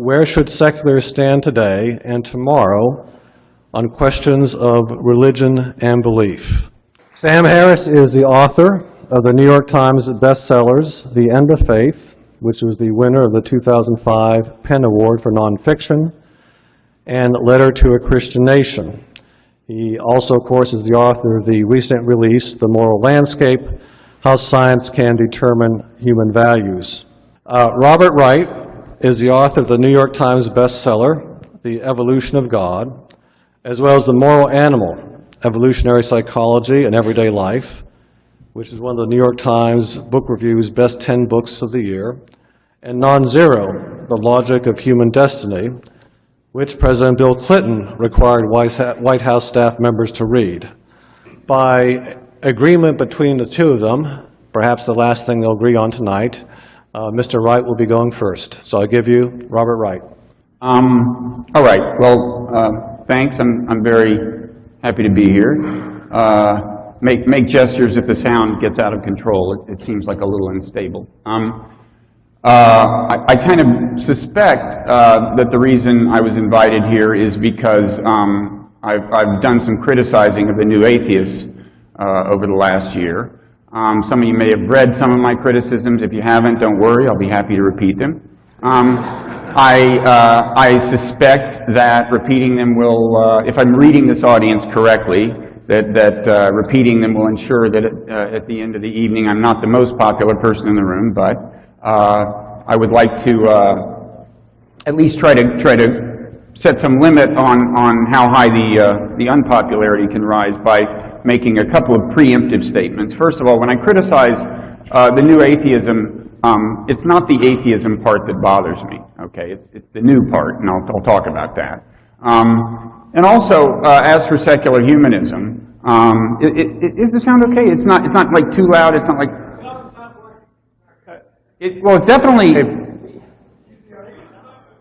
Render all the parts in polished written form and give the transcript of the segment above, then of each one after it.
where should secularists stand today and tomorrow on questions of religion and belief? Sam Harris is the author of the New York Times bestsellers, The End of Faith, which was the winner of the 2005 Penn Award for Nonfiction, and Letter to a Christian Nation. He also, of course, is the author of the recent release, The Moral Landscape, How Science Can Determine Human Values. Robert Wright is the author of the New York Times bestseller, The Evolution of God, as well as The Moral Animal, Evolutionary Psychology and Everyday Life, which is one of the New York Times Book Review's best 10 books of the year, and Non-Zero, The Logic of Human Destiny, which President Bill Clinton required White House staff members to read. By agreement between the two of them, perhaps the last thing they'll agree on tonight, Mr. Wright will be going first. So I give you Robert Wright. All right. Well, thanks. I'm very happy to be here. Make gestures if the sound gets out of control. It seems like a little unstable. I kind of suspect that the reason I was invited here is because I've done some criticizing of the new atheists over the last year. Some of you may have read some of my criticisms. If you haven't, don't worry. I'll be happy to repeat them. I suspect that repeating them will, if I'm reading this audience correctly, that repeating them will ensure that at the end of the evening I'm not the most popular person in the room, but I would like to at least try to set some limit on how high the unpopularity can rise by making a couple of preemptive statements. First of all, when I criticize the new atheism, it's not the atheism part that bothers me. Okay, it's the new part, and I'll talk about that. And also, as for secular humanism, is the sound okay? It's not like too loud. It's not like. Well, it's definitely.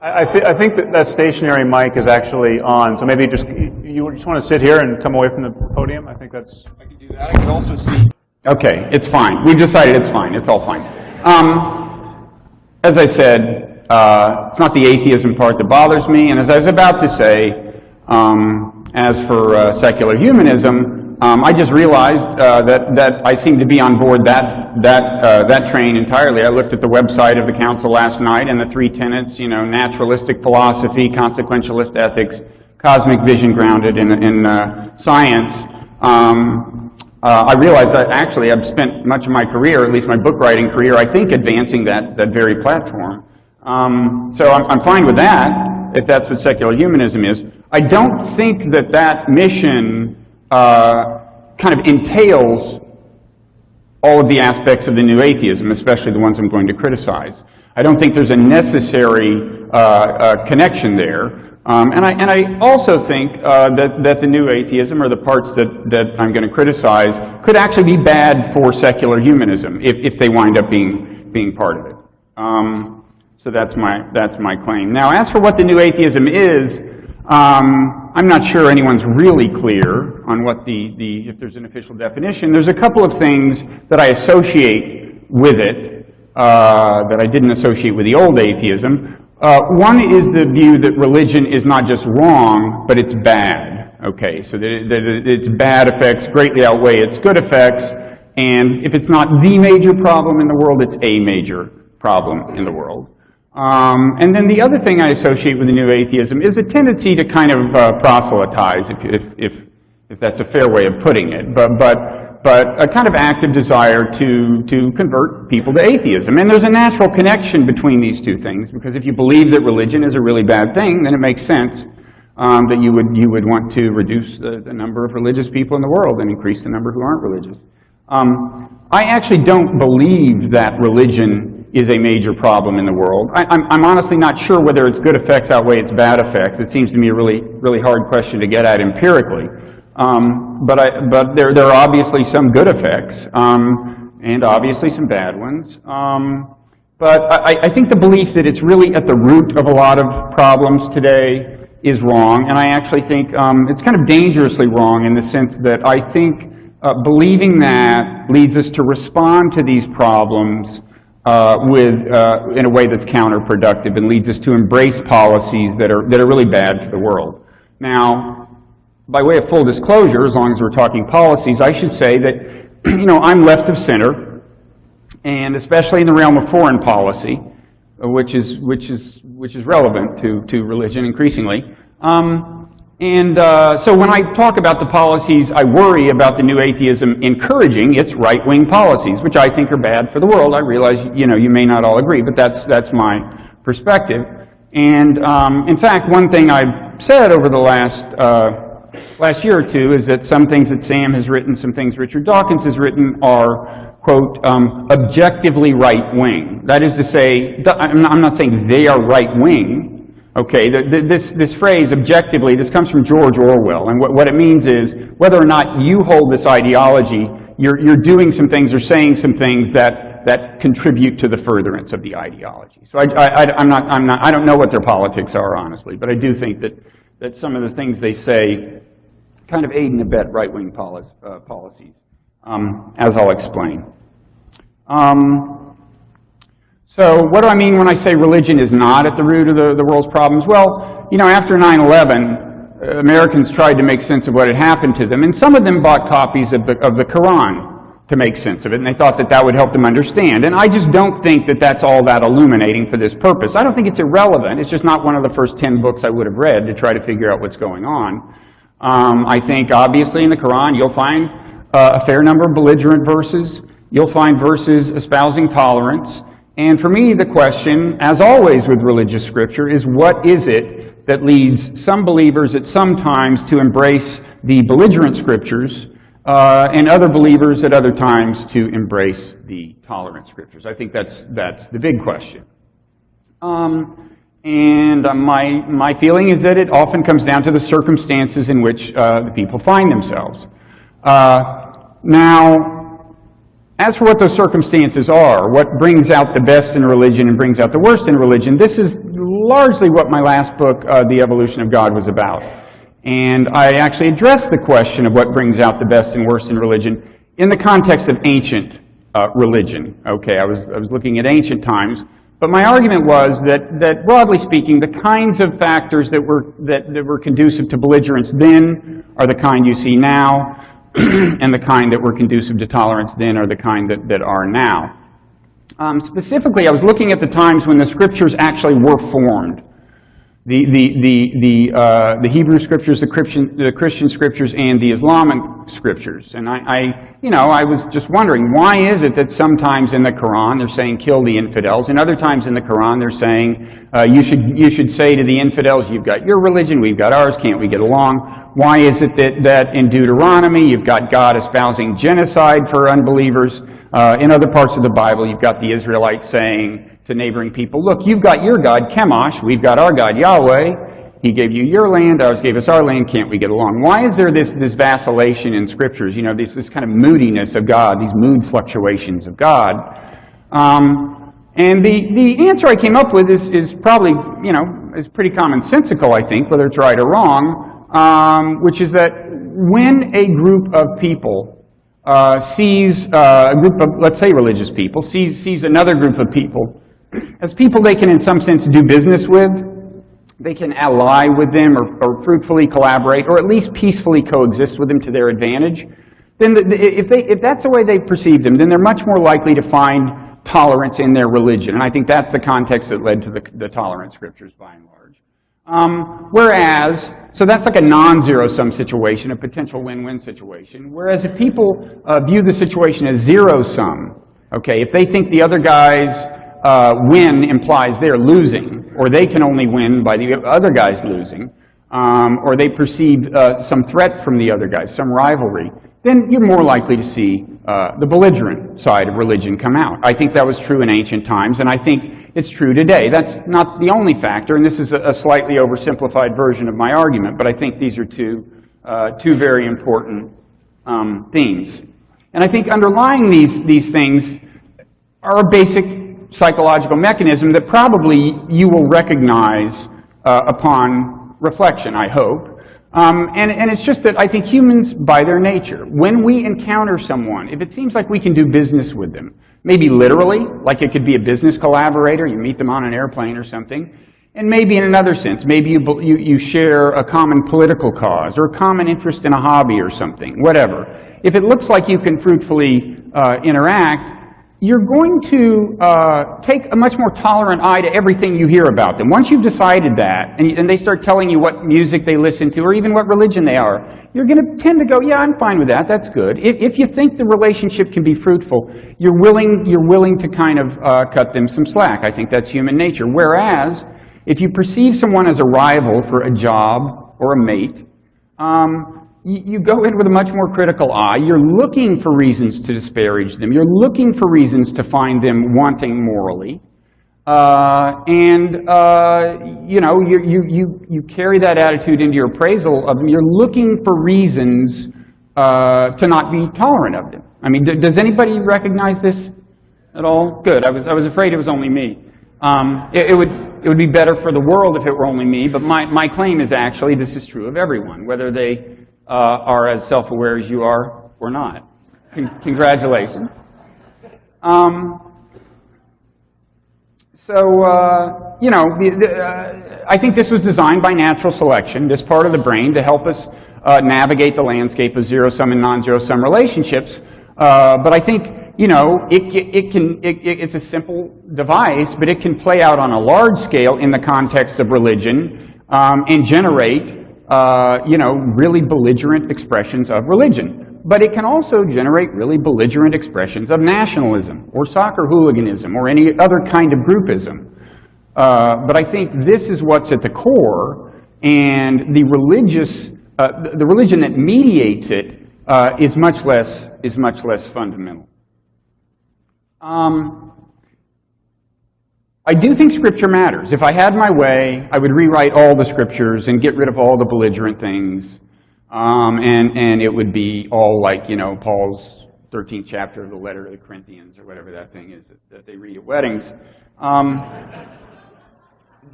I think that stationary mic is actually on. So maybe you just want to sit here and come away from the podium. I think that's. I can do that. I can also see. Okay, it's fine. We've decided it's fine. It's all fine. As I said, it's not the atheism part that bothers me. And as I was about to say, as for secular humanism, I just realized that I seem to be on board that train entirely. I looked at the website of the council last night, and the three tenets, naturalistic philosophy, consequentialist ethics, cosmic vision grounded in science. I realized that actually I've spent much of my career, at least my book writing career, I think advancing that very platform. So I'm fine with that, if that's what secular humanism is. I don't think that mission kind of entails all of the aspects of the new atheism, especially the ones I'm going to criticize. I don't think there's a necessary connection there. And I also think that the new atheism, or the parts that I'm going to criticize, could actually be bad for secular humanism if they wind up being part of it. So that's my claim. Now, as for what the new atheism is, I'm not sure anyone's really clear on what if there's an official definition. There's a couple of things that I associate with it that I didn't associate with the old atheism. One is the view that religion is not just wrong, but it's bad. Okay, so that its bad effects greatly outweigh its good effects, and if it's not the major problem in the world, it's a major problem in the world. And then the other thing I associate with the new atheism is a tendency to kind of proselytize, if that's a fair way of putting it, but a kind of active desire to convert people to atheism. And there's a natural connection between these two things, because if you believe that religion is a really bad thing, then it makes sense that you would want to reduce the number of religious people in the world and increase the number who aren't religious. I actually don't believe that religion is a major problem in the world. I'm honestly not sure whether its good effects outweigh its bad effects. It seems to me a really hard question to get at empirically. But there are obviously some good effects, and obviously some bad ones. But I think the belief that it's really at the root of a lot of problems today is wrong, and I actually think it's kind of dangerously wrong in the sense that I think believing that leads us to respond to these problems in a way that's counterproductive and leads us to embrace policies that are really bad for the world. Now, by way of full disclosure, as long as we're talking policies, I should say that I'm left of center, and especially in the realm of foreign policy, which is relevant to religion increasingly. So when I talk about the policies, I worry about the new atheism encouraging its right-wing policies, which I think are bad for the world. I realize, you may not all agree, but that's my perspective. And in fact, one thing I've said over the last year or two is that some things that Sam has written, some things Richard Dawkins has written are, quote, objectively right-wing. That is to say, I'm not saying they are right-wing. Okay, this phrase, objectively, this comes from George Orwell, and what it means is whether or not you hold this ideology, you're doing some things or saying some things that contribute to the furtherance of the ideology. So I don't know what their politics are, honestly, but I do think that some of the things they say kind of aid and abet right-wing policies, as I'll explain. So what do I mean when I say religion is not at the root of the world's problems? Well, after 9/11, Americans tried to make sense of what had happened to them, and some of them bought copies of the Quran to make sense of it, and they thought that would help them understand. And I just don't think that that's all that illuminating for this purpose. I don't think it's irrelevant. It's just not one of the first 10 books I would have read to try to figure out what's going on. I think, obviously, in the Quran, you'll find a fair number of belligerent verses. You'll find verses espousing tolerance. And for me, the question, as always with religious scripture, is what is it that leads some believers at some times to embrace the belligerent scriptures and other believers at other times to embrace the tolerant scriptures? I think that's the big question. And my feeling is that it often comes down to the circumstances in which the people find themselves. Now, as for what those circumstances are, what brings out the best in religion and brings out the worst in religion, this is largely what my last book, The Evolution of God, was about. And I actually addressed the question of what brings out the best and worst in religion in the context of ancient religion. Okay, I was looking at ancient times, but my argument was that broadly speaking, the kinds of factors that were conducive to belligerence then are the kind you see now, and the kind that were conducive to tolerance then are the kind that are now. Specifically, I was looking at the times when the scriptures actually were formed. The Hebrew scriptures, the Christian scriptures, and the Islamic scriptures. And I was just wondering, why is it that sometimes in the Quran they're saying kill the infidels, and other times in the Quran they're saying you should say to the infidels, you've got your religion, we've got ours, can't we get along? Why is it that in Deuteronomy you've got God espousing genocide for unbelievers? In other parts of the Bible you've got the Israelites saying to neighboring people, look, you've got your God, Chemosh, we've got our God, Yahweh. He gave you your land, ours gave us our land, can't we get along? Why is there this vacillation in scriptures, this kind of moodiness of God, these mood fluctuations of God? And the answer I came up with is probably, is pretty commonsensical, I think, whether it's right or wrong, which is that when a group of people sees a group of, let's say religious people, sees another group of people as people they can in some sense do business with, they can ally with them or fruitfully collaborate or at least peacefully coexist with them to their advantage, then if that's the way they perceive them, then they're much more likely to find tolerance in their religion. And I think that's the context that led to the tolerant scriptures by and large. Whereas, so that's like a non-zero-sum situation, a potential win-win situation. Whereas if people view the situation as zero-sum, okay, if they think the other guy's win implies they're losing, or they can only win by the other guy's losing, or they perceive some threat from the other guy, some rivalry, then you're more likely to see the belligerent side of religion come out. I think that was true in ancient times, and I think it's true today. That's not the only factor, and this is a slightly oversimplified version of my argument, but I think these are two very important themes. And I think underlying these things are a basic psychological mechanism that probably you will recognize upon reflection, I hope. And it's just that I think humans, by their nature, when we encounter someone, if it seems like we can do business with them, Maybe literally, like it could be a business collaborator, you meet them on an airplane or something. And maybe in another sense, maybe you share a common political cause or a common interest in a hobby or something, whatever. If it looks like you can fruitfully interact, you're going to take a much more tolerant eye to everything you hear about them. Once you've decided that, and they start telling you what music they listen to or even what religion they are, you're going to tend to go, yeah, I'm fine with that, that's good. If you think the relationship can be fruitful, you're willing to kind of cut them some slack. I think that's human nature. Whereas, if you perceive someone as a rival for a job or a mate, you go in with a much more critical eye. You're looking for reasons to disparage them. You're looking for reasons to find them wanting morally. You carry that attitude into your appraisal of them. You're looking for reasons to not be tolerant of them. I mean, does anybody recognize this at all? Good. I was afraid it was only me. It would be better for the world if it were only me, but my claim is actually this is true of everyone, whether they are as self-aware as you are or not. Congratulations. I think this was designed by natural selection, this part of the brain, to help us navigate the landscape of zero-sum and non-zero-sum relationships. But I think, it's a simple device, but it can play out on a large scale in the context of religion and generate, really belligerent expressions of religion. But it can also generate really belligerent expressions of nationalism or soccer hooliganism or any other kind of groupism. But I think this is what's at the core, and the religion that mediates it is much less fundamental. I do think Scripture matters. If I had my way, I would rewrite all the Scriptures and get rid of all the belligerent things, and it would be all like, Paul's 13th chapter of the letter to the Corinthians, or whatever that thing is that they read at weddings,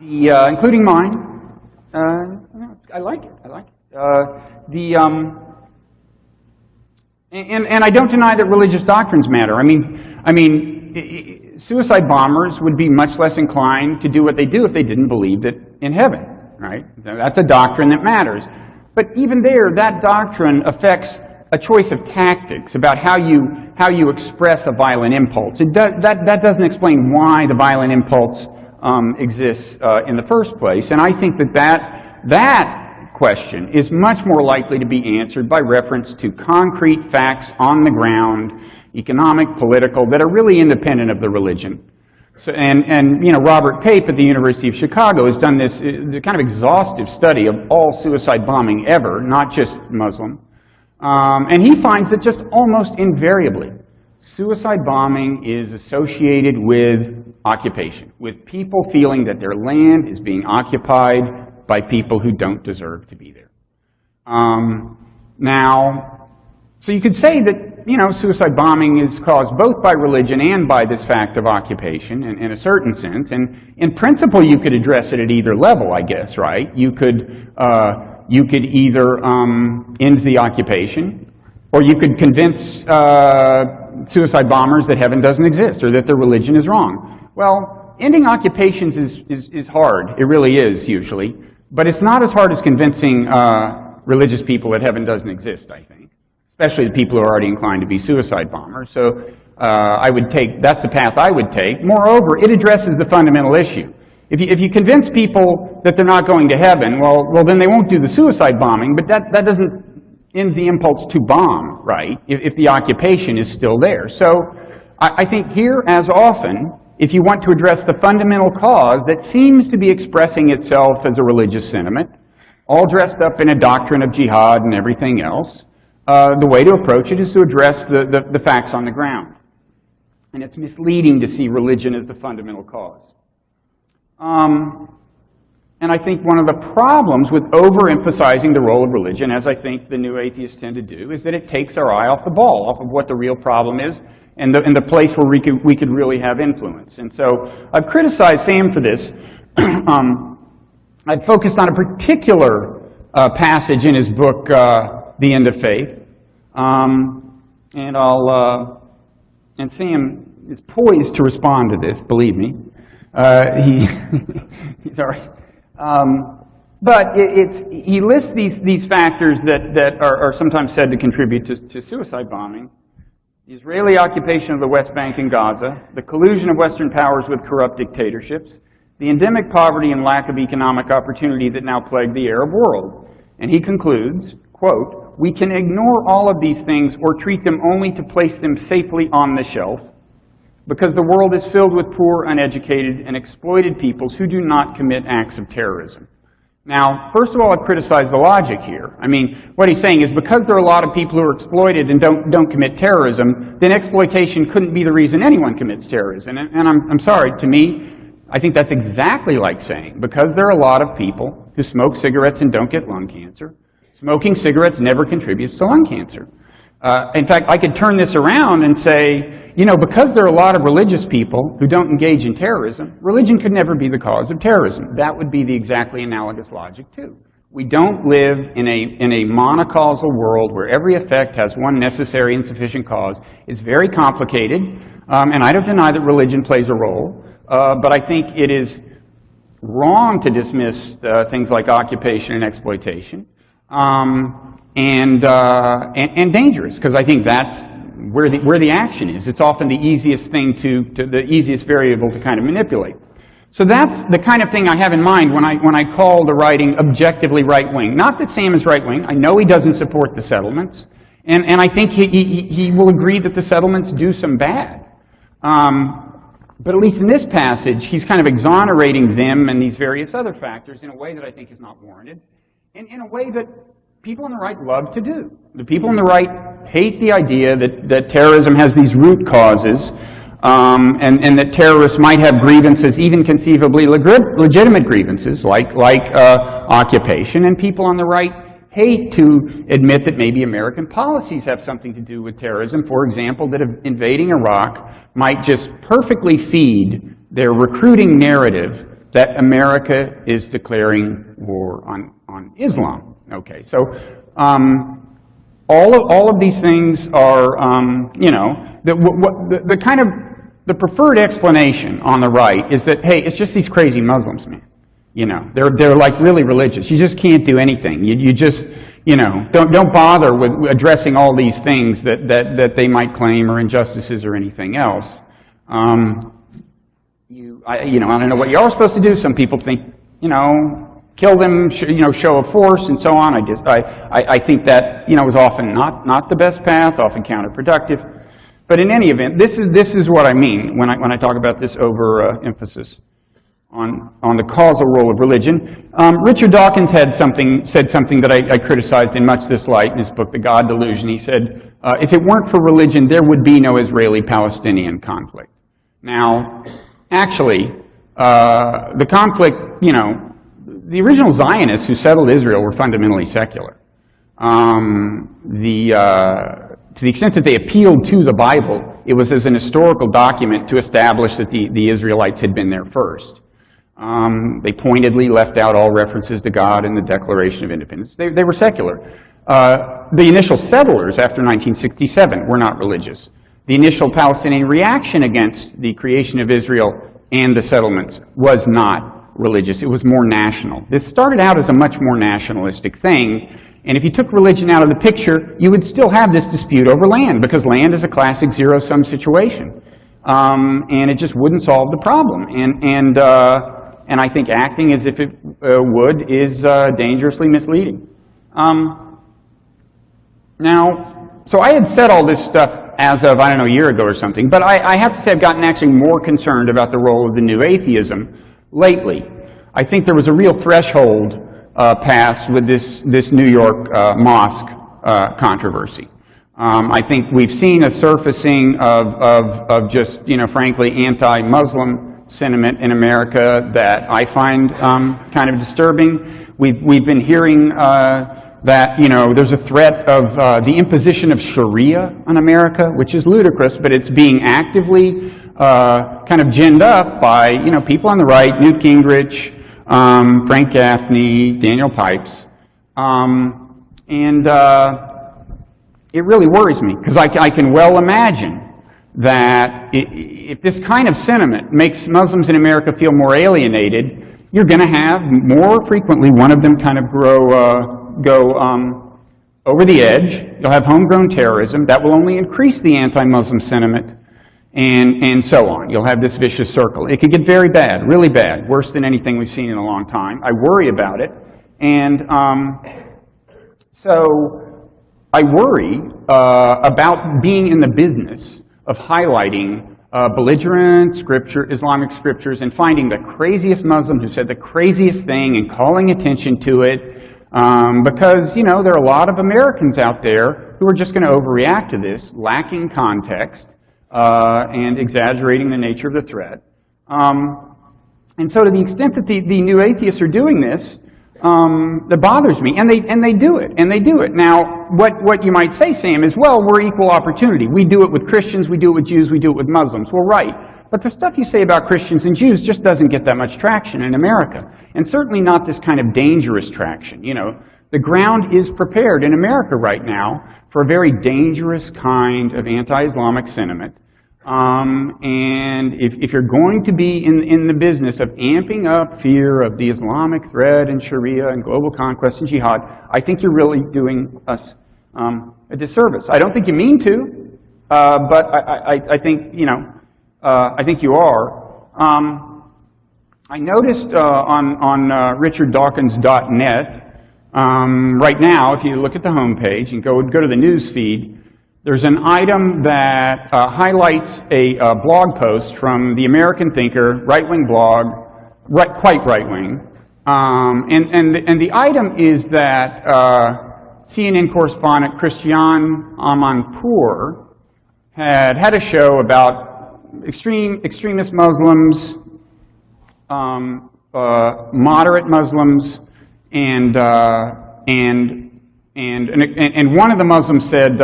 including mine. I like it. And I don't deny that religious doctrines matter. I mean, suicide bombers would be much less inclined to do what they do if they didn't believe that in heaven, right? That's a doctrine that matters. But even there, that doctrine affects a choice of tactics about how you express a violent impulse. That doesn't explain why the violent impulse exists in the first place. And I think that question is much more likely to be answered by reference to concrete facts on the ground, economic, political, that are really independent of the religion. So, and Robert Pape at the University of Chicago has done this kind of exhaustive study of all suicide bombing ever, not just Muslim. And he finds that just almost invariably, suicide bombing is associated with occupation, with people feeling that their land is being occupied by people who don't deserve to be there. So you could say that, suicide bombing is caused both by religion and by this fact of occupation in a certain sense. And in principle, you could address it at either level, I guess, right? You could either end the occupation, or you could convince suicide bombers that heaven doesn't exist or that their religion is wrong. Well, ending occupations is hard. It really is, usually. But it's not as hard as convincing religious people that heaven doesn't exist, I think, especially the people who are already inclined to be suicide bombers. So that's the path I would take. Moreover, it addresses the fundamental issue. If you convince people that they're not going to heaven, well, then they won't do the suicide bombing, but that doesn't end the impulse to bomb, right, if the occupation is still there. So I think here, as often, if you want to address the fundamental cause that seems to be expressing itself as a religious sentiment, all dressed up in a doctrine of jihad and everything else, the way to approach it is to address the facts on the ground. And it's misleading to see religion as the fundamental cause. And I think one of the problems with overemphasizing the role of religion, as I think the new atheists tend to do, is that it takes our eye off the ball, off of what the real problem is, and the place where we could really have influence. And so I've criticized Sam for this. I've focused on a particular passage in his book, The End of Faith. And Sam is poised to respond to this, believe me. He's all right. But he lists these factors that are sometimes said to contribute to suicide bombing. The Israeli occupation of the West Bank and Gaza, the collusion of Western powers with corrupt dictatorships, the endemic poverty and lack of economic opportunity that now plague the Arab world. And he concludes, quote, "We can ignore all of these things or treat them only to place them safely on the shelf, because the world is filled with poor, uneducated, and exploited peoples who do not commit acts of terrorism." Now, first of all, I criticize the logic here. I mean, what he's saying is because there are a lot of people who are exploited and don't commit terrorism, then exploitation couldn't be the reason anyone commits terrorism. And I'm sorry, to me, I think that's exactly like saying, because there are a lot of people who smoke cigarettes and don't get lung cancer, smoking cigarettes never contributes to lung cancer. In fact, I could turn this around and say, you know, because there are a lot of religious people who don't engage in terrorism, religion could never be the cause of terrorism. That would be the exactly analogous logic, too. We don't live in a monocausal world where every effect has one necessary and sufficient cause. It's very complicated, and I don't deny that religion plays a role, but I think it is wrong to dismiss things like occupation and exploitation, and dangerous, because I think that's where the action is. It's often the easiest thing the easiest variable to kind of manipulate. So that's the kind of thing I have in mind when I call the writing objectively right-wing. Not that Sam is right-wing. I know he doesn't support the settlements, and I think he will agree that the settlements do some bad. But at least in this passage, he's kind of exonerating them and these various other factors in a way that I think is not warranted, and in a way that people on the right love to do. The people on the right hate the idea that terrorism has these root causes, and that terrorists might have grievances, even conceivably legitimate grievances, like occupation. And people on the right hate to admit that maybe American policies have something to do with terrorism. For example, that invading Iraq might just perfectly feed their recruiting narrative that America is declaring war on Islam. Okay, so all of these things are, you know, the kind of the preferred explanation on the right is that, hey, it's just these crazy Muslims, man. You know, they're like really religious. You just can't do anything. You just, you know, don't bother with addressing all these things that they might claim are injustices or anything else. I don't know what you are supposed to do. Some people think, you know, kill them, show of force, and so on. I think that, you know, is often not the best path, often counterproductive. But in any event, this is what I mean when I talk about this overemphasis on the causal role of religion. Richard Dawkins said something that I criticized in much this light in his book, The God Delusion. He said, if it weren't for religion, there would be no Israeli-Palestinian conflict. Now, actually, the conflict, you know, the original Zionists who settled Israel were fundamentally secular. To the extent that they appealed to the Bible, it was as an historical document to establish that the Israelites had been there first. They pointedly left out all references to God in the Declaration of Independence. They were secular. The initial settlers after 1967 were not religious. The initial Palestinian reaction against the creation of Israel and the settlements was not religious. It was more national. This started out as a much more nationalistic thing, and if you took religion out of the picture, you would still have this dispute over land, because land is a classic zero-sum situation, and it just wouldn't solve the problem. And I think acting as if it would is dangerously misleading. Now, so I had said all this stuff as of, I don't know, a year ago or something, but I have to say I've gotten actually more concerned about the role of the new atheism lately. I think there was a real threshold passed with this New York mosque controversy. I think we've seen a surfacing of just, you know, frankly, anti-Muslim sentiment in America that I find kind of disturbing. We've been hearing that, you know, there's a threat of the imposition of Sharia on America, which is ludicrous, but it's being actively kind of ginned up by, you know, people on the right, Newt Gingrich, Frank Gaffney, Daniel Pipes, and it really worries me, because I can well imagine that if this kind of sentiment makes Muslims in America feel more alienated, you're going to have more frequently one of them kind of go over the edge. You'll have homegrown terrorism. That will only increase the anti-Muslim sentiment, and so on. You'll have this vicious circle. It could get very bad, really bad, worse than anything we've seen in a long time. I worry about it. And so I worry about being in the business of highlighting belligerent Islamic scriptures and finding the craziest Muslim who said the craziest thing and calling attention to it, because, you know, there are a lot of Americans out there who are just going to overreact to this, lacking context and exaggerating the nature of the threat. And so to the extent that the new atheists are doing this, that bothers me, and they do it. Now, what you might say, Sam, is, well, we're equal opportunity. We do it with Christians, we do it with Jews, we do it with Muslims. Well, right. But the stuff you say about Christians and Jews just doesn't get that much traction in America, and certainly not this kind of dangerous traction. You know, the ground is prepared in America right now for a very dangerous kind of anti-Islamic sentiment. And if you're going to be in the business of amping up fear of the Islamic threat and Sharia and global conquest and jihad, I think you're really doing us a disservice. I don't think you mean to, but I think, you know, I think you are. I noticed on richarddawkins.net, right now, if you look at the homepage and go to the news feed, there's an item that highlights a blog post from the American Thinker, right-wing blog, quite right-wing. And the item is that CNN correspondent Christiane Amanpour had a show about extremist Muslims, moderate Muslims, and one of the Muslims said,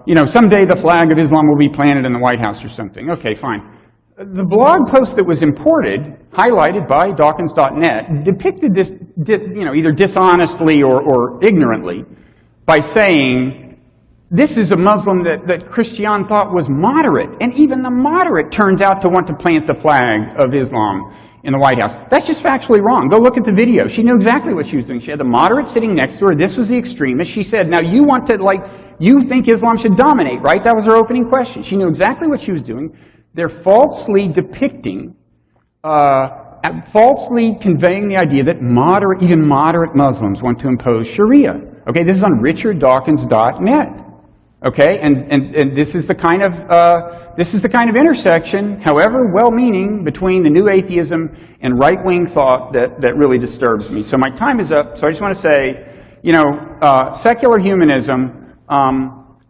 you know, someday the flag of Islam will be planted in the White House or something. Okay, fine. The blog post that was imported, highlighted by Dawkins.net, depicted this, you know, either dishonestly or ignorantly, by saying, this is a Muslim that Christiane thought was moderate, and even the moderate turns out to want to plant the flag of Islam in the White House. That's just factually wrong. Go look at the video. She knew exactly what she was doing. She had the moderate sitting next to her. This was the extremist. She said, now you want to, like, you think Islam should dominate, right? That was her opening question. She knew exactly what she was doing. They're falsely depicting, falsely conveying the idea that even moderate Muslims want to impose Sharia. Okay, this is on richarddawkins.net. Okay, and this is the kind of intersection, however well-meaning, between the new atheism and right-wing thought that really disturbs me. So my time is up. So I just want to say, you know, secular humanism,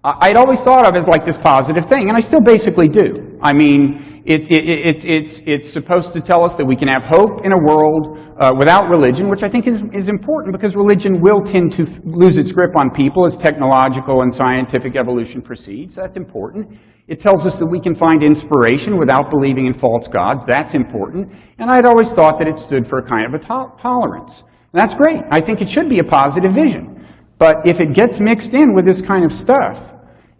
I'd always thought of as like this positive thing, and I still basically do. I mean, it's supposed to tell us that we can have hope in a world without religion, which I think is important, because religion will tend to lose its grip on people as technological and scientific evolution proceeds. That's important. It tells us that we can find inspiration without believing in false gods. That's important. And I'd always thought that it stood for a kind of a tolerance. And that's great. I think it should be a positive vision. But if it gets mixed in with this kind of stuff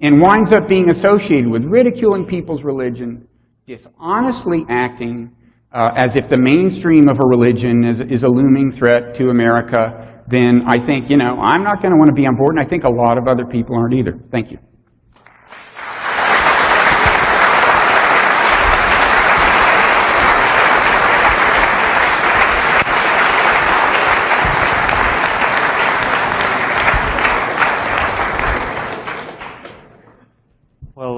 and winds up being associated with ridiculing people's religion, dishonestly acting as if the mainstream of a religion is a looming threat to America, then I think, you know, I'm not going to want to be on board, and I think a lot of other people aren't either. Thank you. Well,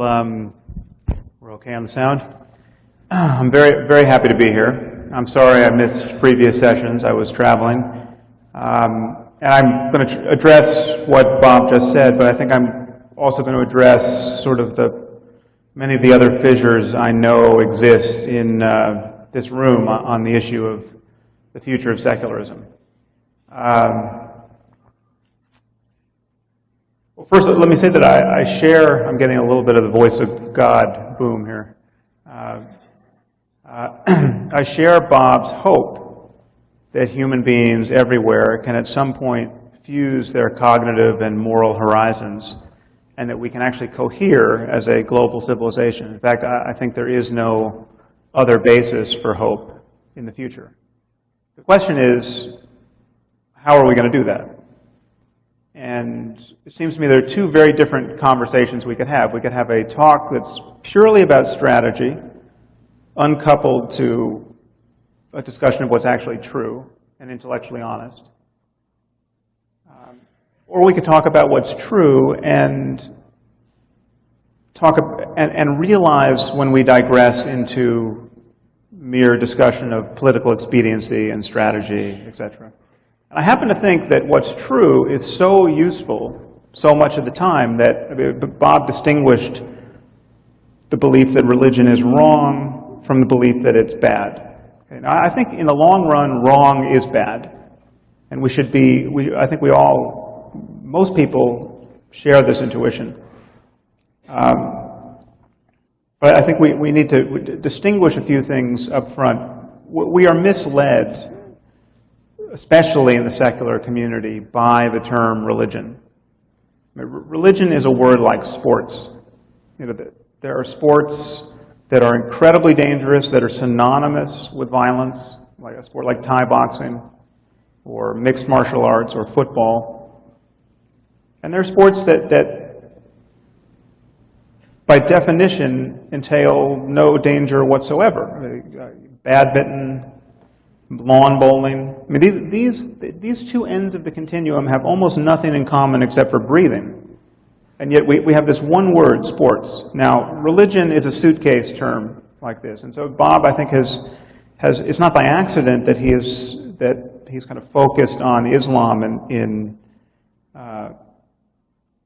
we're okay on the sound? I'm very, very happy to be here. I'm sorry I missed previous sessions. I was traveling. And I'm going to address what Bob just said, but I think I'm also going to address sort of many of the other fissures I know exist in this room on the issue of the future of secularism. Well, first, let me say that I share, I'm getting a little bit of the voice of God boom here. I share Bob's hope that human beings everywhere can at some point fuse their cognitive and moral horizons and that we can actually cohere as a global civilization. In fact, I think there is no other basis for hope in the future. The question is, how are we going to do that? And it seems to me there are two very different conversations we could have. We could have a talk that's purely about strategy, uncoupled to a discussion of what's actually true and intellectually honest. Or we could talk about what's true and realize when we digress into mere discussion of political expediency and strategy, etc. And I happen to think that what's true is so useful so much of the time that Bob distinguished the belief that religion is wrong from the belief that it's bad. Okay, now, I think in the long run, wrong is bad. And we should be, I think most people share this intuition. But I think we need to distinguish a few things up front. We are misled, especially in the secular community, by the term religion. I mean, religion is a word like sports. There are sports that are incredibly dangerous, that are synonymous with violence, like a sport like Thai boxing, or mixed martial arts, or football. And there are sports that by definition, entail no danger whatsoever. Badminton, lawn bowling. I mean, these two ends of the continuum have almost nothing in common except for breathing. And yet we have this one word, sports. Now, religion is a suitcase term like this. And so Bob, I think, it's not by accident that he's kind of focused on Islam in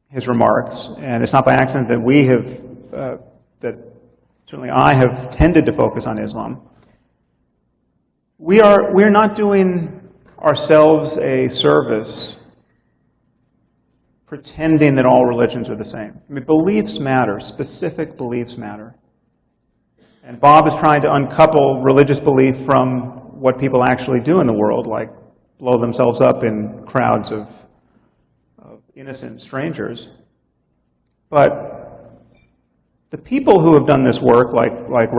his remarks. And it's not by accident that that certainly I have tended to focus on Islam. We're not doing ourselves a service pretending that all religions are the same. I mean, beliefs matter, specific beliefs matter. And Bob is trying to uncouple religious belief from what people actually do in the world, like blow themselves up in crowds of innocent strangers. But the people who have done this work, like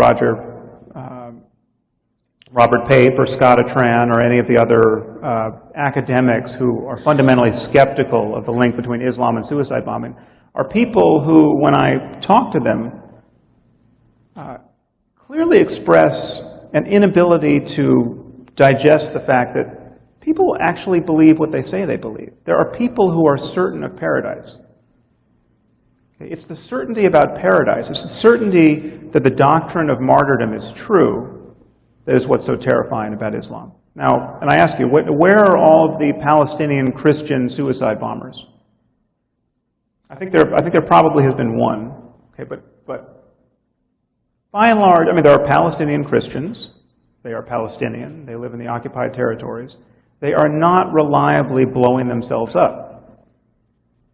Robert Pape or Scott Atran or any of the other academics who are fundamentally skeptical of the link between Islam and suicide bombing, are people who, when I talk to them, clearly express an inability to digest the fact that people actually believe what they say they believe. There are people who are certain of paradise. It's the certainty about paradise, it's the certainty that the doctrine of martyrdom is true that is what's so terrifying about Islam. Now, and I ask you, where are all of the Palestinian Christian suicide bombers? I think there probably has been one. Okay, but by and large, I mean, there are Palestinian Christians. They are Palestinian. They live in the occupied territories. They are not reliably blowing themselves up.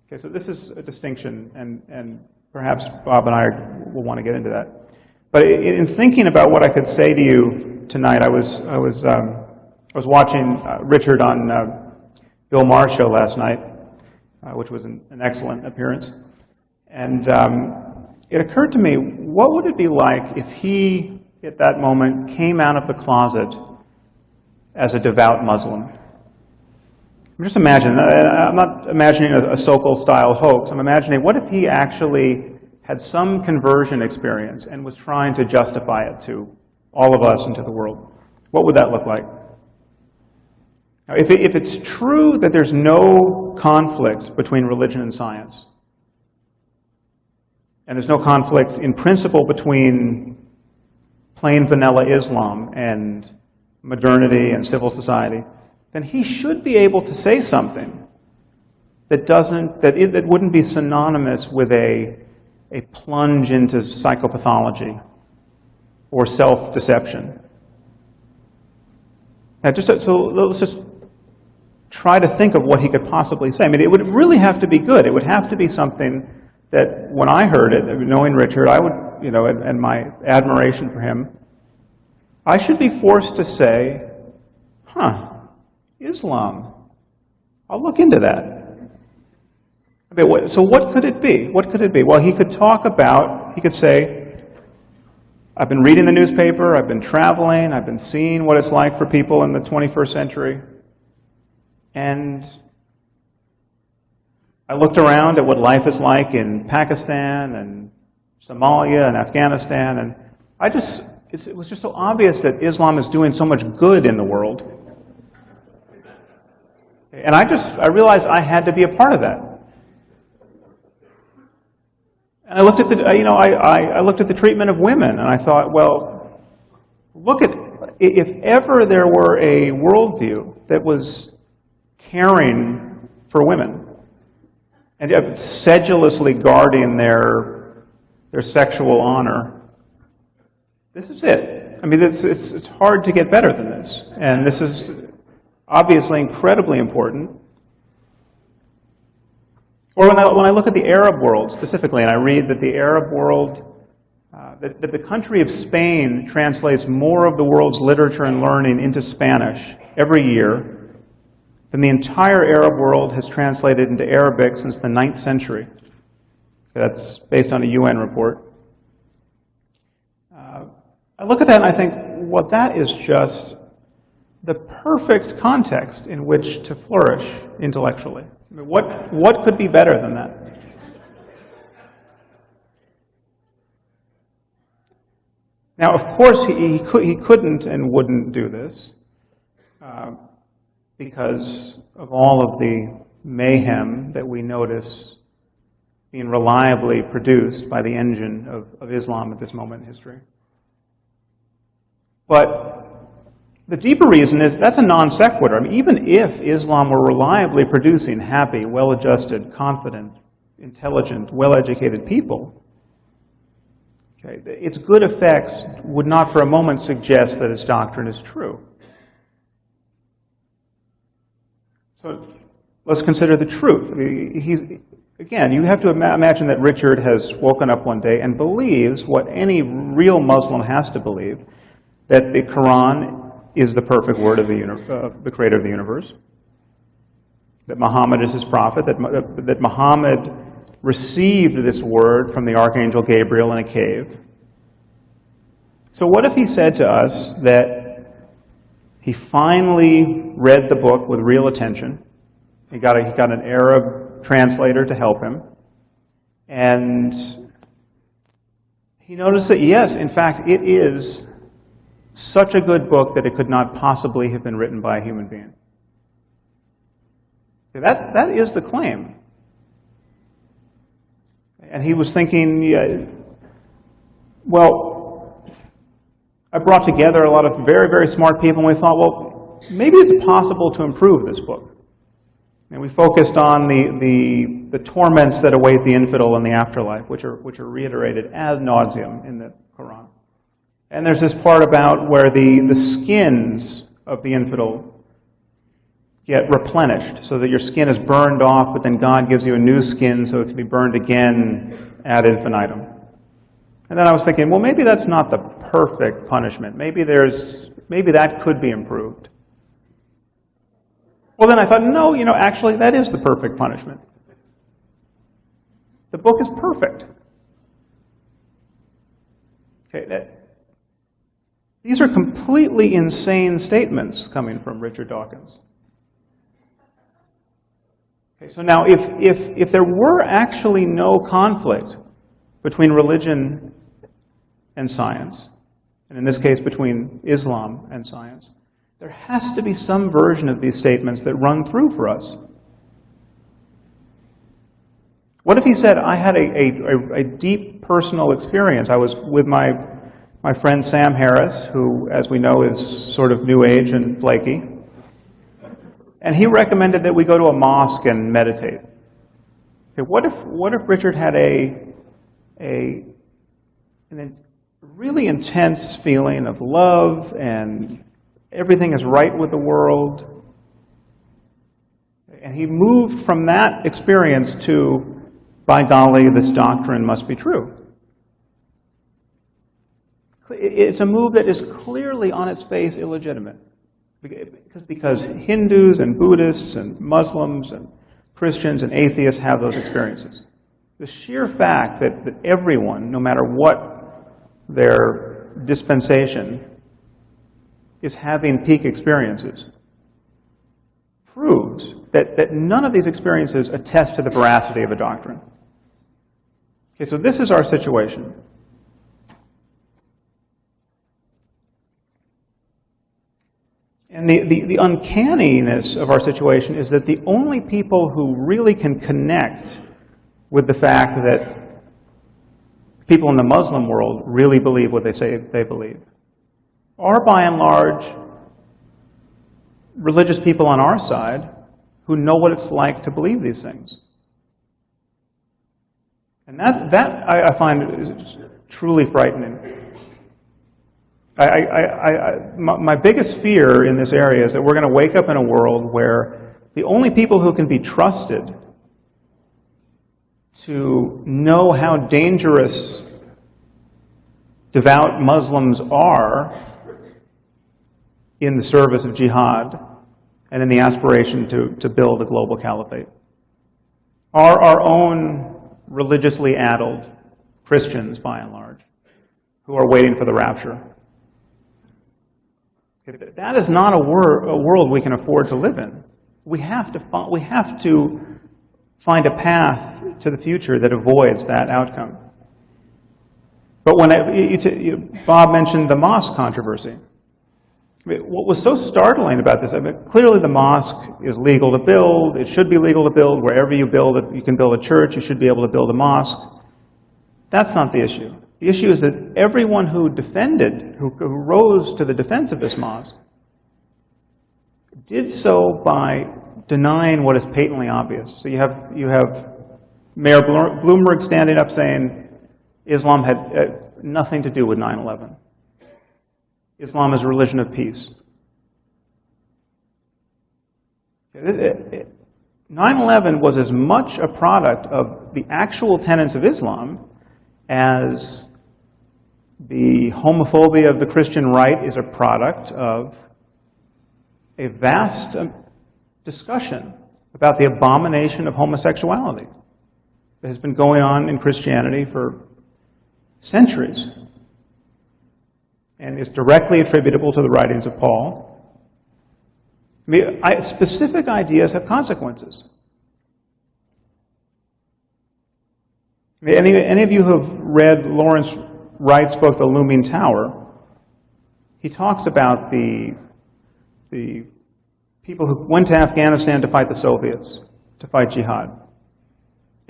Okay, so this is a distinction, and perhaps Bob and I will want to get into that. But in thinking about what I could say to you tonight, I was watching Richard on Bill Maher's show last night, which was an excellent appearance. And it occurred to me, what would it be like if he, at that moment, came out of the closet as a devout Muslim? Just imagine, I'm not imagining a Sokol-style hoax. I'm imagining, what if he actually had some conversion experience and was trying to justify it to all of us and to the world? What would that look like? Now, if it's true that there's no conflict between religion and science, and there's no conflict in principle between plain vanilla Islam and modernity and civil society, then he should be able to say something that wouldn't be synonymous with a plunge into psychopathology or self-deception. Now, so let's just try to think of what he could possibly say. I mean, it would really have to be good. It would have to be something that, when I heard it, knowing Richard, I would, and my admiration for him, I should be forced to say, Islam, I'll look into that. So what could it be? What could it be? Well, he could say, I've been reading the newspaper, I've been traveling, I've been seeing what it's like for people in the 21st century, and I looked around at what life is like in Pakistan and Somalia and Afghanistan, and it was just so obvious that Islam is doing so much good in the world. And I realized I had to be a part of that. And I looked at I looked at the treatment of women, and I thought, well, if ever there were a worldview that was caring for women and sedulously guarding their sexual honor, this is it. I mean, it's hard to get better than this, and this is obviously incredibly important. Or when I look at the Arab world specifically, and I read that the Arab world, that the country of Spain translates more of the world's literature and learning into Spanish every year than the entire Arab world has translated into Arabic since the 9th century. That's based on a UN report. I look at that and I think, well, that is just the perfect context in which to flourish intellectually. I mean, what could be better than that? Now, of course, he couldn't and wouldn't do this because of all of the mayhem that we notice being reliably produced by the engine of Islam at this moment in history. But the deeper reason is that's a non sequitur. I mean, even if Islam were reliably producing happy, well-adjusted, confident, intelligent, well-educated people, okay, its good effects would not for a moment suggest that its doctrine is true. So let's consider the truth. I mean, again, you have to imagine that Richard has woken up one day and believes what any real Muslim has to believe, that the Quran is the perfect word of the creator of the universe, that Muhammad is his prophet, that Muhammad received this word from the Archangel Gabriel in a cave. So what if he said to us that he finally read the book with real attention, he got an Arab translator to help him, and he noticed that, yes, in fact, it is such a good book that it could not possibly have been written by a human being. That is the claim. And he was thinking, well, I brought together a lot of very, very smart people, and we thought, well, maybe it's possible to improve this book. And we focused on the torments that await the infidel in the afterlife, which are reiterated ad nauseum in the Quran. And there's this part about where the skins of the infidel get replenished, so that your skin is burned off, but then God gives you a new skin so it can be burned again ad infinitum. And then I was thinking, well, maybe that's not the perfect punishment. Maybe that could be improved. Well, then I thought, no, actually, that is the perfect punishment. The book is perfect. Okay, these are completely insane statements coming from Richard Dawkins. Okay, so now, if there were actually no conflict between religion and science, and in this case between Islam and science, there has to be some version of these statements that run through for us. What if he said, I had a deep personal experience. I was with my friend Sam Harris, who, as we know, is sort of new age and flaky. And he recommended that we go to a mosque and meditate. Okay, what if Richard had a really intense feeling of love and everything is right with the world, and he moved from that experience to, by golly, this doctrine must be true. It's a move that is clearly on its face illegitimate, because Hindus and Buddhists and Muslims and Christians and atheists have those experiences. The sheer fact that everyone, no matter what their dispensation, is having peak experiences proves that none of these experiences attest to the veracity of a doctrine. Okay, so this is our situation. And the uncanniness of our situation is that the only people who really can connect with the fact that people in the Muslim world really believe what they say they believe are, by and large, religious people on our side who know what it's like to believe these things. And that I find is truly frightening. My biggest fear in this area is that we're going to wake up in a world where the only people who can be trusted to know how dangerous devout Muslims are in the service of jihad and in the aspiration to build a global caliphate are our own religiously addled Christians, by and large, who are waiting for the rapture. That is not a world we can afford to live in. We have to find a path to the future that avoids that outcome. But when Bob mentioned the mosque controversy, what was so startling about this, clearly the mosque is legal to build. It should be legal to build. Wherever you build it, you can build a church. You should be able to build a mosque. That's not the issue. The issue is that everyone who rose to the defense of this mosque, did so by denying what is patently obvious. So you have Mayor Bloomberg standing up saying Islam had nothing to do with 9/11. Islam is a religion of peace. 9/11 was as much a product of the actual tenets of Islam as the homophobia of the Christian right is a product of a vast discussion about the abomination of homosexuality that has been going on in Christianity for centuries and is directly attributable to the writings of Paul. Specific ideas have consequences. Any of you who have read Lawrence Wright's book, The Looming Tower, he talks about the people who went to Afghanistan to fight the Soviets, to fight jihad.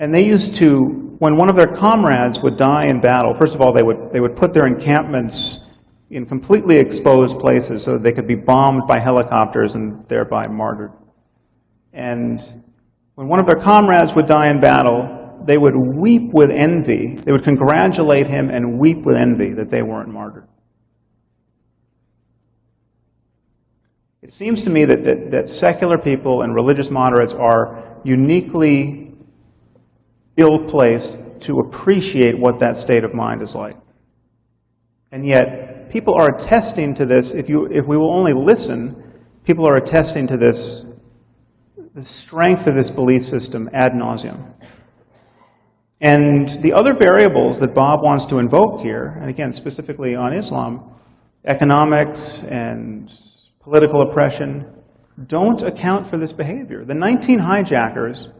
And they used to, when one of their comrades would die in battle, first of all, they would put their encampments in completely exposed places so that they could be bombed by helicopters and thereby martyred. And when one of their comrades would die in battle, they would weep with envy. They would congratulate him and weep with envy that they weren't martyred. It seems to me that secular people and religious moderates are uniquely ill-placed to appreciate what that state of mind is like. And yet, people are attesting to this. If we will only listen, people are attesting to this, the strength of this belief system ad nauseum. And the other variables that Bob wants to invoke here, and again, specifically on Islam, economics and political oppression, don't account for this behavior. The 19 hijackers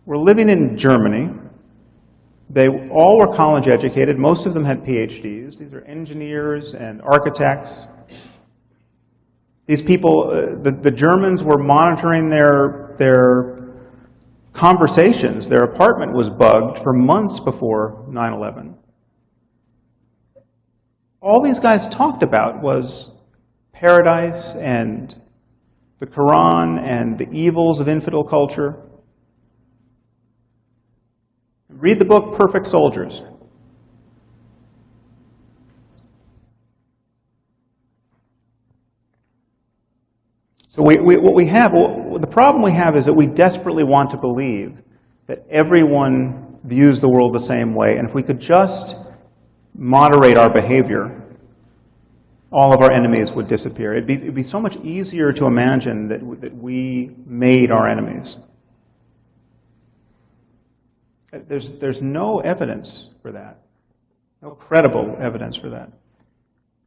were living in Germany. They all were college educated. Most of them had PhDs. These are engineers and architects. These people, the Germans were monitoring their conversations. Their apartment was bugged for months before 9/11. All these guys talked about was paradise and the Quran and the evils of infidel culture. Read the book Perfect Soldiers. So the problem we have is that we desperately want to believe that everyone views the world the same way, and if we could just moderate our behavior, all of our enemies would disappear. It'd be so much easier to imagine that we made our enemies. There's no evidence for that, no credible evidence for that.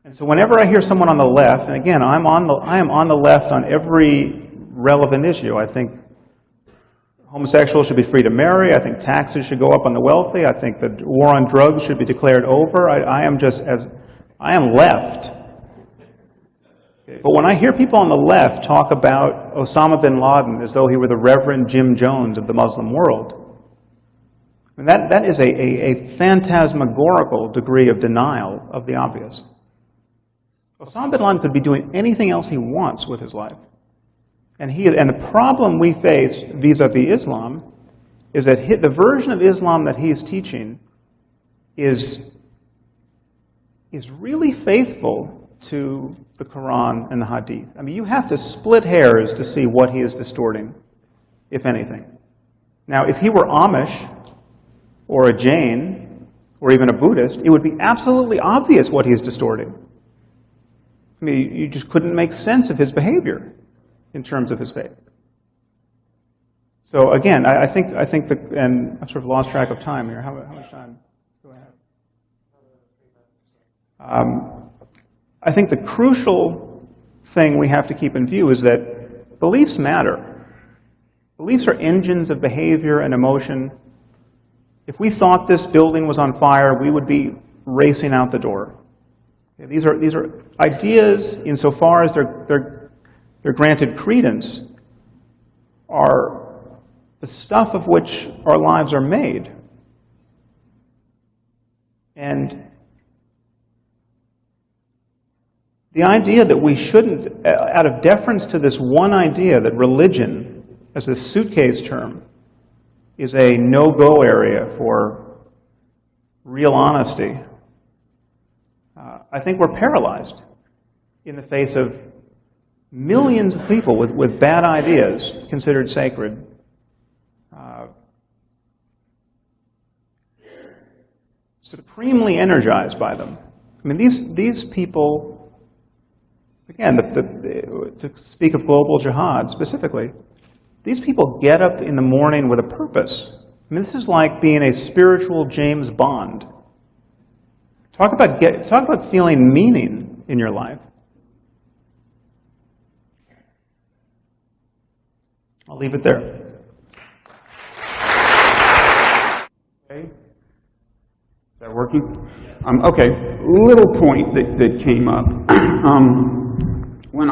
And so whenever I hear someone on the left, and again, I am on the left on every relevant issue. I think homosexuals should be free to marry. I think taxes should go up on the wealthy. I think the war on drugs should be declared over. I am left. But when I hear people on the left talk about Osama bin Laden as though he were the Reverend Jim Jones of the Muslim world, I mean, that is a phantasmagorical degree of denial of the obvious. Osama bin Laden could be doing anything else he wants with his life. And the problem we face vis-a-vis Islam is that the version of Islam that he's teaching is really faithful to the Quran and the Hadith. I mean, you have to split hairs to see what he is distorting, if anything. Now, if he were Amish, or a Jain, or even a Buddhist, it would be absolutely obvious what he's distorting. I mean, you just couldn't make sense of his behavior in terms of his faith. So again, I think that, and I've sort of lost track of time here. How much time? Go ahead. I think the crucial thing we have to keep in view is that beliefs matter. Beliefs are engines of behavior and emotion. If we thought this building was on fire, we would be racing out the door. These are ideas, insofar as they're granted credence, are the stuff of which our lives are made. And the idea that we shouldn't, out of deference to this one idea that religion, as a suitcase term, is a no-go area for real honesty, I think we're paralyzed in the face of millions of people with bad ideas considered sacred. Supremely energized by them. I mean, these people, again, to speak of global jihad specifically, these people get up in the morning with a purpose. I mean, this is like being a spiritual James Bond. Talk about feeling meaning in your life. I'll leave it there. Okay. Is that working? Okay. Little point that came up when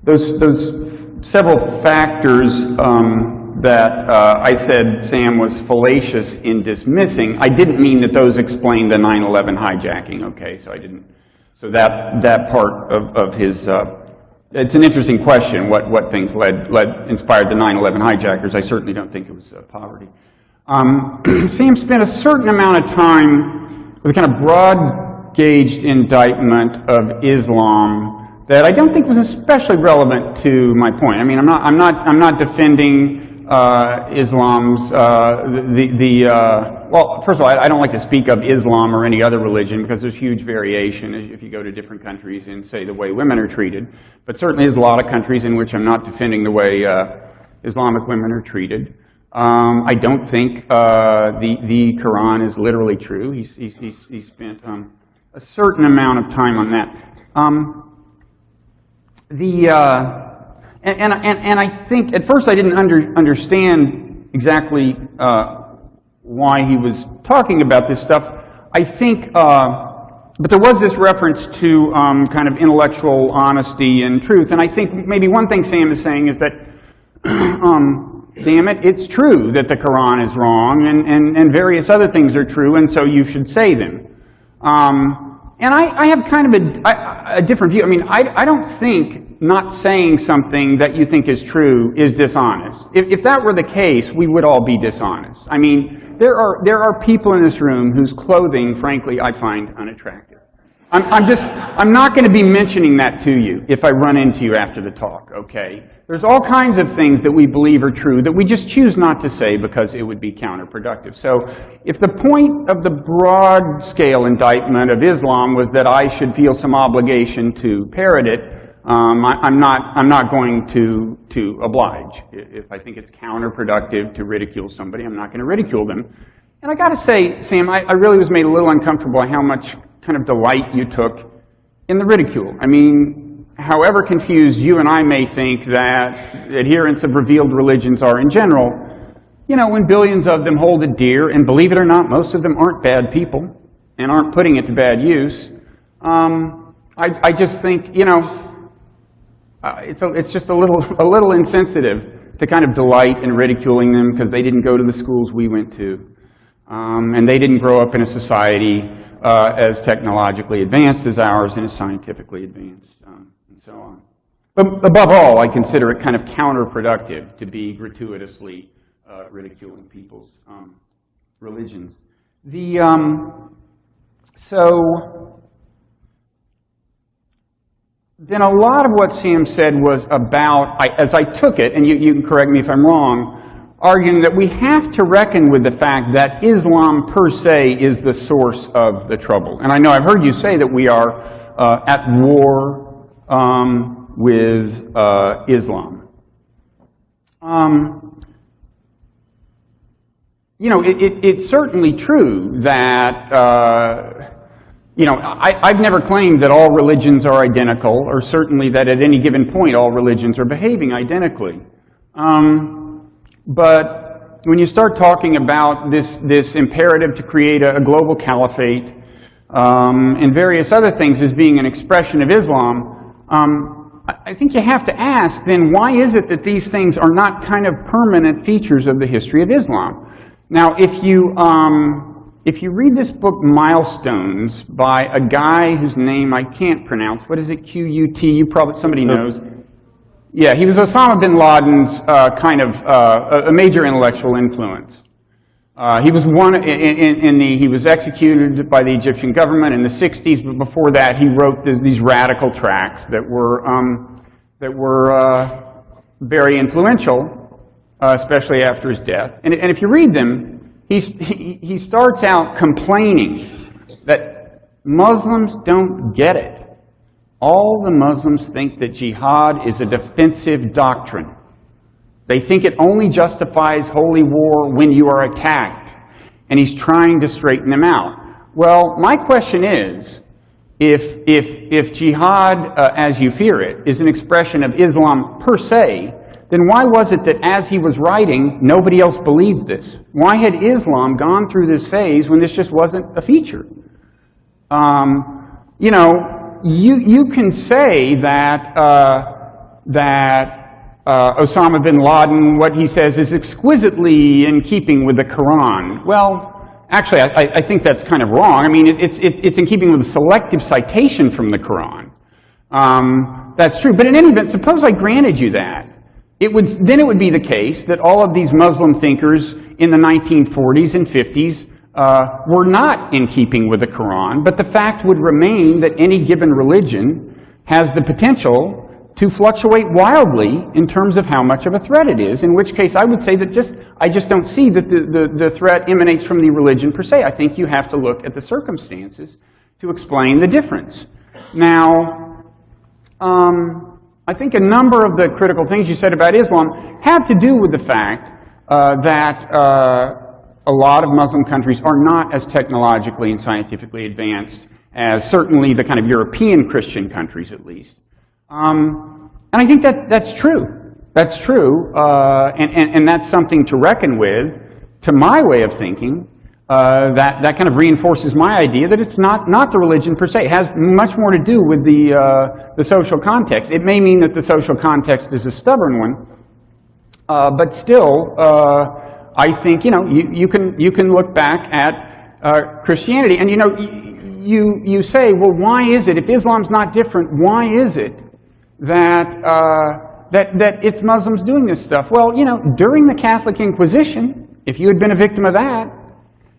those several factors that I said Sam was fallacious in dismissing. I didn't mean that those explain the 9/11 hijacking. Okay, so I didn't. So that part of his. It's an interesting question. What things inspired the 9/11 hijackers? I certainly don't think it was poverty. Sam spent a certain amount of time with a kind of broad-gauged indictment of Islam that I don't think was especially relevant to my point. I mean, I'm not defending Islam's well, first of all, I don't like to speak of Islam or any other religion because there's huge variation if you go to different countries and say the way women are treated. But certainly there's a lot of countries in which I'm not defending the way Islamic women are treated. I don't think the Quran is literally true. He spent a certain amount of time on that. And I think at first I didn't understand exactly why he was talking about this stuff. I think, but there was this reference to kind of intellectual honesty and truth. And I think maybe one thing Sam is saying is that, damn it, it's true that the Quran is wrong and various other things are true, and so you should say them. And I have kind of a different view. I mean, I don't think not saying something that you think is true is dishonest. If that were the case, we would all be dishonest. I mean, there are people in this room whose clothing, frankly, I find unattractive. I'm not going to be mentioning that to you if I run into you after the talk, okay? There's all kinds of things that we believe are true that we just choose not to say because it would be counterproductive. So if the point of the broad-scale indictment of Islam was that I should feel some obligation to parrot it, I'm not going to oblige. If I think it's counterproductive to ridicule somebody, I'm not going to ridicule them. And I got to say, Sam, I really was made a little uncomfortable by how much kind of delight you took in the ridicule. I mean, however confused you and I may think that adherents of revealed religions are in general, you know, when billions of them hold it dear, and believe it or not, most of them aren't bad people and aren't putting it to bad use, I just think, you know, it's just a little insensitive to kind of delight in ridiculing them because they didn't go to the schools we went to, and they didn't grow up in a society as technologically advanced as ours and as scientifically advanced, and so on. But above all, I consider it kind of counterproductive to be gratuitously ridiculing people's religions. Then a lot of what Sam said was about, as I took it, and you can correct me if I'm wrong, arguing that we have to reckon with the fact that Islam per se is the source of the trouble. And I know I've heard you say that we are at war with Islam. You know, it's certainly true that you know, I've never claimed that all religions are identical, or certainly that at any given point all religions are behaving identically. But when you start talking about this imperative to create a global caliphate and various other things as being an expression of Islam, I think you have to ask, then, why is it that these things are not kind of permanent features of the history of Islam? Now, if you read this book, Milestones, by a guy whose name I can't pronounce, what is it, Q-U-T, you probably, somebody knows. Yeah, he was Osama bin Laden's a major intellectual influence. He was he was executed by the Egyptian government in the 60s, but before that he wrote these radical tracts that were very influential, especially after his death. And if you read them, he starts out complaining that Muslims don't get it. All the Muslims think that jihad is a defensive doctrine. They think it only justifies holy war when you are attacked. And he's trying to straighten them out. Well, my question is, if jihad, as you fear it, is an expression of Islam per se, then why was it that as he was writing, nobody else believed this? Why had Islam gone through this phase when this just wasn't a feature? You know, you can say that Osama bin Laden, what he says is exquisitely in keeping with the Quran. Well, actually, I think that's kind of wrong. I mean, it's in keeping with the selective citation from the Quran. That's true. But in any event, suppose I granted you that. Then it would be the case that all of these Muslim thinkers in the 1940s and 50s were not in keeping with the Quran, but the fact would remain that any given religion has the potential to fluctuate wildly in terms of how much of a threat it is, in which case I would say that I just don't see that the threat emanates from the religion per se. I think you have to look at the circumstances to explain the difference. Now, I think a number of the critical things you said about Islam have to do with the fact that a lot of Muslim countries are not as technologically and scientifically advanced as certainly the kind of European Christian countries, at least. And I think that's true. That's true, and that's something to reckon with, to my way of thinking. That kind of reinforces my idea that it's not the religion per se. It has much more to do with the social context. It may mean that the social context is a stubborn one, but still, I think, you know, you can look back at Christianity, and you know, you say, well, why is it, if Islam's not different, why is it that it's Muslims doing this stuff? Well, you know, during the Catholic Inquisition, if you had been a victim of that,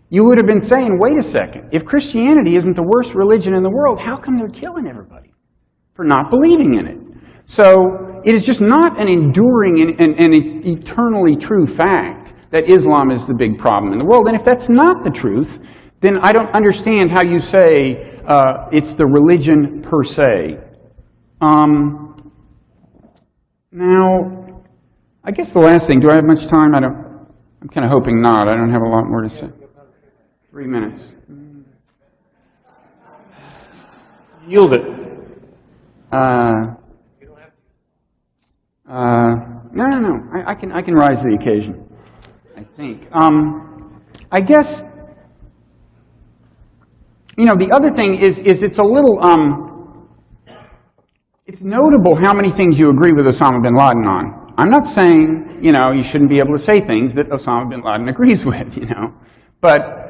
you would have been saying, wait a second, if Christianity isn't the worst religion in the world, how come they're killing everybody for not believing in it? So it is just not an enduring and eternally true fact that Islam is the big problem in the world. And if that's not the truth, then I don't understand how you say it's the religion per se. Now, I guess the last thing, do I have much time? I'm kind of hoping not. I don't have a lot more to say. 3 minutes. Yield it. No. I can rise to the occasion, I think. I guess, the other thing is it's a little, it's notable how many things you agree with Osama bin Laden on. I'm not saying, you shouldn't be able to say things that Osama bin Laden agrees with, But,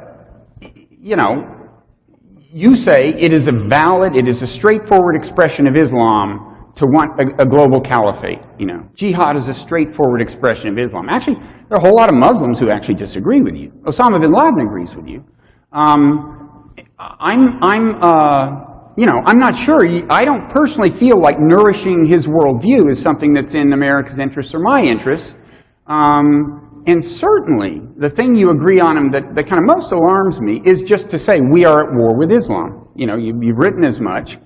you say it is a straightforward expression of Islam to want a global caliphate, Jihad is a straightforward expression of Islam. Actually, there are a whole lot of Muslims who actually disagree with you. Osama bin Laden agrees with you. I'm not sure. I don't personally feel like nourishing his worldview is something that's in America's interests or my interests. And certainly, the thing you agree on him that kind of most alarms me is just to say we are at war with Islam. You've written as much.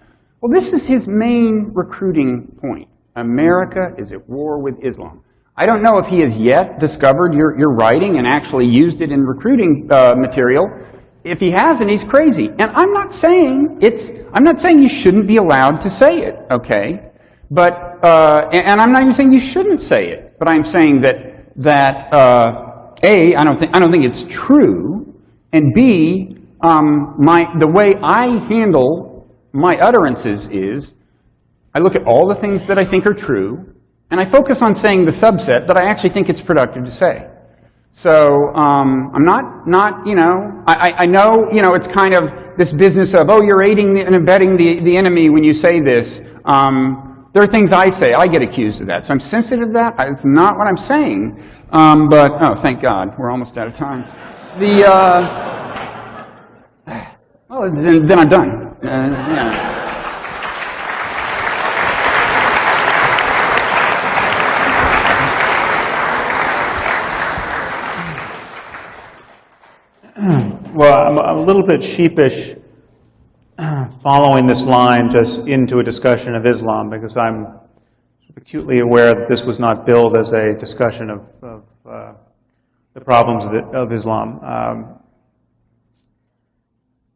Well, this is his main recruiting point. America is at war with Islam. I don't know if he has yet discovered your writing and actually used it in recruiting material. If he hasn't, he's crazy. And I'm not saying you shouldn't be allowed to say it, okay? But and I'm not even saying you shouldn't say it. But I'm saying that A, I don't think it's true, and B, the way I handle my utterances is I look at all the things that I think are true, and I focus on saying the subset that I actually think it's productive to say. So I'm not I know, it's kind of this business of, oh, you're aiding and abetting the enemy when you say this. There are things I say. I get accused of that. So I'm sensitive to that. It's not what I'm saying. But, oh, thank God. We're almost out of time. Well, then I'm done. Yeah. Well, I'm a little bit sheepish following this line just into a discussion of Islam because I'm acutely aware that this was not billed as a discussion of the problems of Islam.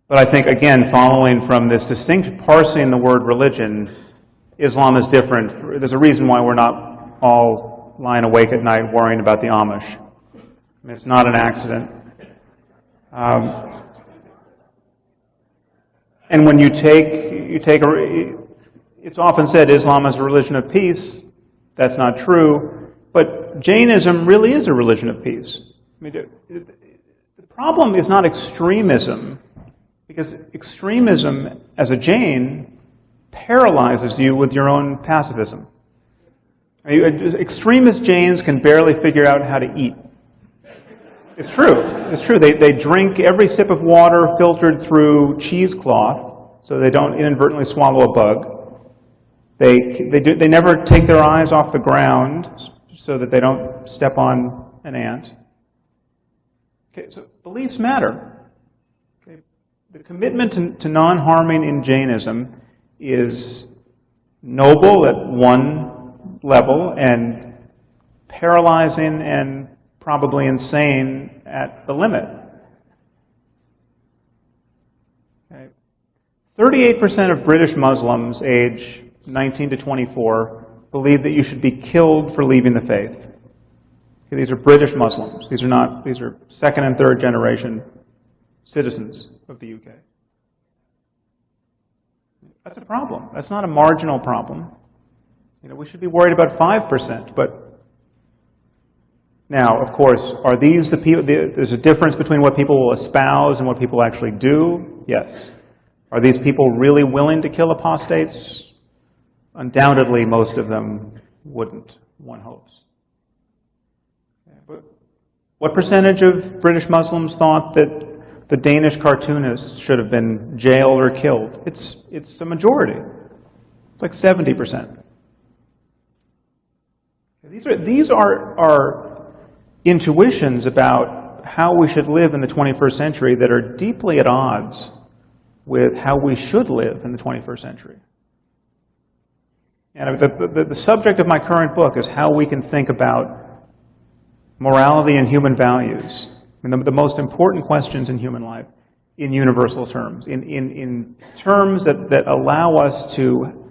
But I think, again, following from this distinct parsing the word religion, Islam is different. There's a reason why we're not all lying awake at night worrying about the Amish. I mean, it's not an accident. And when you take it's often said Islam is a religion of peace. That's not true. But Jainism really is a religion of peace. I mean, the problem is not extremism, because extremism as a Jain paralyzes you with your own pacifism. Extremist Jains can barely figure out how to eat. It's true. It's true. They drink every sip of water filtered through cheesecloth so they don't inadvertently swallow a bug. They never take their eyes off the ground so that they don't step on an ant. Okay, so beliefs matter. Okay. The commitment to non-harming in Jainism is noble at one level and paralyzing and probably insane at the limit. Okay. 38% of British Muslims age 19 to 24 believe that you should be killed for leaving the faith. Okay, these are British Muslims. These are second and third generation citizens of the UK. That's a problem. That's not a marginal problem. We should be worried about 5%, but now, of course, are these the people? There's a difference between what people will espouse and what people actually do. Yes. Are these people really willing to kill apostates? Undoubtedly, most of them wouldn't, one hopes. But what percentage of British Muslims thought that the Danish cartoonists should have been jailed or killed? It's a majority. It's like 70%. These are intuitions about how we should live in the 21st century that are deeply at odds with how we should live in the 21st century. And the subject of my current book is how we can think about morality and human values, and the most important questions in human life, in universal terms, in terms that allow us to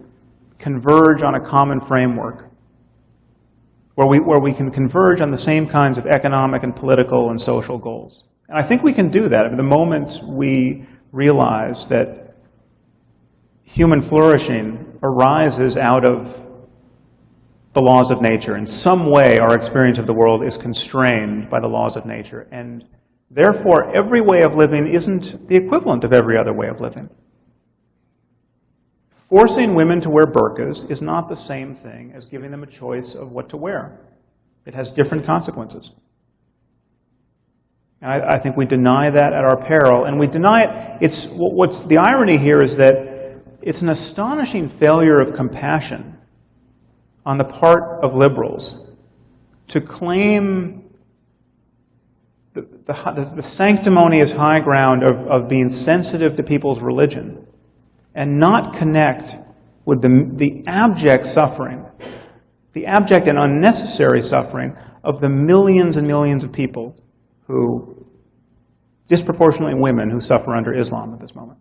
converge on a common framework, where we can converge on the same kinds of economic and political and social goals. And I think we can do that the moment we realize that human flourishing arises out of the laws of nature. In some way, our experience of the world is constrained by the laws of nature, and therefore, every way of living isn't the equivalent of every other way of living. Forcing women to wear burqas is not the same thing as giving them a choice of what to wear. It has different consequences. And I think we deny that at our peril, and we deny it. What's the irony here is that it's an astonishing failure of compassion on the part of liberals to claim the sanctimonious high ground of being sensitive to people's religion and not connect with the abject suffering, the abject and unnecessary suffering of the millions and millions of people who, disproportionately women, who suffer under Islam at this moment.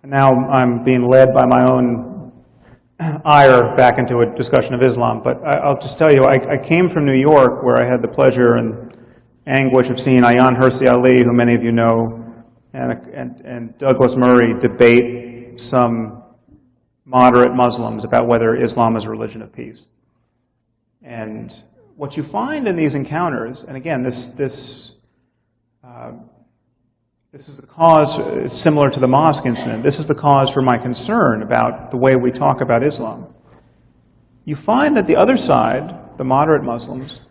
And now I'm being led by my own ire back into a discussion of Islam, but I'll just tell you, I came from New York, where I had the pleasure and anguish of seeing Ayaan Hirsi Ali, who many of you know, and Douglas Murray debate some moderate Muslims about whether Islam is a religion of peace. And what you find in these encounters, and again, this is the cause, similar to the mosque incident, this is the cause for my concern about the way we talk about Islam. You find that the other side, the moderate Muslims,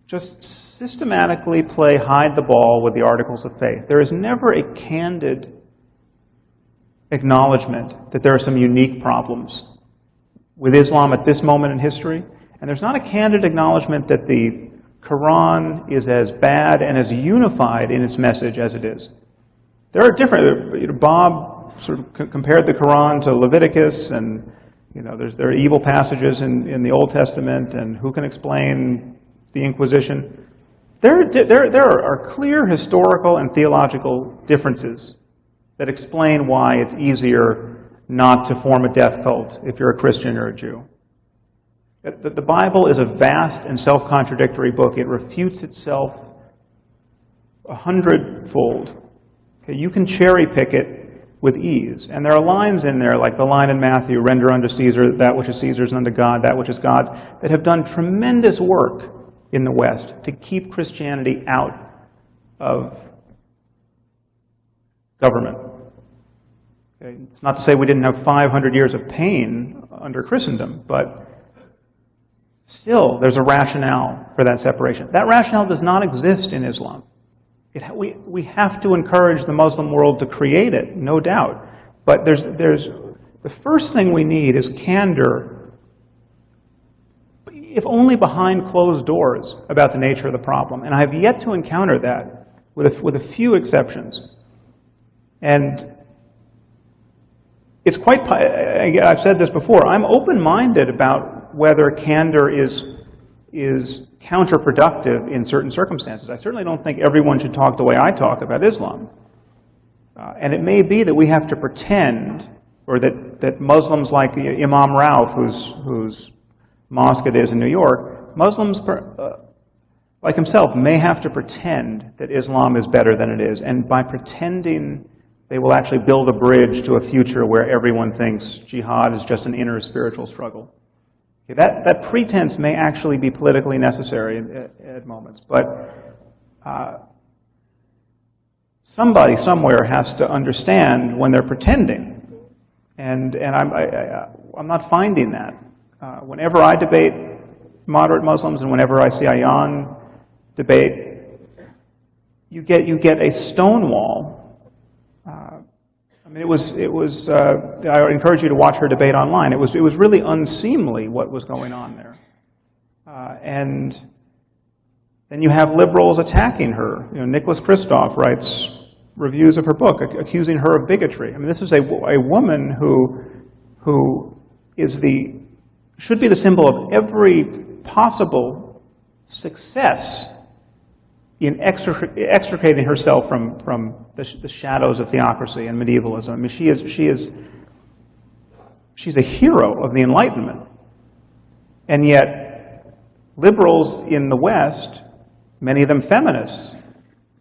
just systematically play hide the ball with the articles of faith. There is never a candid acknowledgement that there are some unique problems with Islam at this moment in history, and there's not a candid acknowledgement that the Quran is as bad and as unified in its message as it is. There are different, Bob sort of compared the Quran to Leviticus, and there are evil passages in the Old Testament, and who can explain the Inquisition? There are clear historical and theological differences that explain why it's easier not to form a death cult if you're a Christian or a Jew. The Bible is a vast and self-contradictory book. It refutes itself 100-fold. Okay, you can cherry pick it with ease. And there are lines in there, like the line in Matthew, render unto Caesar that which is Caesar's, and unto God that which is God's, that have done tremendous work in the West to keep Christianity out of government. Okay, it's not to say we didn't have 500 years of pain under Christendom, but still, there's a rationale for that separation. That rationale does not exist in Islam. We have to encourage the Muslim world to create it, no doubt. But the first thing we need is candor, if only behind closed doors, about the nature of the problem. And I have yet to encounter that, with a few exceptions. And it's quite, I've said this before, I'm open-minded about whether candor is counterproductive in certain circumstances. I certainly don't think everyone should talk the way I talk about Islam. And it may be that we have to pretend, or that Muslims like Imam Rauf, whose mosque it is in New York, Muslims like himself may have to pretend that Islam is better than it is. And by pretending, they will actually build a bridge to a future where everyone thinks jihad is just an inner spiritual struggle. Okay, that pretense may actually be politically necessary at moments, but somebody somewhere has to understand when they're pretending, and I'm not finding that. Whenever I debate moderate Muslims, and whenever I see Ayaan debate, you get a stonewall. I mean, it was. I encourage you to watch her debate online. It was really unseemly what was going on there, and Then you have liberals attacking her. You know, Nicholas Kristof writes reviews of her book accusing her of bigotry. I mean, this is a woman who should be the symbol of every possible success in extricating herself from the shadows of theocracy and medievalism. I mean, she's a hero of the Enlightenment. And yet, liberals in the West, many of them feminists,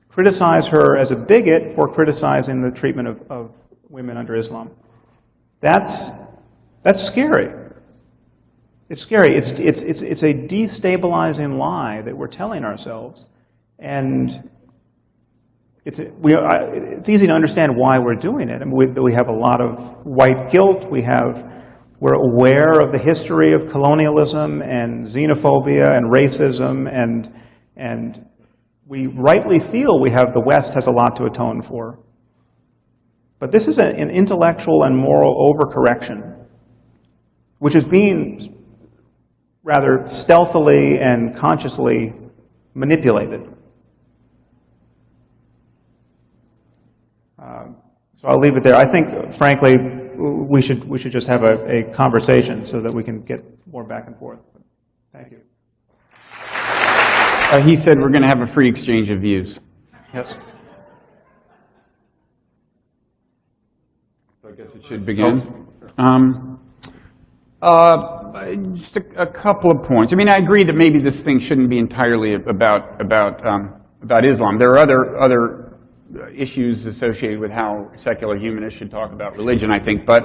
criticize her as a bigot for criticizing the treatment of women under Islam. That's scary. It's scary. It's a destabilizing lie that we're telling ourselves, and it's easy to understand why we're doing it. I mean, we have a lot of white guilt. We're aware of the history of colonialism and xenophobia and racism, and we rightly feel the West has a lot to atone for. But this is an intellectual and moral overcorrection, which is being rather stealthily and consciously manipulated. So I'll leave it there. I think, frankly, we should just have a conversation so that we can get more back and forth. Thank you. He said we're going to have a free exchange of views. Yes. So I guess it should begin. Just a couple of points. I mean, I agree that maybe this thing shouldn't be entirely about Islam. There are other issues associated with how secular humanists should talk about religion, I think. But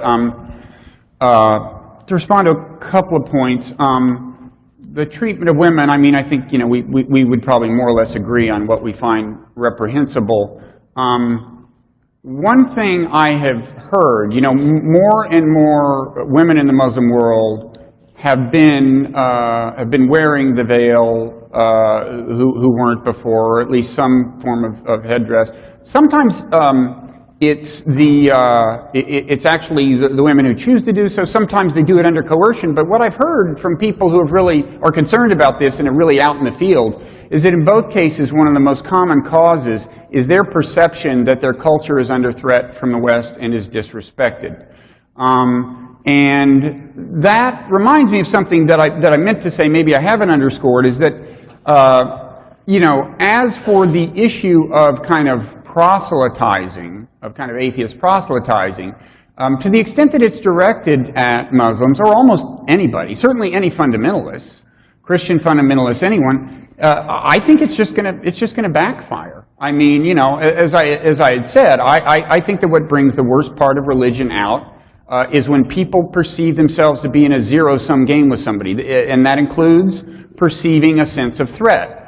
to respond to a couple of points, the treatment of women, I mean, I think, we would probably more or less agree on what we find reprehensible. One thing I have heard, more and more women in the Muslim world have been wearing the veil who weren't before, or at least some form of headdress. Sometimes it's actually the women who choose to do so. Sometimes they do it under coercion. But what I've heard from people who are concerned about this and are really out in the field is that in both cases, one of the most common causes is their perception that their culture is under threat from the West and is disrespected. And that reminds me of something that I meant to say, maybe I haven't underscored, is that, as for the issue of kind of proselytizing, of kind of atheist proselytizing, to the extent that it's directed at Muslims, or almost anybody, certainly any fundamentalists, Christian fundamentalists, anyone, I think it's just going to backfire. I mean, as I had said, I think that what brings the worst part of religion out is when people perceive themselves to be in a zero-sum game with somebody, and that includes perceiving a sense of threat.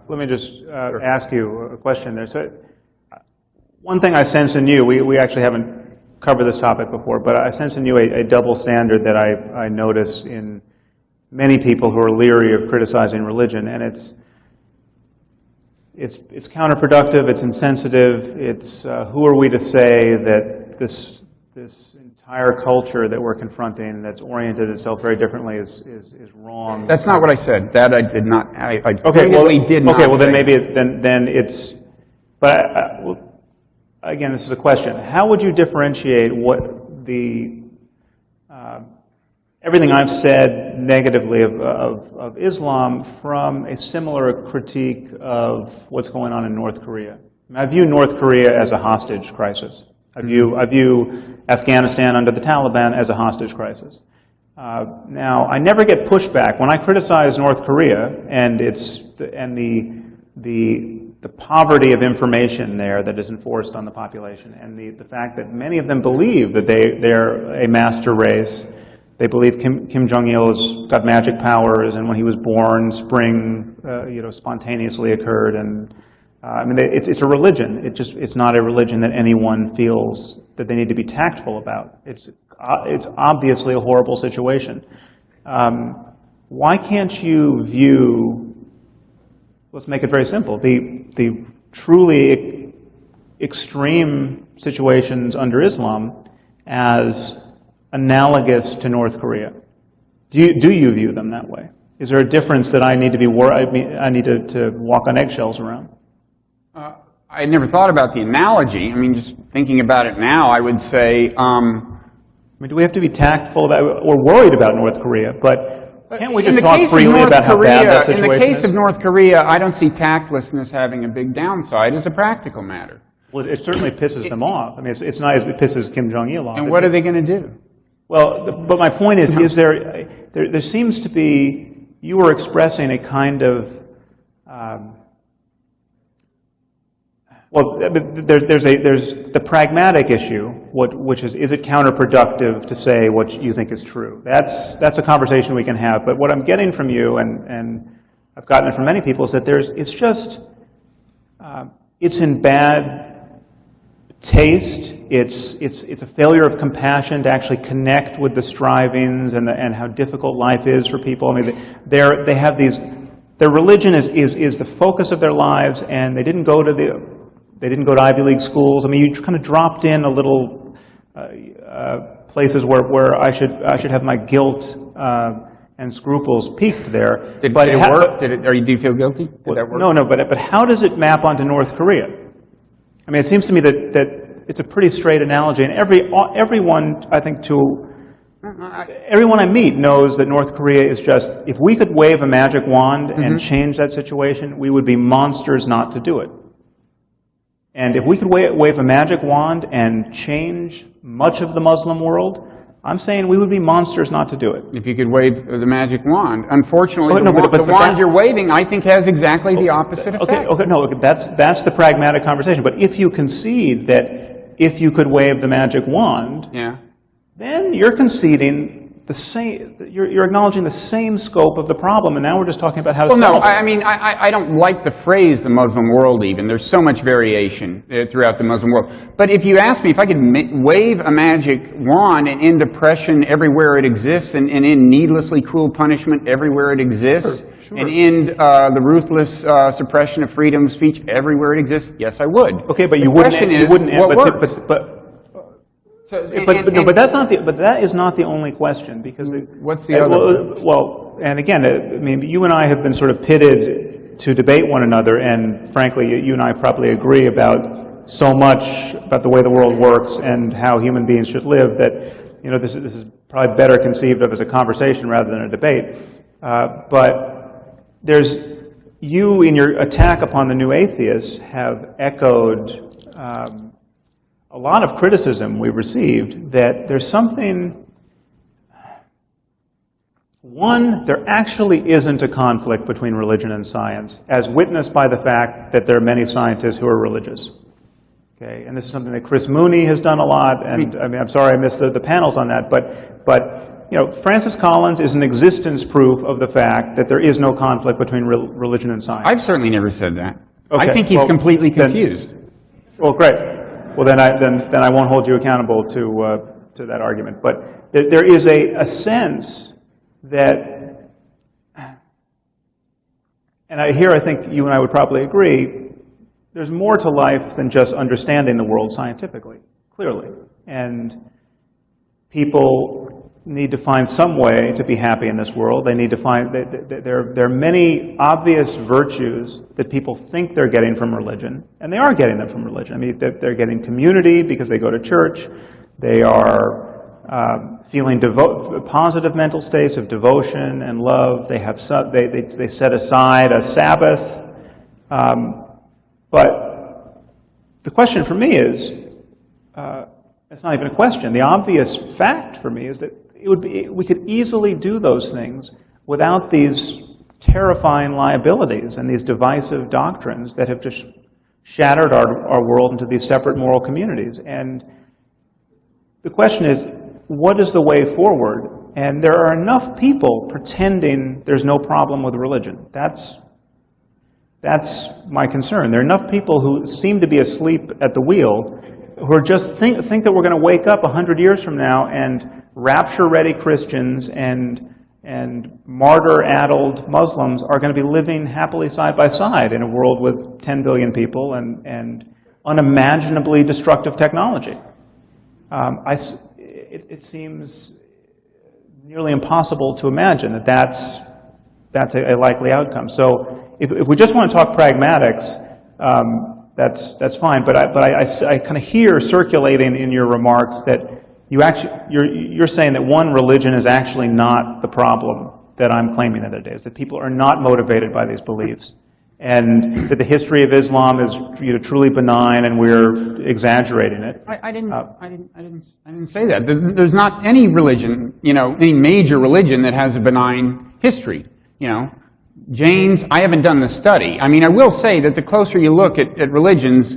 Let me just ask you a question there. So, one thing I sense in you, we actually haven't covered this topic before, but I sense in you a double standard that I notice in many people who are leery of criticizing religion, and it's counterproductive, it's insensitive, it's who are we to say that this entire culture that we're confronting that's oriented itself very differently is wrong. That's not what I said. That I did not. I okay, well, did not. Okay, well then maybe then it's. But again, this is a question. How would you differentiate what the everything I've said negatively of Islam from a similar critique of what's going on in North Korea? I view North Korea as a hostage crisis. I view Afghanistan under the Taliban as a hostage crisis. Now, I never get pushback when I criticize North Korea and the poverty of information there that is enforced on the population, and the fact that many of them believe that they're a master race. They believe Kim Jong-il has got magic powers, and when he was born, spring, spontaneously occurred, and I mean, it's a religion. It's not a religion that anyone feels that they need to be tactful about. It's obviously a horrible situation. Why can't you view? Let's make it very simple. The truly extreme situations under Islam as analogous to North Korea. Do you view them that way? Is there a difference that I need to be I need to walk on eggshells around? I never thought about the analogy. I mean, just thinking about it now, I would say... I mean, do we have to be tactful about, we're worried about North Korea, but can't we just talk freely about how bad that situation is? In the case of North Korea, I don't see tactlessness having a big downside as a practical matter. Well, it certainly pisses them off. I mean, it's not as it pisses Kim Jong-il off. And what are they going to do? Well, but my point is there seems to be, you were expressing a kind of, well, there's the pragmatic issue, which is it counterproductive to say what you think is true? That's a conversation we can have. But what I'm getting from you, and I've gotten it from many people, is that it's in bad taste. It's a failure of compassion to actually connect with the strivings and how difficult life is for people. I mean, they have these. Their religion is the focus of their lives, and they didn't go to Ivy League schools. I mean, you kind of dropped in a little places where I should have my guilt and scruples peaked there. Did it work? Do you feel guilty? Did that work? No. But how does it map onto North Korea? I mean, it seems to me that it's a pretty straight analogy, and everyone I think everyone I meet knows that North Korea is just, if we could wave a magic wand and change that situation, we would be monsters not to do it. And if we could wave a magic wand and change much of the Muslim world, I'm saying we would be monsters not to do it. If you could wave the magic wand. Unfortunately, the wand you're waving, I think, has exactly the opposite effect. That's the pragmatic conversation. But if you concede that if you could wave the magic wand, then you're conceding the same, you're acknowledging the same scope of the problem, and now we're just talking about how to solve it. I mean, I don't like the phrase the Muslim world even. There's so much variation throughout the Muslim world. But if you ask me if I could wave a magic wand and end oppression everywhere it exists, and end needlessly cruel punishment everywhere it exists, Sure. and end the ruthless suppression of freedom of speech everywhere it exists, yes, I would. Okay, but the question is, what works? But that is not the only question, because what's the other? Well, and again, I mean, you and I have been sort of pitted to debate one another, and frankly, you and I probably agree about so much about the way the world works and how human beings should live that, you know, this is probably better conceived of as a conversation rather than a debate. But you in your attack upon the new atheists have echoed a lot of criticism we've received that there's something, there actually isn't a conflict between religion and science, as witnessed by the fact that there are many scientists who are religious. Okay, and this is something that Chris Mooney has done a lot, and I mean, I'm sorry I missed the panels on that, but you know, Francis Collins is an existence proof of the fact that there is no conflict between religion and science. I've certainly never said that. Okay, I think he's completely confused. Well, great. Well, then I won't hold you accountable to that argument. But there is a sense that, and I think you and I would probably agree, there's more to life than just understanding the world scientifically, clearly. And people need to find some way to be happy in this world. They need to find, there are many obvious virtues that people think they're getting from religion, and they are getting them from religion. I mean, they're getting community because they go to church. They are feeling positive mental states of devotion and love. They have they set aside a Sabbath. But the question for me is, it's not even a question. The obvious fact for me is that we could easily do those things without these terrifying liabilities and these divisive doctrines that have just shattered our world into these separate moral communities. And the question is, what is the way forward? And there are enough people pretending there's no problem with religion. That's my concern. There are enough people who seem to be asleep at the wheel who are just think that we're going to wake up 100 years from now and rapture-ready Christians and martyr-addled Muslims are going to be living happily side by side in a world with 10 billion people and unimaginably destructive technology. It seems nearly impossible to imagine that that's a likely outcome. So if we just want to talk pragmatics, that's fine. But I kind of hear circulating in your remarks that you're saying that one, religion is actually not the problem that I'm claiming that it is, that people are not motivated by these beliefs, and that the history of Islam is truly benign, and we're exaggerating it. I didn't say that. There's not any religion, any major religion that has a benign history. Jains, I haven't done the study. I mean, I will say that the closer you look at religions,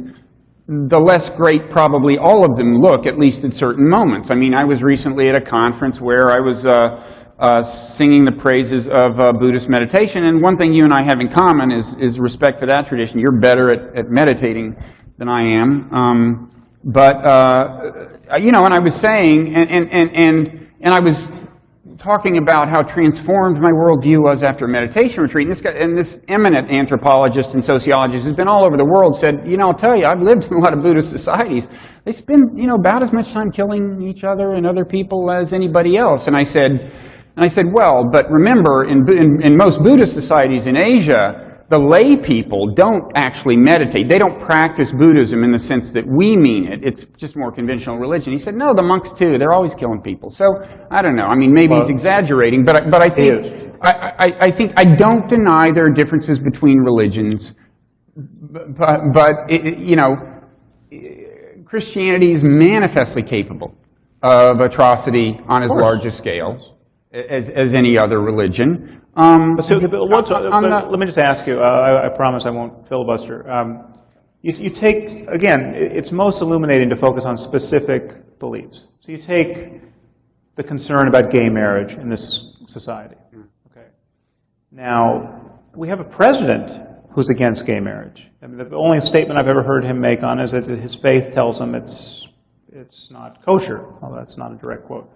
the less great probably all of them look, at least at certain moments. I mean, I was recently at a conference where I was singing the praises of Buddhist meditation, and one thing you and I have in common is respect for that tradition. You're better at meditating than I am. And I was saying, and I was talking about how transformed my worldview was after a meditation retreat. And this eminent anthropologist and sociologist who's been all over the world said, I'll tell you, I've lived in a lot of Buddhist societies. They spend, about as much time killing each other and other people as anybody else. And I said, well, but remember, in most Buddhist societies in Asia, the lay people don't actually meditate. They don't practice Buddhism in the sense that we mean it. It's just more conventional religion. He said, no, the monks too. They're always killing people. So, I don't know. I mean, maybe he's exaggerating, but I think, I think I don't deny there are differences between religions, but Christianity is manifestly capable of atrocity on as large a scale as any other religion. Let me just ask you, I promise I won't filibuster. You take, again, it's most illuminating to focus on specific beliefs. So you take the concern about gay marriage in this society. Okay. Now, we have a president who's against gay marriage. I mean, the only statement I've ever heard him make on it is that his faith tells him it's not kosher, although that's not a direct quote.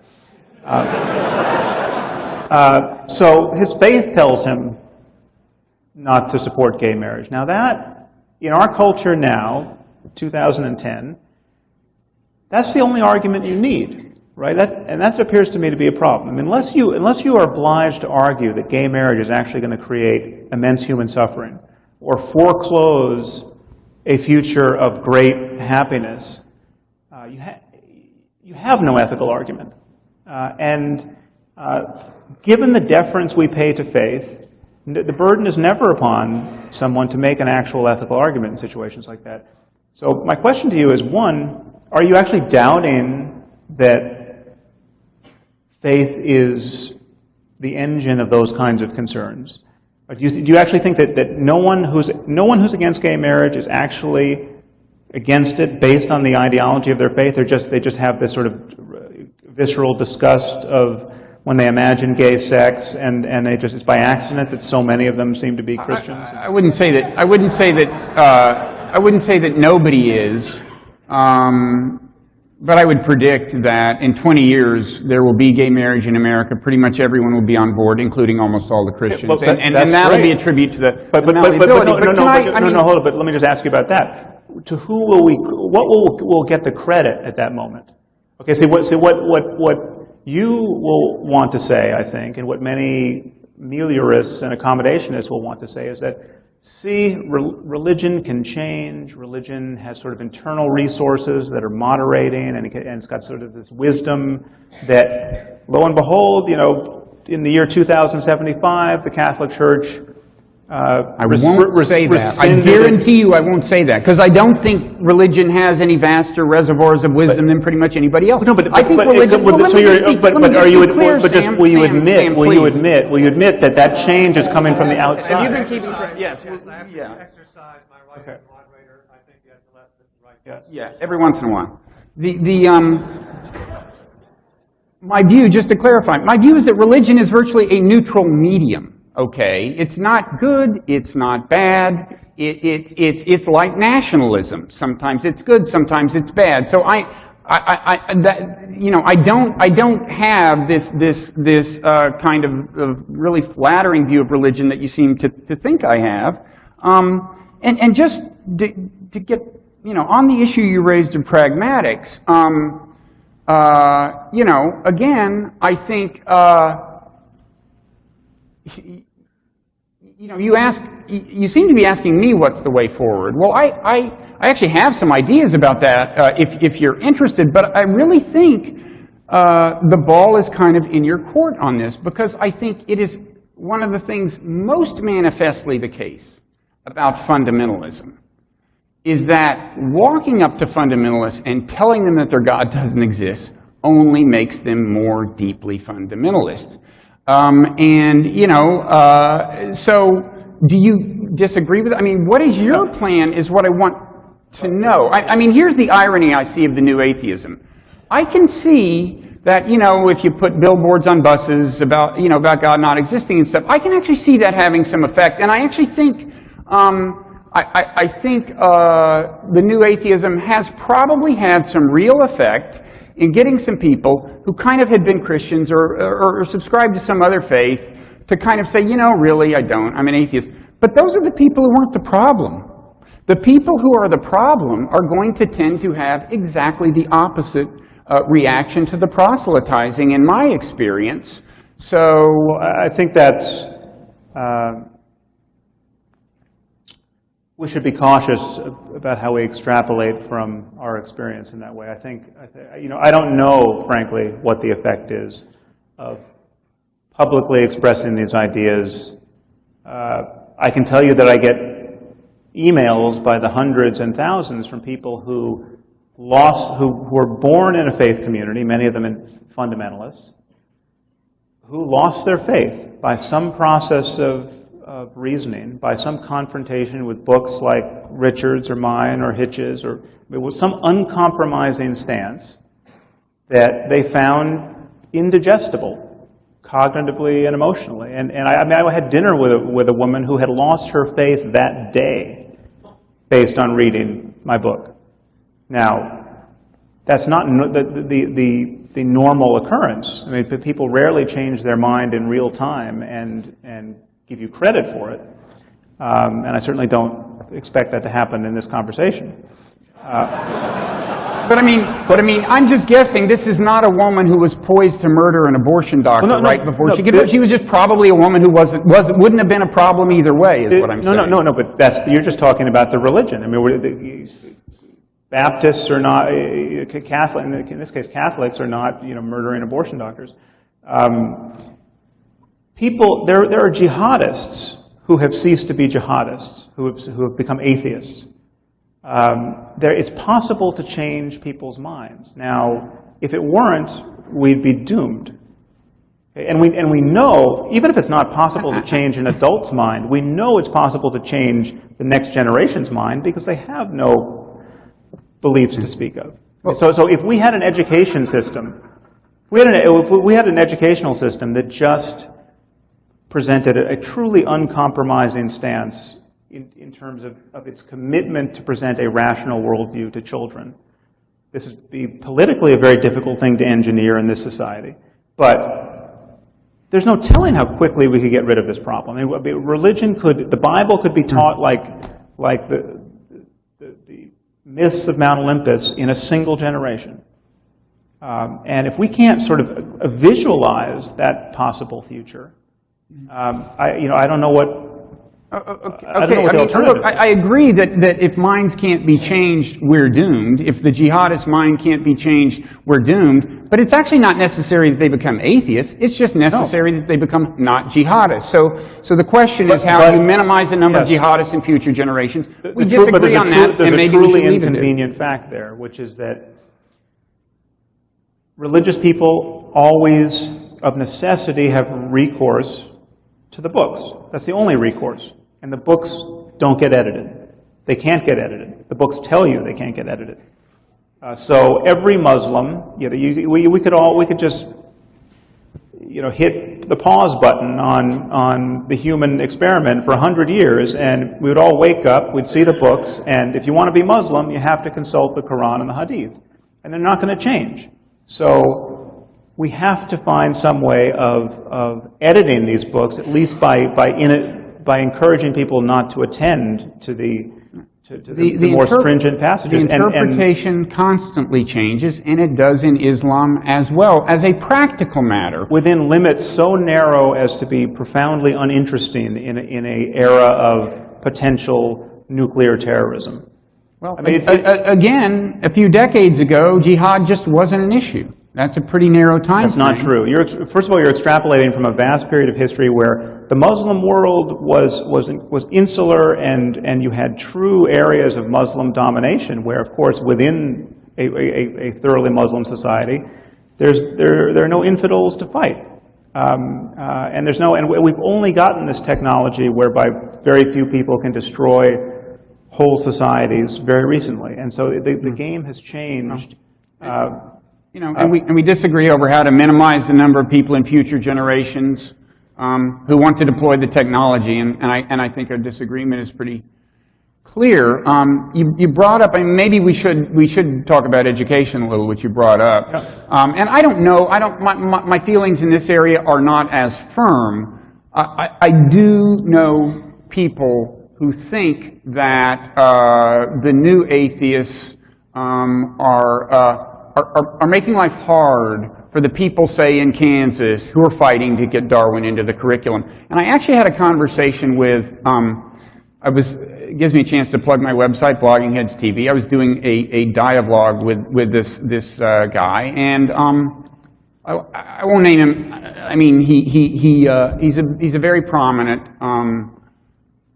So his faith tells him not to support gay marriage. Now that, in our culture now, 2010, that's the only argument you need, right? And that appears to me to be a problem. I mean, unless you are obliged to argue that gay marriage is actually going to create immense human suffering or foreclose a future of great happiness, you have no ethical argument. Given the deference we pay to faith, the burden is never upon someone to make an actual ethical argument in situations like that. So my question to you is, one, are you actually doubting that faith is the engine of those kinds of concerns? Or do you actually think that no one who's against gay marriage is actually against it based on the ideology of their faith, or they just have this sort of visceral disgust of when they imagine gay sex, and it's by accident that so many of them seem to be Christians? I wouldn't say that. I wouldn't say that nobody is. But I would predict that in 20 years there will be gay marriage in America. Pretty much everyone will be on board, including almost all the Christians, and that'll be a tribute to the malleability. Hold on. But let me just ask you about that. To who what will get the credit at that moment? Okay, what you will want to say, I think, and what many meliorists and accommodationists will want to say is that, see, religion can change. Religion has sort of internal resources that are moderating, and it's got sort of this wisdom that, lo and behold, in the year 2075, the Catholic Church I won't say that. I guarantee you I won't say that, because I don't think religion has any vaster reservoirs of wisdom than pretty much anybody else. No, but I think religion. Will you admit that change is coming from the outside? Have you been keeping track? Yes. Yeah. Exercise my right as moderator. I think you have to let the right. Yes. Yeah. Every once in a while. My view, just to clarify, my view is that religion is virtually a neutral medium. Okay, it's not good, it's not bad, it's like nationalism. Sometimes it's good, sometimes it's bad. So I don't have this kind of really flattering view of religion that you seem to think I have. And just to get on the issue you raised of pragmatics, again, I think you seem to be asking me what's the way forward. Well, I actually have some ideas about that if you're interested, but I really think the ball is kind of in your court on this, because I think it is one of the things most manifestly the case about fundamentalism is that walking up to fundamentalists and telling them that their God doesn't exist only makes them more deeply fundamentalist. So do you disagree with it? I mean, what is your plan is what I want to know. I mean, here's the irony I see of the new atheism. I can see that, if you put billboards on buses about God not existing and stuff, I can actually see that having some effect. And I actually think, I think the new atheism has probably had some real effect in getting some people who kind of had been Christians or subscribed to some other faith to kind of say, really, I don't, I'm an atheist. But those are the people who weren't the problem. The people who are the problem are going to tend to have exactly the opposite reaction to the proselytizing, in my experience. So I think that's, we should be cautious about how we extrapolate from our experience in that way. I don't know, frankly, what the effect is of publicly expressing these ideas. I can tell you that I get emails by the hundreds and thousands from people who were born in a faith community, many of them in fundamentalists, who lost their faith by some process of reasoning, by some confrontation with books like Richard's or mine or Hitch's, or it was some uncompromising stance that they found indigestible, cognitively and emotionally. And I had dinner with a woman who had lost her faith that day based on reading my book. Now, that's not the normal occurrence. I mean, people rarely change their mind in real time and give you credit for it. And I certainly don't expect that to happen in this conversation. But I mean, I'm just guessing this is not a woman who was poised to murder an abortion doctor before she gave. She was just probably a woman who wouldn't have been a problem either way, is what I'm saying. No, but you're just talking about the religion. I mean, Baptists are not, Catholic, in this case Catholics are not, murdering abortion doctors. There are jihadists who have ceased to be jihadists, who have become atheists. It's possible to change people's minds. Now, if it weren't, we'd be doomed. And we know, even if it's not possible to change an adult's mind, we know it's possible to change the next generation's mind because they have no beliefs to speak of. So if we had an education system, if we had an educational system that just presented a truly uncompromising stance in terms of its commitment to present a rational worldview to children. This would be politically a very difficult thing to engineer in this society. But there's no telling how quickly we could get rid of this problem. I mean, the Bible could be taught like the myths of Mount Olympus in a single generation. And if we can't sort of visualize that possible future, I don't know what. I agree that if minds can't be changed, we're doomed. If the jihadist mind can't be changed, we're doomed. But it's actually not necessary that they become atheists. It's just necessary that they become not jihadists. So the question is how do you minimize the number of jihadists in future generations? We disagree on that, and maybe we should leave it there. There's a truly inconvenient fact there, which is that religious people always, of necessity, have recourse to the books. That's the only recourse. And the books don't get edited. They can't get edited. The books tell you they can't get edited. So every Muslim, we could just, hit the pause button on the human experiment for 100 years, and we would all wake up, we'd see the books, and if you want to be Muslim, you have to consult the Quran and the Hadith. And they're not going to change. So we have to find some way of editing these books, at least by encouraging people not to attend to the more stringent passages. The interpretation constantly changes, and it does in Islam as well, as a practical matter. Within limits so narrow as to be profoundly uninteresting in an era of potential nuclear terrorism. Well, I mean, again, a few decades ago, jihad just wasn't an issue. That's a pretty narrow time That's not true. First of all, you're extrapolating from a vast period of history where the Muslim world was insular, and you had true areas of Muslim domination where, of course, within a thoroughly Muslim society, there are no infidels to fight. And we've only gotten this technology whereby very few people can destroy whole societies very recently. And so the game has changed. And we disagree over how to minimize the number of people in future generations who want to deploy the technology, and I think our disagreement is pretty clear. You brought up, and maybe we should talk about education a little, which you brought up. Yeah. And I don't know. My feelings in this area are not as firm. I do know people who think that the new atheists are making life hard for the people, say, in Kansas who are fighting to get Darwin into the curriculum. And I actually had a conversation with, it gives me a chance to plug my website, Blogging Heads TV. I was doing a dialogue with this guy, and I won't name him. I mean, he's a very prominent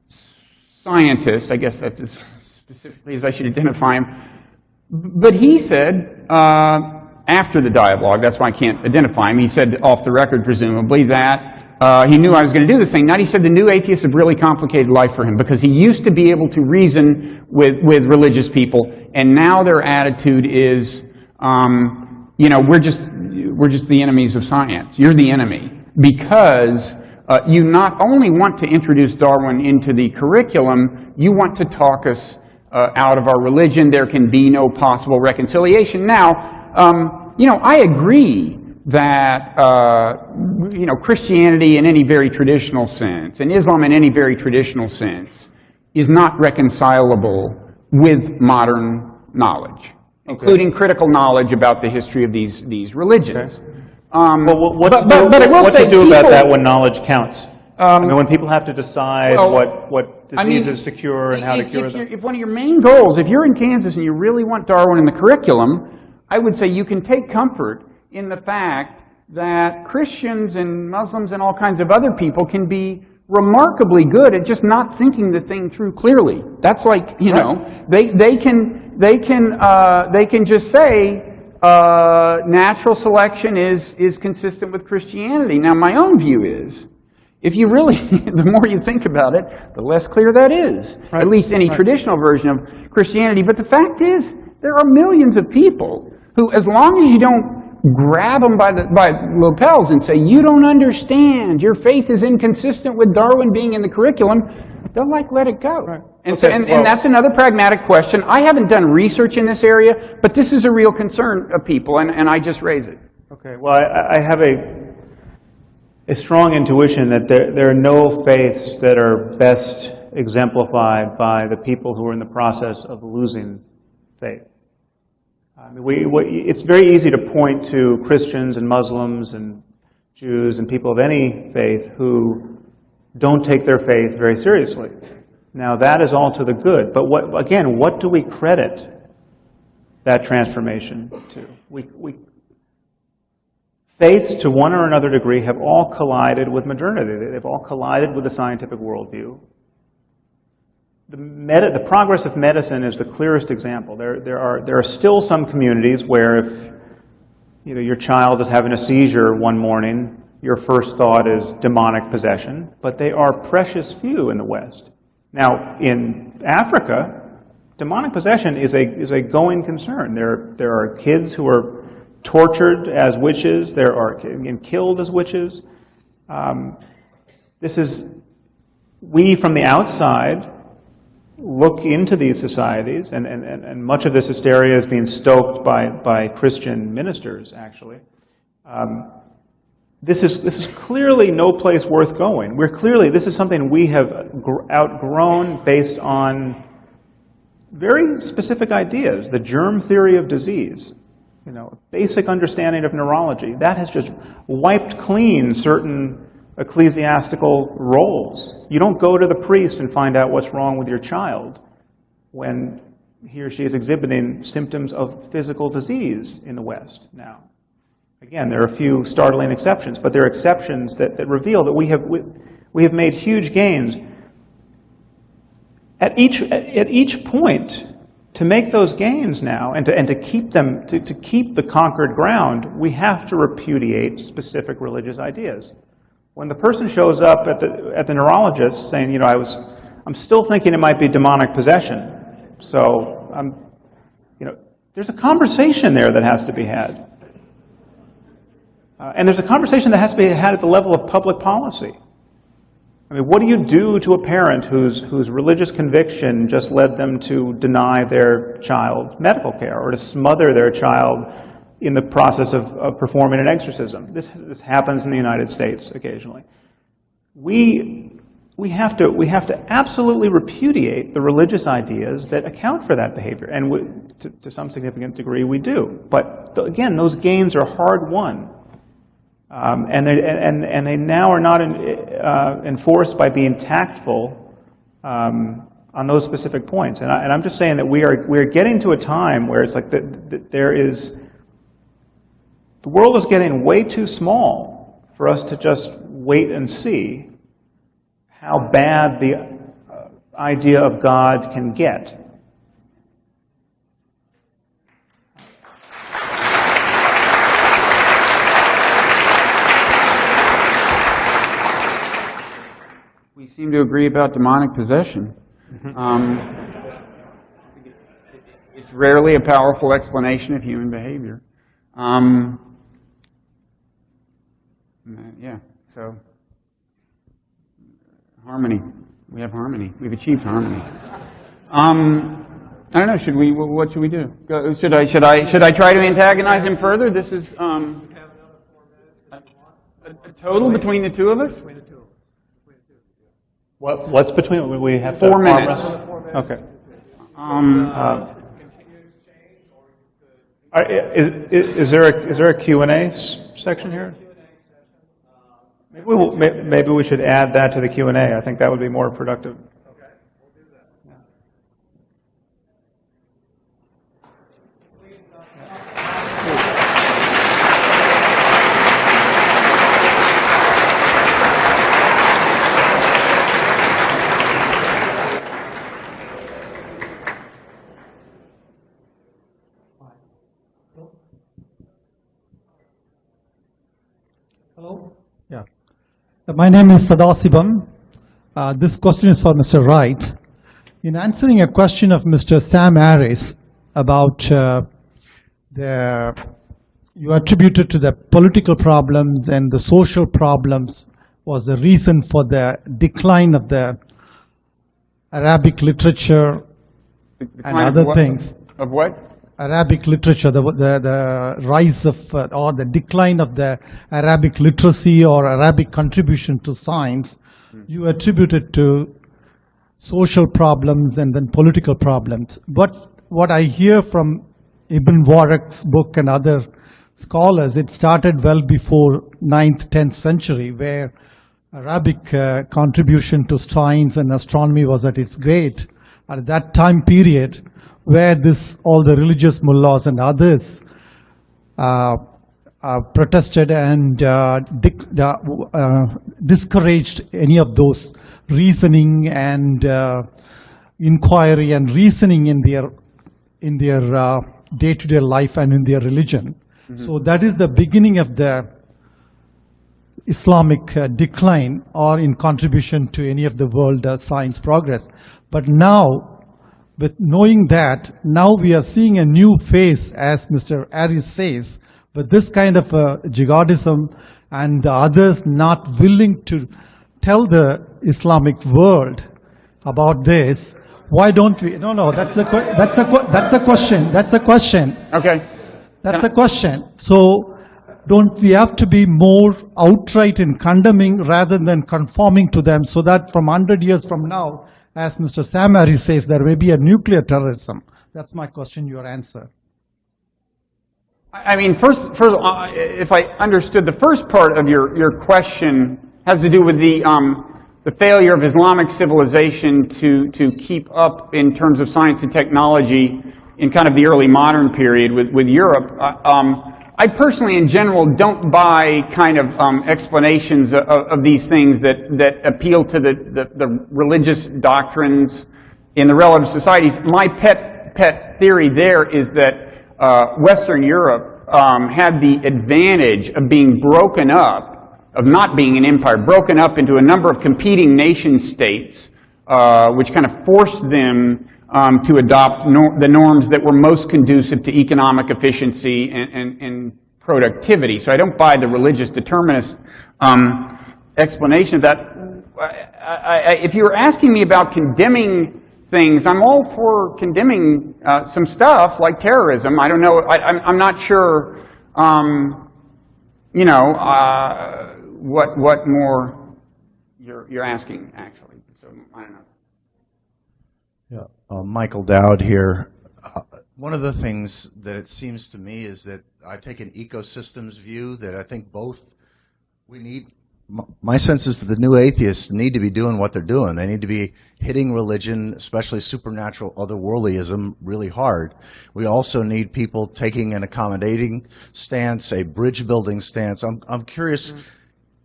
scientist. I guess that's as specifically as I should identify him. But he said, after the dialogue, that's why I can't identify him, he said, off the record presumably, that he knew I was going to do this thing. Now he said the new atheists have really complicated life for him because he used to be able to reason with religious people, and now their attitude is, we're just the enemies of science. You're the enemy. Because you not only want to introduce Darwin into the curriculum, you want to talk us out of our religion. There can be no possible reconciliation. Now, I agree that, Christianity in any very traditional sense, and Islam in any very traditional sense, is not reconcilable with modern knowledge, including critical knowledge about the history of these religions. Okay. What to do about that when knowledge counts? When people have to decide what diseases to cure and how to cure them. If one of your main goals, if you're in Kansas and you really want Darwin in the curriculum, I would say you can take comfort in the fact that Christians and Muslims and all kinds of other people can be remarkably good at just not thinking the thing through clearly. That's like, they can just say natural selection is consistent with Christianity. Now, my own view is, if you really, the more you think about it, the less clear that is. Right. At least any traditional version of Christianity. But the fact is, there are millions of people who, as long as you don't grab them by lapels and say, you don't understand, your faith is inconsistent with Darwin being in the curriculum, they'll let it go. Right. And that's another pragmatic question. I haven't done research in this area, but this is a real concern of people, and I just raise it. Okay, well, I have a strong intuition that there are no faiths that are best exemplified by the people who are in the process of losing faith. It's very easy to point to Christians and Muslims and Jews and people of any faith who don't take their faith very seriously. Now, that is all to the good. But what do we credit that transformation to? Faiths, to one or another degree, have all collided with modernity. They've all collided with the scientific worldview. The progress of medicine is the clearest example. There are still some communities where if your child is having a seizure one morning, your first thought is demonic possession, but they are precious few in the West. Now, in Africa, demonic possession is a going concern. There are kids who are tortured as witches. There are killed as witches. We from the outside look into these societies, and much of this hysteria is being stoked by Christian ministers, actually. This is clearly no place worth going. This is something we have outgrown based on very specific ideas, the germ theory of disease, you know, basic understanding of neurology, that has just wiped clean certain ecclesiastical roles. You don't go to the priest and find out what's wrong with your child when he or she is exhibiting symptoms of physical disease in the West now. Again, there are a few startling exceptions, but there are exceptions that reveal that we have made huge gains. At each point, to make those gains now and to keep them, to keep the conquered ground, we have to repudiate specific religious ideas. When the person shows up at the neurologist saying, you know, I'm still thinking it might be demonic possession, so you know, there's a conversation there that has to be had. And there's a conversation that has to be had at the level of public policy. I mean, what do you do to a parent whose religious conviction just led them to deny their child medical care or to smother their child in the process of performing an exorcism? This happens in the United States occasionally. We have to absolutely repudiate the religious ideas that account for that behavior, and to some significant degree we do. But again, those gains are hard won. And they now are not enforced by being tactful on those specific points. And I'm just saying that we are getting to a time where it's like the world is getting way too small for us to just wait and see how bad the idea of God can get. We seem to agree about demonic possession. It's rarely a powerful explanation of human behavior. Yeah, so harmony. We have harmony. We've achieved harmony. I don't know. Should we? What should we do? Should I try to antagonize him further? This is a total between the two of us. What's between? We have 4 minutes. Okay. Is there a Q&A section here? Maybe we should add that to the Q&A. I think that would be more productive. Okay, we'll do that. Hello? Yeah. My name is Sadasivam. This question is for Mr. Wright. In answering a question of Mr. Sam Harris about you attributed to the political problems and the social problems was the reason for the decline of the Arabic literature and other things. Of what? Arabic literature, the rise of or the decline of the Arabic literacy or Arabic contribution to science, you attribute it to social problems and then political problems. But what I hear from Ibn Waraq's book and other scholars, it started well before 9th, 10th century, where Arabic contribution to science and astronomy was at its great. At that time period, where all the religious mullahs and others protested and discouraged any of those reasoning and inquiry and reasoning in their day-to-day life and in their religion. Mm-hmm. So that is the beginning of the Islamic decline or in contribution to any of the world science progress. But now, with knowing that, now we are seeing a new phase, as Mr. Harris says, with this kind of jihadism and the others not willing to tell the Islamic world about this. Why don't we? No, that's a question. That's a question. Okay. That's a question. So, don't we have to be more outright in condemning rather than conforming to them, so that from 100 years from now, as Mr. Sam Harris says, there may be a nuclear terrorism. That's my question, your answer. I mean, first, if I understood, the first part of your question has to do with the failure of Islamic civilization to keep up in terms of science and technology in kind of the early modern period with Europe. I personally, in general, don't buy kind of explanations of these things that appeal to the religious doctrines in the relative societies. My pet theory there is that Western Europe had the advantage of being broken up, of not being an empire, broken up into a number of competing nation states, which kind of forced them to adopt the norms that were most conducive to economic efficiency and productivity. So I don't buy the religious determinist explanation of that. If you were asking me about condemning things, I'm all for condemning some stuff like terrorism. I don't know. I'm not sure. What more you're asking actually. So I don't know. Yeah, Michael Dowd here. One of the things that it seems to me is that I take an ecosystems view that I think both we need. My sense is that the new atheists need to be doing what they're doing. They need to be hitting religion, especially supernatural otherworldlyism, really hard. We also need people taking an accommodating stance, a bridge-building stance. I'm curious,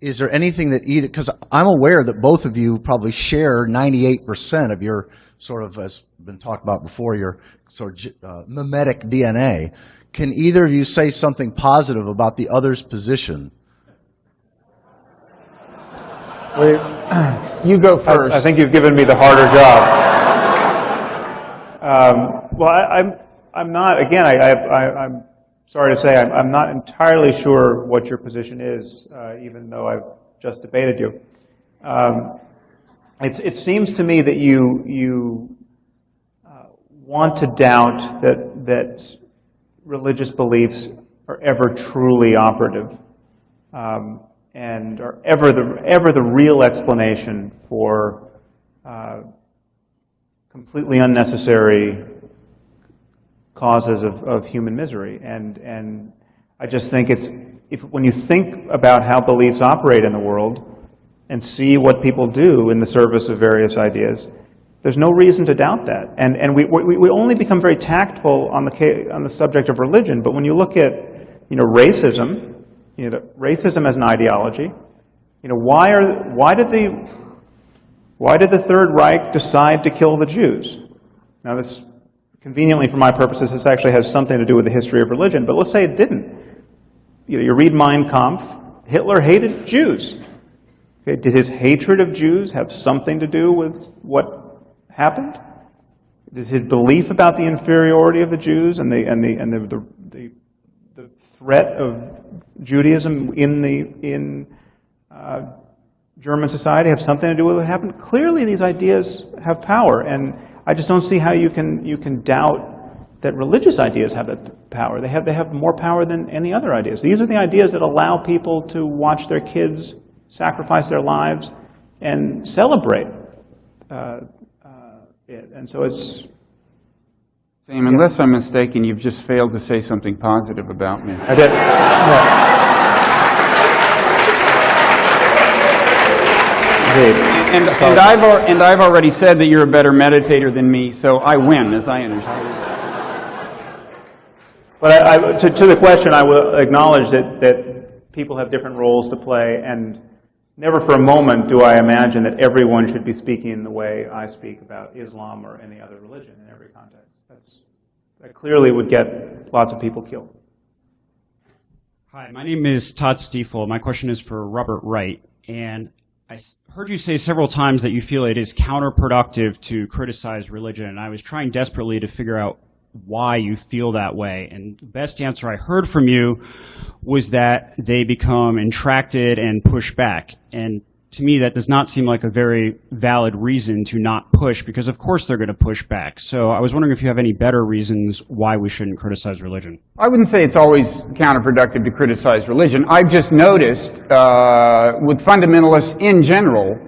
is there anything that either, because I'm aware that both of you probably share 98% of your sort of, as been talked about before, your sort of mimetic DNA. Can either of you say something positive about the other's position? You go first. I think you've given me the harder job. I'm not, again, I'm sorry to say, I'm not entirely sure what your position is, even though I've just debated you. It seems to me that you want to doubt that religious beliefs are ever truly operative. And are ever the real explanation for completely unnecessary causes of human misery. And I just think when you think about how beliefs operate in the world and see what people do in the service of various ideas, there's no reason to doubt that. And we only become very tactful on the subject of religion, but when you look at racism, racism as an ideology. Why did the Third Reich decide to kill the Jews? Now, this conveniently for my purposes, this actually has something to do with the history of religion. But let's say it didn't. You read Mein Kampf. Hitler hated Jews. Okay, did his hatred of Jews have something to do with what happened? Did his belief about the inferiority of the Jews and the threat of Judaism in German society have something to do with what happened? Clearly, these ideas have power, and I just don't see how you can doubt that religious ideas have that power. They have more power than any other ideas. These are the ideas that allow people to watch their kids sacrifice their lives and celebrate it. And so it's. Sam, unless I'm mistaken, you've just failed to say something positive about me. I did. And I've already said that you're a better meditator than me, so I win, as I understand it. But to the question, I will acknowledge that people have different roles to play, and never for a moment do I imagine that everyone should be speaking the way I speak about Islam or any other religion in every context. That clearly would get lots of people killed. Hi, my name is Todd Stiefel. My question is for Robert Wright. And I heard you say several times that you feel it is counterproductive to criticize religion. And I was trying desperately to figure out why you feel that way. And the best answer I heard from you was that they become intracted and push back. And to me, that does not seem like a very valid reason to not push, because of course they're going to push back. So I was wondering if you have any better reasons why we shouldn't criticize religion. I wouldn't say it's always counterproductive to criticize religion. I've just noticed with fundamentalists in general,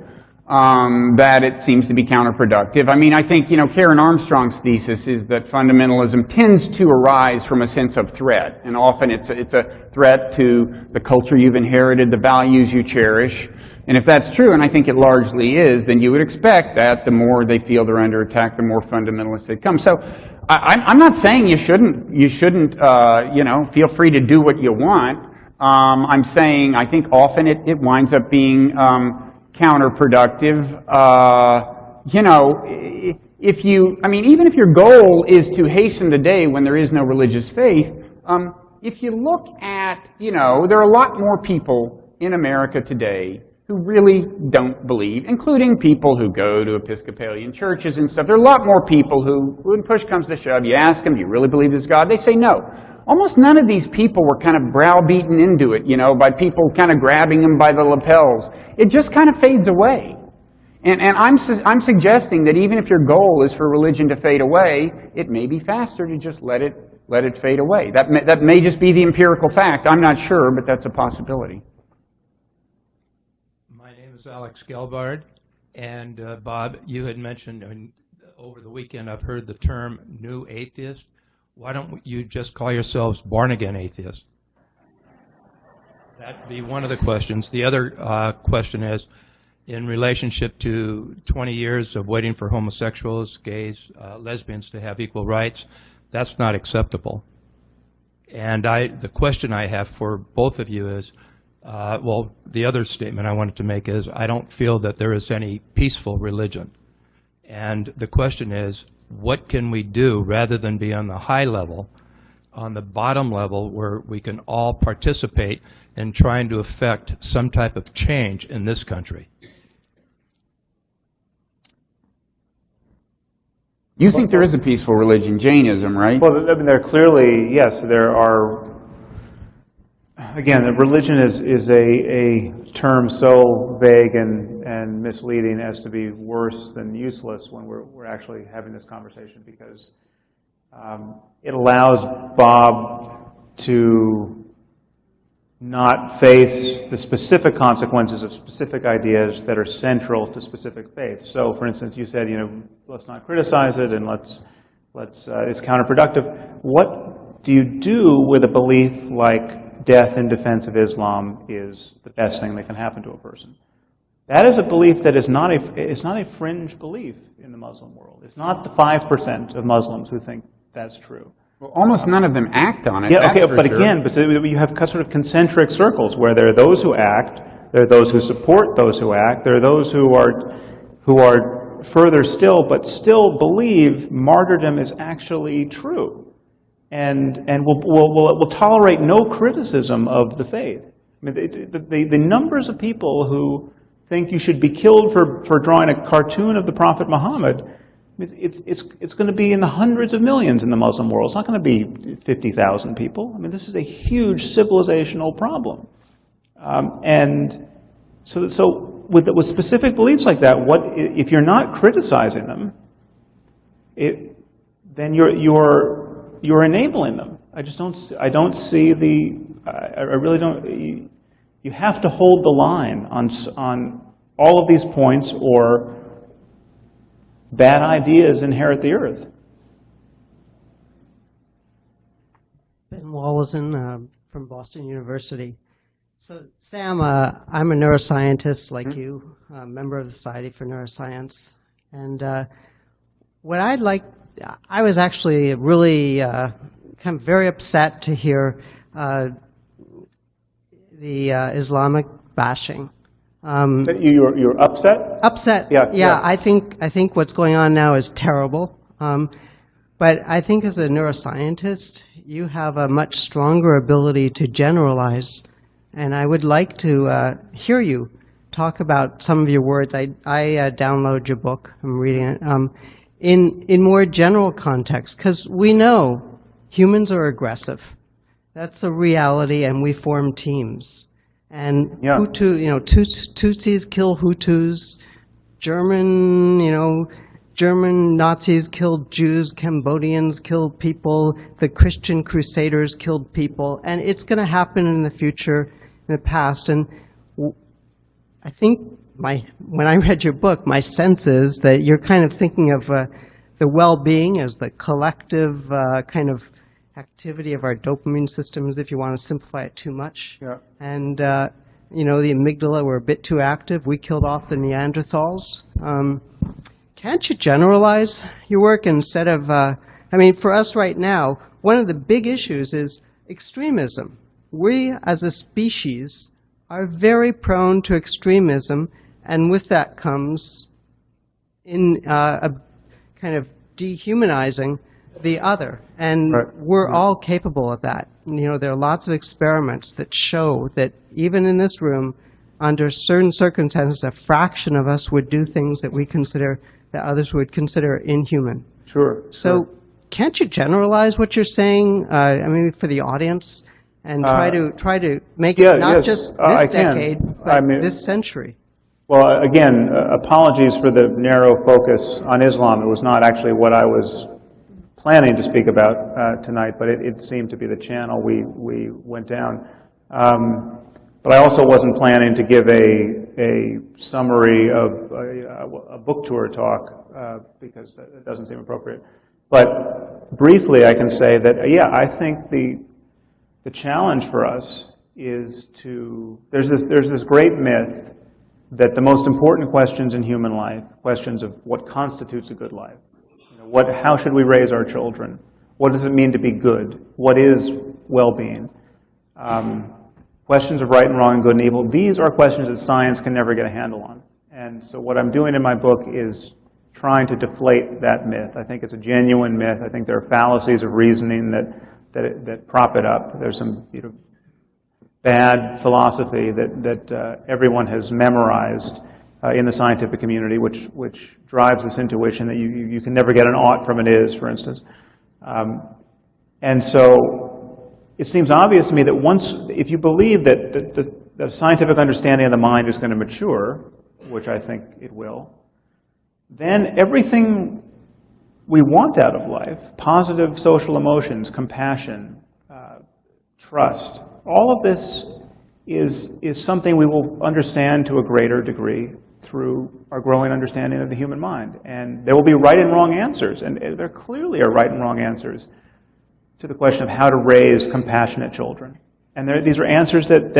that it seems to be counterproductive. I mean, I think, Karen Armstrong's thesis is that fundamentalism tends to arise from a sense of threat, and often it's a threat to the culture you've inherited, the values you cherish. And if that's true, and I think it largely is, then you would expect that the more they feel they're under attack, the more fundamentalist they come. So I'm not saying you shouldn't feel free to do what you want. I'm saying I think often it winds up being counterproductive. Even if your goal is to hasten the day when there is no religious faith, if you look at, there are a lot more people in America today who really don't believe, including people who go to Episcopalian churches and stuff. There are a lot more people who, when push comes to shove, you ask them, do you really believe there's God? They say no. Almost none of these people were kind of browbeaten into it, by people kind of grabbing them by the lapels. It just kind of fades away. And I'm suggesting that even if your goal is for religion to fade away, it may be faster to just let it fade away. That may just be the empirical fact. I'm not sure, but that's a possibility. My name is Alex Gelbard, and Bob, you had mentioned over the weekend, I've heard the term new atheist. Why don't you just call yourselves born-again atheists? That'd be one of the questions. The other question is, in relationship to 20 years of waiting for homosexuals, gays, lesbians to have equal rights, that's not acceptable. And the question I have for both of you is, the other statement I wanted to make is, I don't feel that there is any peaceful religion. And the question is, what can we do rather than be on the high level, on the bottom level where we can all participate in trying to affect some type of change in this country? You think there is a peaceful religion, Jainism, right? Well, I mean, there are. Again, the religion is a term so vague and misleading as to be worse than useless when we're actually having this conversation, because it allows Bob to not face the specific consequences of specific ideas that are central to specific faiths. So, for instance, you said, let's not criticize it, and let's it's counterproductive. What do you do with a belief like death in defense of Islam is the best thing that can happen to a person? That is a belief that is not a fringe belief in the Muslim world. It's not the 5% of Muslims who think that's true. Well, almost none of them act on it. Yeah, okay, that's but sure. again, you have sort of concentric circles where there are those who act, there are those who support those who act, there are those who are further still, but still believe martyrdom is actually true, and will tolerate no criticism of the faith. I mean, the numbers of people who think you should be killed for drawing a cartoon of the Prophet Muhammad, it's going to be in the hundreds of millions in the Muslim world. It's not going to be 50,000 people. I mean, this is a huge civilizational problem. And so with specific beliefs like that, if you're not criticizing them, then you're enabling them. I don't see I really don't. You have to hold the line on all of these points, or bad ideas inherit the earth. Ben Wallison from Boston University. So, Sam, I'm a neuroscientist like you, a member of the Society for Neuroscience. And I was actually really kind of very upset to hear the Islamic bashing. You're upset? Upset. Yeah. I think what's going on now is terrible. But I think as a neuroscientist, you have a much stronger ability to generalize. And I would like to hear you talk about some of your words. I download your book. I'm reading it. In more general context, because we know humans are aggressive. That's a reality, and we form teams. And Tutsis kill Hutus. German Nazis killed Jews. Cambodians killed people. The Christian Crusaders killed people. And it's going to happen in the future, in the past. And I think when I read your book, my sense is that you're kind of thinking of the well-being as the collective kind of activity of our dopamine systems, if you want to simplify it too much. Yeah. And, you know, the amygdala were a bit too active. We killed off the Neanderthals. Can't you generalize your work instead of, I mean, for us right now, one of the big issues is extremism. We, as a species, are very prone to extremism, and with that comes in a kind of dehumanizing the other. And Right. we're all capable of that. You know, there are lots of experiments that show that even in this room, under certain circumstances, a fraction of us would do things that we consider, that others would consider inhuman. Sure. So can't you generalize what you're saying, I mean, for the audience, and try to make yeah, it not yes, just I this can. decade, but I mean- this century? Well, again, apologies for the narrow focus on Islam. It was not actually what I was planning to speak about tonight, but it seemed to be the channel we went down. But I also wasn't planning to give a summary of a book tour talk because that doesn't seem appropriate. But briefly, I can say that, yeah, I think the challenge for us is there's this great myth that the most important questions in human life, questions of what constitutes a good life, how should we raise our children, what does it mean to be good, what is well-being, questions of right and wrong and good and evil, these are questions that science can never get a handle on. And so what I'm doing in my book is trying to deflate that myth. I think it's a genuine myth. I think there are fallacies of reasoning that prop it up. There's some bad philosophy that everyone has memorized in the scientific community, which drives this intuition that you can never get an ought from an is, for instance. And so it seems obvious to me that if you believe that the scientific understanding of the mind is going to mature, which I think it will, then everything we want out of life, positive social emotions, compassion, trust, all of this is something we will understand to a greater degree through our growing understanding of the human mind. And there will be right and wrong answers, and there clearly are right and wrong answers to the question of how to raise compassionate children. And these are answers that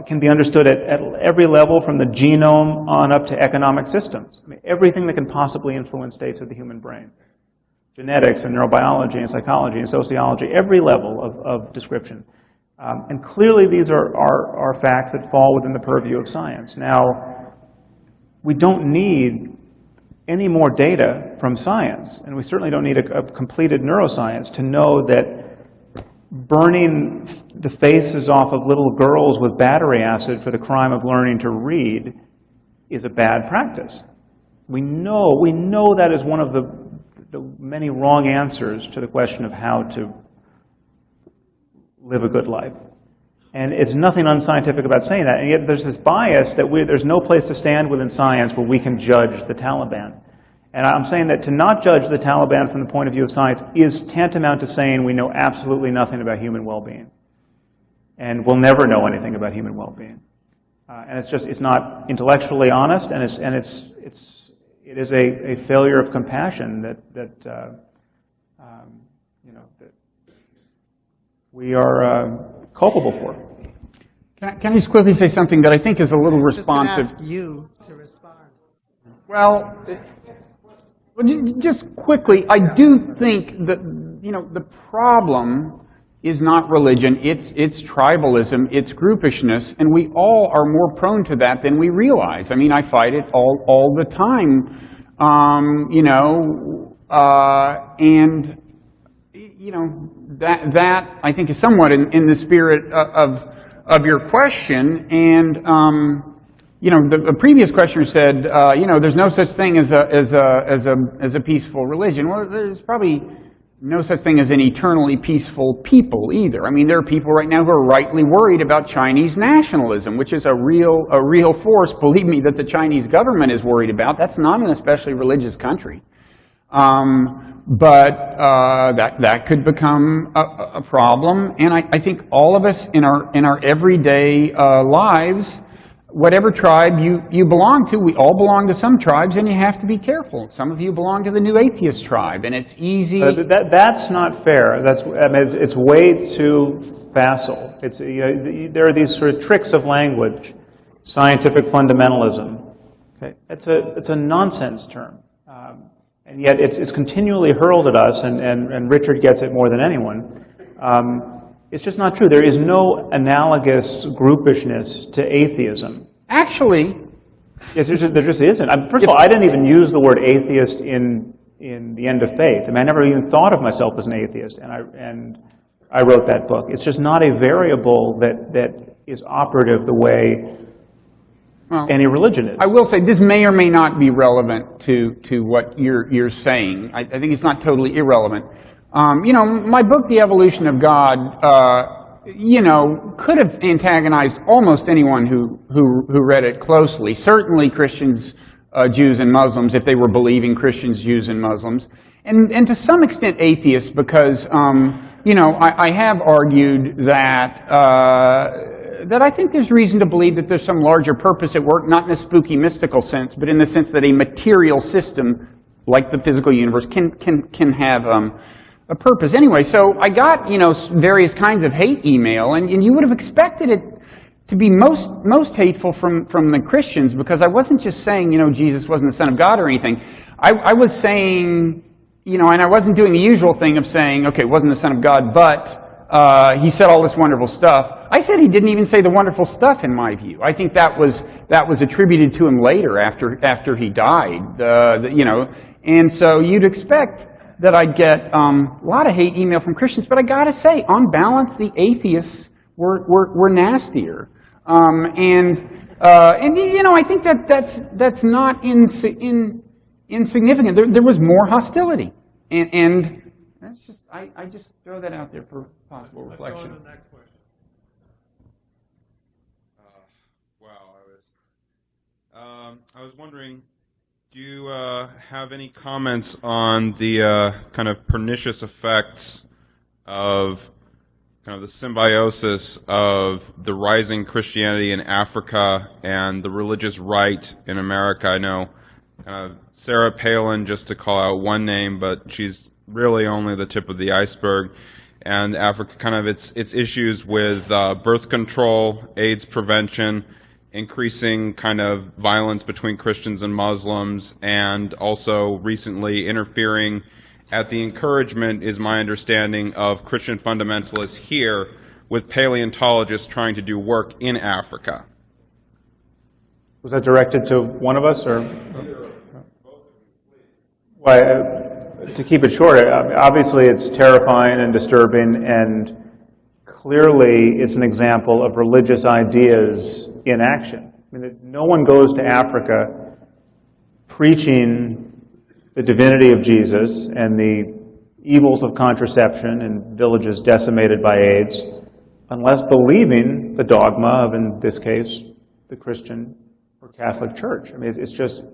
can be understood at every level, from the genome on up to economic systems. I mean, everything that can possibly influence states of the human brain. Genetics and neurobiology and psychology and sociology, every level of description. And clearly these are facts that fall within the purview of science. Now, we don't need any more data from science, and we certainly don't need a completed neuroscience to know that burning the faces off of little girls with battery acid for the crime of learning to read is a bad practice. We know that is one of the many wrong answers to the question of how to live a good life. And it's nothing unscientific about saying that, and yet there's this bias that there's no place to stand within science where we can judge the Taliban. And I'm saying that to not judge the Taliban from the point of view of science is tantamount to saying we know absolutely nothing about human well-being. And we'll never know anything about human well-being. And it's not intellectually honest, and it is a failure of compassion that we are culpable for. Can I just quickly say something that I think is a little responsive? Just going to ask you to respond. Well, just quickly, I do think that the problem is not religion, it's tribalism, it's groupishness, and we all are more prone to that than we realize. I mean, I fight it all the time, that I think is somewhat in the spirit of your question. And the previous questioner said, there's no such thing as a peaceful religion. Well, there's probably no such thing as an eternally peaceful people either. I mean, there are people right now who are rightly worried about Chinese nationalism, which is a real force, believe me, that the Chinese government is worried about. That's not an especially religious country. But that could become a problem. And I think all of us in our everyday lives whatever tribe you belong to, we all belong to some tribes, and you have to be careful. Some of you belong to the New Atheist tribe, and it's easy. That's not fair. It's way too facile. There are these sort of tricks of language, scientific fundamentalism. Okay, it's a nonsense term, and yet it's continually hurled at us, and Richard gets it more than anyone. It's just not true. There is no analogous groupishness to atheism. Actually, yes, there just isn't. First of all, I didn't even use the word atheist in the End of Faith. I mean, I never even thought of myself as an atheist, and I wrote that book. It's just not a variable that is operative the way any religion is. I will say this may or may not be relevant to what you're saying. I think it's not totally irrelevant. My book, The Evolution of God, could have antagonized almost anyone who read it closely. Certainly Christians, Jews, and Muslims, if they were believing Christians, Jews, and Muslims. And to some extent atheists, because, I have argued that I think there's reason to believe that there's some larger purpose at work, not in a spooky, mystical sense, but in the sense that a material system, like the physical universe, can have a purpose. Anyway, so I got, various kinds of hate email, and you would have expected it to be most hateful from the Christians, because I wasn't just saying, Jesus wasn't the Son of God or anything. I was saying, and I wasn't doing the usual thing of saying, okay, it wasn't the Son of God, but he said all this wonderful stuff. I said he didn't even say the wonderful stuff, in my view. I think that was attributed to him later, after he died, and so you'd expect that I'd get a lot of hate email from Christians, but I gotta say, on balance, the atheists were nastier, and I think that's not insignificant. There was more hostility, and that's just I just throw that out there for possible reflection. Let's go to the next question. I was wondering, do you have any comments on the kind of pernicious effects of kind of the symbiosis of the rising Christianity in Africa and the religious right in America? I know Sarah Palin, just to call out one name, but she's really only the tip of the iceberg. And Africa, kind of its issues with birth control, AIDS prevention, increasing kind of violence between Christians and Muslims, and also recently interfering at the encouragement, is my understanding, of Christian fundamentalists here with paleontologists trying to do work in Africa. Was that directed to one of us, or? Well, to keep it short, obviously it's terrifying and disturbing, and clearly it's an example of religious ideas in action. I mean, no one goes to Africa preaching the divinity of Jesus and the evils of contraception in villages decimated by AIDS unless believing the dogma of, in this case, the Christian or Catholic Church. I mean, it's just,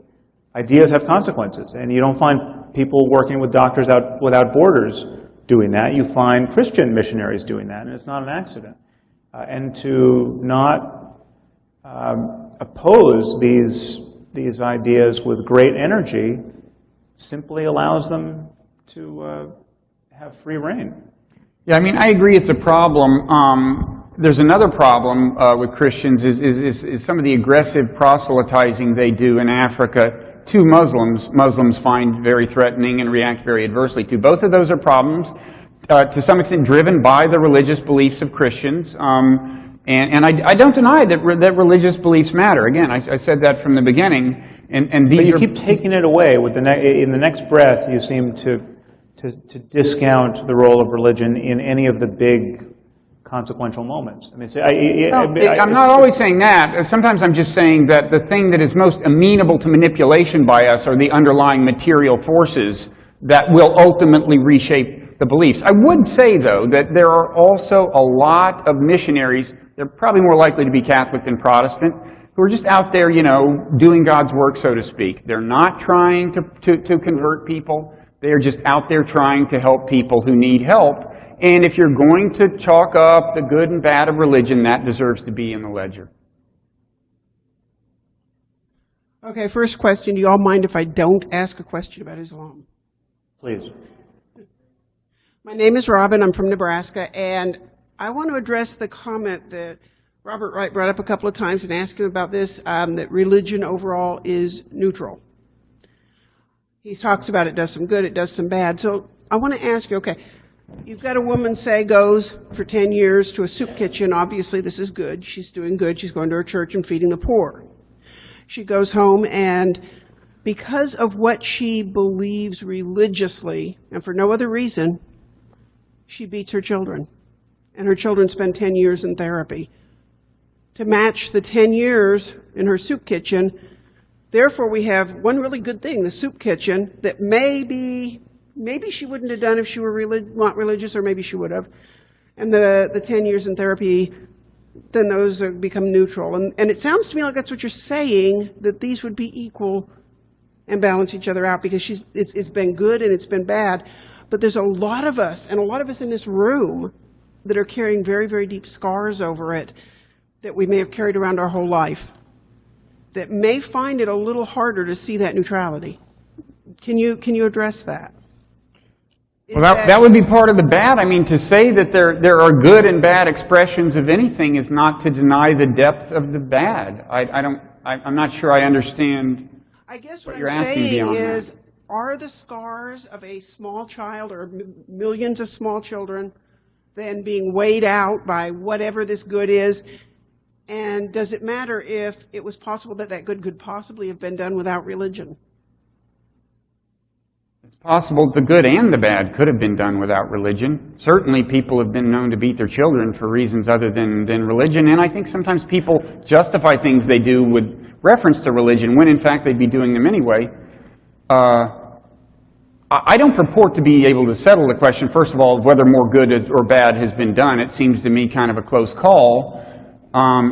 ideas have consequences, and you don't find people working with Doctors Without Borders doing that. You find Christian missionaries doing that, and it's not an accident. And to not oppose these ideas with great energy simply allows them to have free reign. Yeah, I mean, I agree it's a problem. There's another problem with Christians is some of the aggressive proselytizing they do in Africa to Muslims. Muslims find very threatening and react very adversely to. Both of those are problems, to some extent driven by the religious beliefs of Christians. And I don't deny that religious beliefs matter. Again, I said that from the beginning. And these but you keep taking it away. In the next breath, you seem to discount the role of religion in any of the big consequential moments. I mean, I'm not always saying that. Sometimes I'm just saying that the thing that is most amenable to manipulation by us are the underlying material forces that will ultimately reshape the beliefs. I would say, though, that there are also a lot of missionaries, they're probably more likely to be Catholic than Protestant, who are just out there, doing God's work, so to speak. They're not trying to convert people. They are just out there trying to help people who need help. And if you're going to chalk up the good and bad of religion, that deserves to be in the ledger. Okay, first question. Do you all mind if I don't ask a question about Islam? Please. My name is Robin. I'm from Nebraska, and I want to address the comment that Robert Wright brought up a couple of times and ask him about this, that religion overall is neutral. He talks about it does some good, it does some bad. So I want to ask you, okay, you've got a woman, say, goes for 10 years to a soup kitchen. Obviously, this is good. She's doing good. She's going to her church and feeding the poor. She goes home, and because of what she believes religiously, and for no other reason, she beats her children. And her children spend 10 years in therapy to match the 10 years in her soup kitchen. Therefore, we have one really good thing, the soup kitchen, that maybe she wouldn't have done if she were not religious, or maybe she would have. And the 10 years in therapy, then those become neutral. And it sounds to me like that's what you're saying, that these would be equal and balance each other out, because it's been good and it's been bad. But there's a lot of us, and a lot of us in this room, that are carrying very, very deep scars over it that we may have carried around our whole life, that may find it a little harder to see that neutrality. Can you address that? Well, that would be part of the bad. I mean, to say that there are good and bad expressions of anything is not to deny the depth of the bad. I'm not sure I understand I guess what what you're I'm asking saying beyond is, that. are the scars of a small child or millions of small children then being weighed out by whatever this good is? And does it matter if it was possible that that good could possibly have been done without religion? It's possible the good and the bad could have been done without religion. Certainly people have been known to beat their children for reasons other than religion, and I think sometimes people justify things they do with reference to religion when in fact they'd be doing them anyway. I don't purport to be able to settle the question, first of all, of whether more good or bad has been done. It seems to me kind of a close call.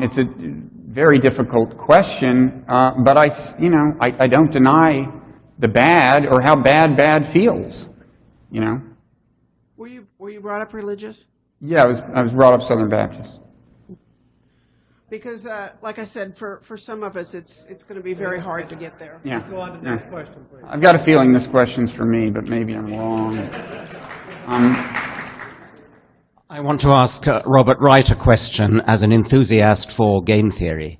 It's a very difficult question, but I don't deny the bad or how bad feels, you know. Were you brought up religious? Yeah, I was brought up Southern Baptist. Because, like I said, for some of us, it's going to be very hard to get there. Yeah. Go on to the next question, please. I've got a feeling this question's for me, but maybe I'm wrong. I want to ask Robert Wright a question as an enthusiast for game theory.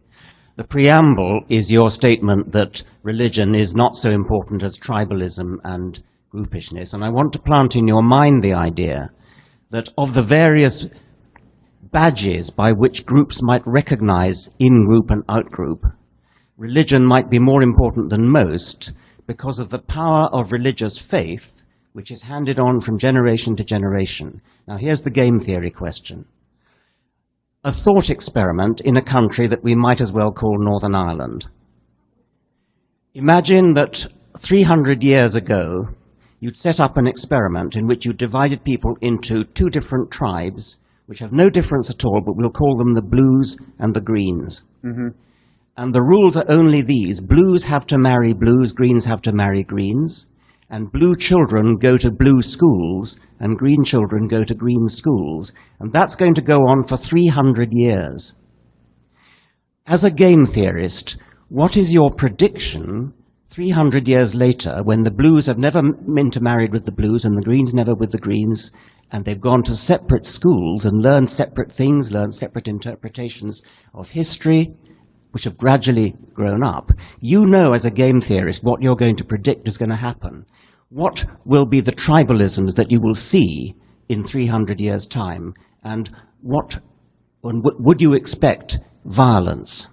The preamble is your statement that religion is not so important as tribalism and groupishness, and I want to plant in your mind the idea that of the various badges by which groups might recognize in-group and out-group, religion might be more important than most because of the power of religious faith, which is handed on from generation to generation. Now, here's the game theory question. A thought experiment in a country that we might as well call Northern Ireland. Imagine that 300 years ago, you'd set up an experiment in which you divided people into two different tribes, which have no difference at all, but we'll call them the blues and the greens. Mm-hmm. And the rules are only these. Blues have to marry blues, greens have to marry greens, and blue children go to blue schools, and green children go to green schools. And that's going to go on for 300 years. As a game theorist, what is your prediction 300 years later, when the blues have never intermarried with the blues and the greens never with the greens, and they've gone to separate schools and learned separate things, learned separate interpretations of history, which have gradually grown up? You know as a game theorist what you're going to predict is going to happen. What will be the tribalisms that you will see in 300 years' time? And would you expect violence?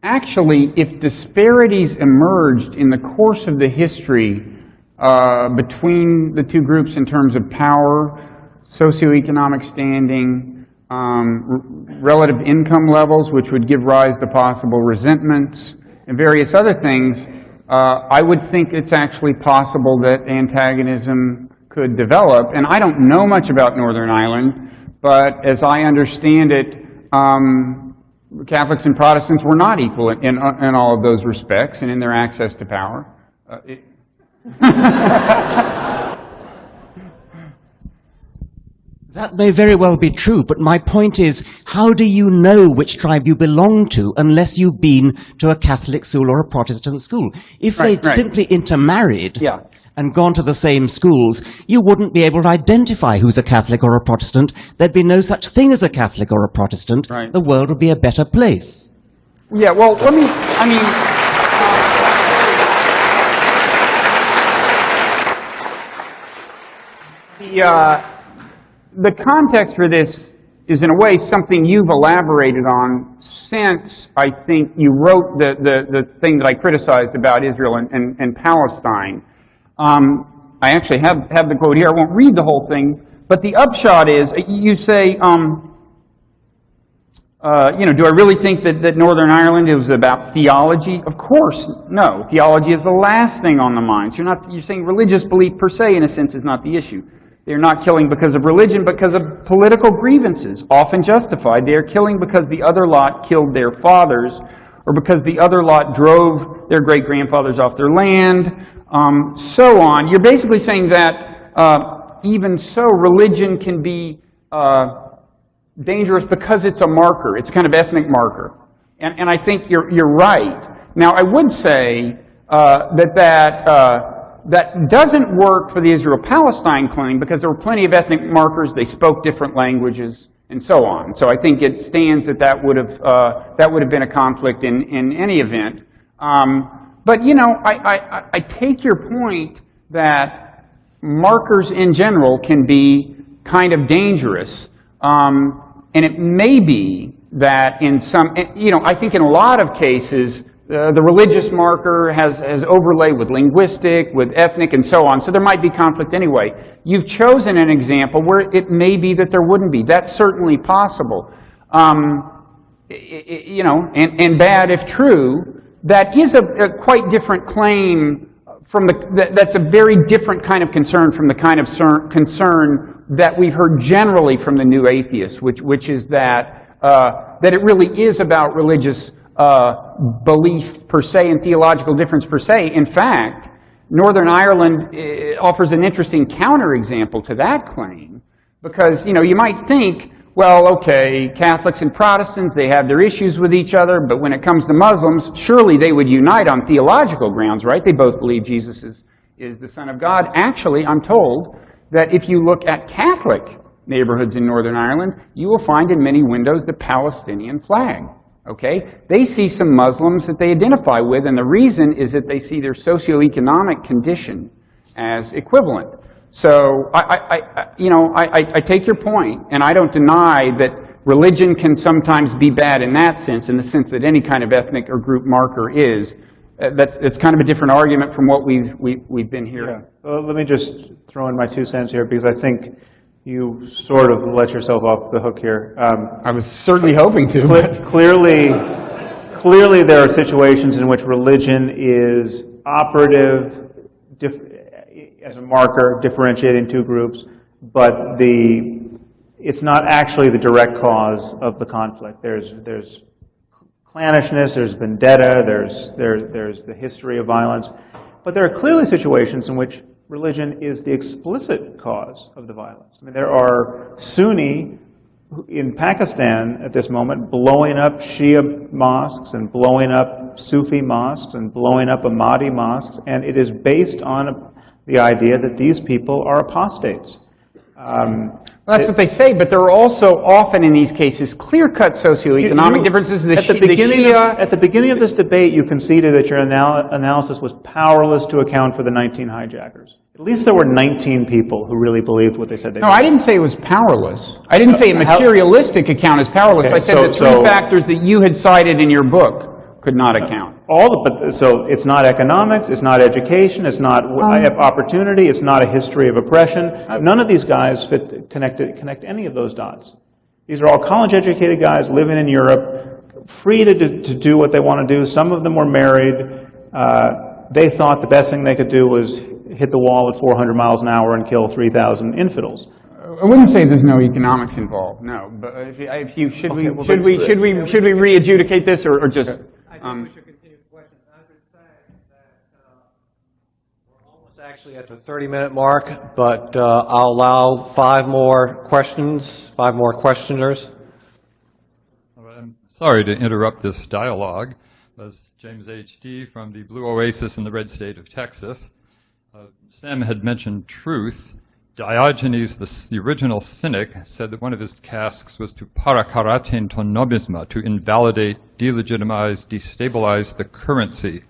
Actually, if disparities emerged in the course of the history between the two groups in terms of power, socioeconomic standing, relative income levels, which would give rise to possible resentments, and various other things, I would think it's actually possible that antagonism could develop. And I don't know much about Northern Ireland, but as I understand it, Catholics and Protestants were not equal in all of those respects and in their access to power. That may very well be true, but my point is, how do you know which tribe you belong to unless you've been to a Catholic school or a Protestant school? If they'd simply intermarried and gone to the same schools, you wouldn't be able to identify who's a Catholic or a Protestant. There'd be no such thing as a Catholic or a Protestant. Right. The world would be a better place. Yeah, well, the context for this is in a way something you've elaborated on since I think you wrote the thing that I criticized about Israel and Palestine. I actually have the quote here. I won't read the whole thing, but the upshot is you say, do I really think that Northern Ireland was about theology? Of course, no. Theology is the last thing on the minds. You're saying religious belief per se, in a sense, is not the issue. They're not killing because of religion, because of political grievances, often justified. They are killing because the other lot killed their fathers, or because the other lot drove their great-grandfathers off their land, so on. You're basically saying that even so, religion can be dangerous because it's a marker. It's kind of ethnic marker. And I think you're right. Now, I would say that doesn't work for the Israel-Palestine claim because there were plenty of ethnic markers. They spoke different languages and so on. So I think it stands that would have been a conflict in any event. But I take your point that markers in general can be kind of dangerous, and it may be that in some, I think in a lot of cases. The religious marker has overlay with linguistic, with ethnic, and so on. So there might be conflict anyway. You've chosen an example where it may be that there wouldn't be. That's certainly possible. And bad if true. That is a quite different claim from that's a very different kind of concern from the kind of concern that we've heard generally from the new atheists, which is that it really is about religious belief per se and theological difference per se. In fact, Northern Ireland offers an interesting counterexample to that claim because, you might think, well, okay, Catholics and Protestants, they have their issues with each other, but when it comes to Muslims, surely they would unite on theological grounds, right? They both believe Jesus is the Son of God. Actually, I'm told that if you look at Catholic neighborhoods in Northern Ireland, you will find in many windows the Palestinian flag. Okay? They see some Muslims that they identify with, and the reason is that they see their socioeconomic condition as equivalent. So, I take your point, and I don't deny that religion can sometimes be bad in that sense, in the sense that any kind of ethnic or group marker is. It's kind of a different argument from what we've been hearing. Yeah. Well, let me just throw in my 2 cents here, because I think you sort of let yourself off the hook here. I was certainly hoping to. Clearly, there are situations in which religion is operative as a marker, differentiating two groups, but it's not actually the direct cause of the conflict. There's clannishness, there's vendetta, there's the history of violence, but there are clearly situations in which religion is the explicit cause of the violence. I mean, there are Sunni in Pakistan at this moment blowing up Shia mosques and blowing up Sufi mosques and blowing up Ahmadi mosques, and it is based on the idea that these people are apostates. Well, that's what they say, but there are also often in these cases clear-cut socioeconomic differences. At the beginning of this debate, you conceded that your analysis was powerless to account for the 19 hijackers. At least there were 19 people who really believed what they said they did. No, I didn't say it was powerless. I didn't say a materialistic account is powerless. Okay, I said the three factors that you had cited in your book could not account. So it's not economics, it's not education, it's not opportunity, it's not a history of oppression. None of these guys connect any of those dots. These are all college-educated guys living in Europe, free to do what they want to do. Some of them were married. They thought the best thing they could do was hit the wall at 400 miles an hour and kill 3,000 infidels. I wouldn't say there's no economics involved. No, but should we re-adjudicate this or just? I think we should continue the question. I would say that we're almost Actually at the 30-minute mark, but I'll allow 5 more questions, 5 more questioners. I'm sorry to interrupt this dialogue. As James H.D. from the Blue Oasis in the red state of Texas. Sam had mentioned truth. Diogenes, the original cynic, said that one of his tasks was to parakaratein ton nomisma, to invalidate, delegitimize, destabilize the currency.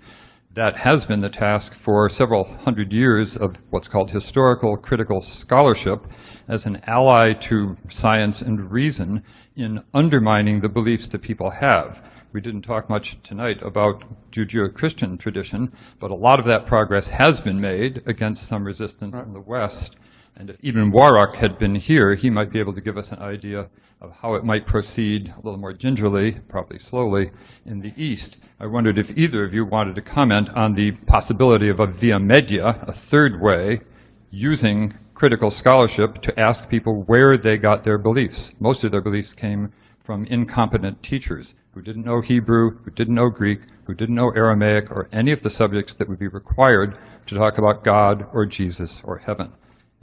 That has been the task for several hundred years of what's called historical critical scholarship as an ally to science and reason in undermining the beliefs that people have. We didn't talk much tonight about Judeo-Christian tradition, but a lot of that progress has been made against some resistance in the West. And if even Warrock had been here, he might be able to give us an idea of how it might proceed a little more gingerly, probably slowly, in the East. I wondered if either of you wanted to comment on the possibility of a via media, a third way, using critical scholarship to ask people where they got their beliefs. Most of their beliefs came from incompetent teachers who didn't know Hebrew, who didn't know Greek, who didn't know Aramaic, or any of the subjects that would be required to talk about God or Jesus or heaven.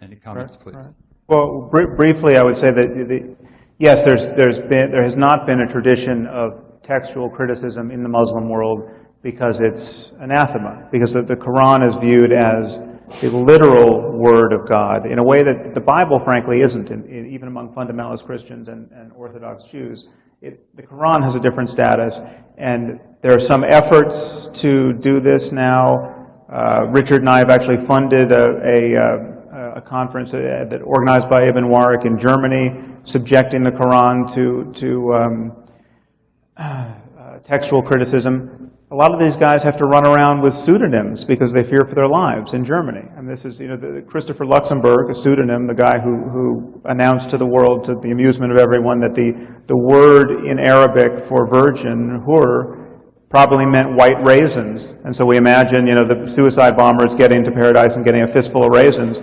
Any comments, please? Right. Well, briefly, I would say that yes, there has not been a tradition of textual criticism in the Muslim world because it's anathema, because the Quran is viewed as the literal word of God in a way that the Bible, frankly, isn't, even among fundamentalist Christians and Orthodox Jews. The Quran has a different status, and there are some efforts to do this now. Richard and I have actually funded a conference that organized by Ibn Warwick in Germany, subjecting the Quran to textual criticism. A lot of these guys have to run around with pseudonyms because they fear for their lives in Germany. And this is, Christopher Luxemburg, a pseudonym, the guy who announced to the world, to the amusement of everyone, that the word in Arabic for virgin, hur, probably meant white raisins. And so we imagine, the suicide bombers getting to paradise and getting a fistful of raisins.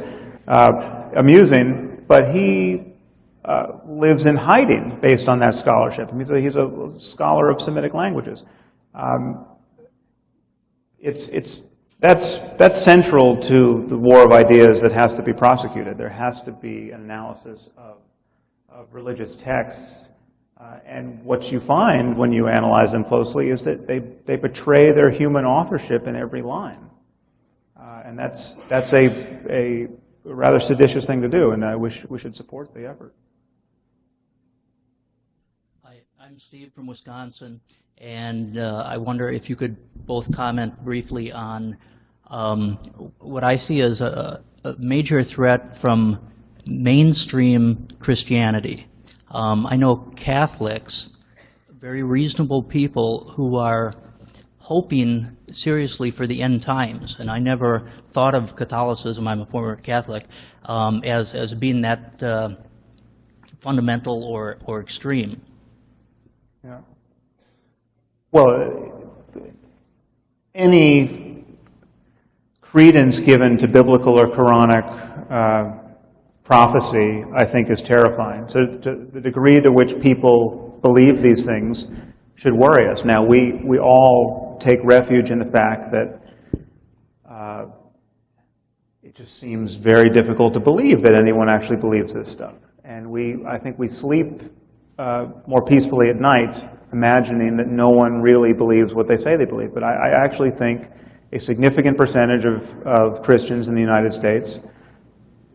Amusing, but he lives in hiding based on that scholarship. He's a scholar of Semitic languages. That's central to the war of ideas that has to be prosecuted. There has to be an analysis of religious texts, and what you find when you analyze them closely is that they betray their human authorship in every line, and that's a rather seditious thing to do, and I wish we should support the effort. I'm Steve from Wisconsin, and I wonder if you could both comment briefly on what I see as a major threat from mainstream Christianity. I know Catholics, very reasonable people who are hoping seriously for the end times, and I never thought of Catholicism, I'm a former Catholic, as being that fundamental or extreme. Yeah. Well, any credence given to biblical or Quranic prophecy, I think, is terrifying. So to the degree to which people believe these things should worry us. Now, we all take refuge in the fact that it just seems very difficult to believe that anyone actually believes this stuff. And I think we sleep more peacefully at night, imagining that no one really believes what they say they believe. But I actually think a significant percentage of Christians in the United States,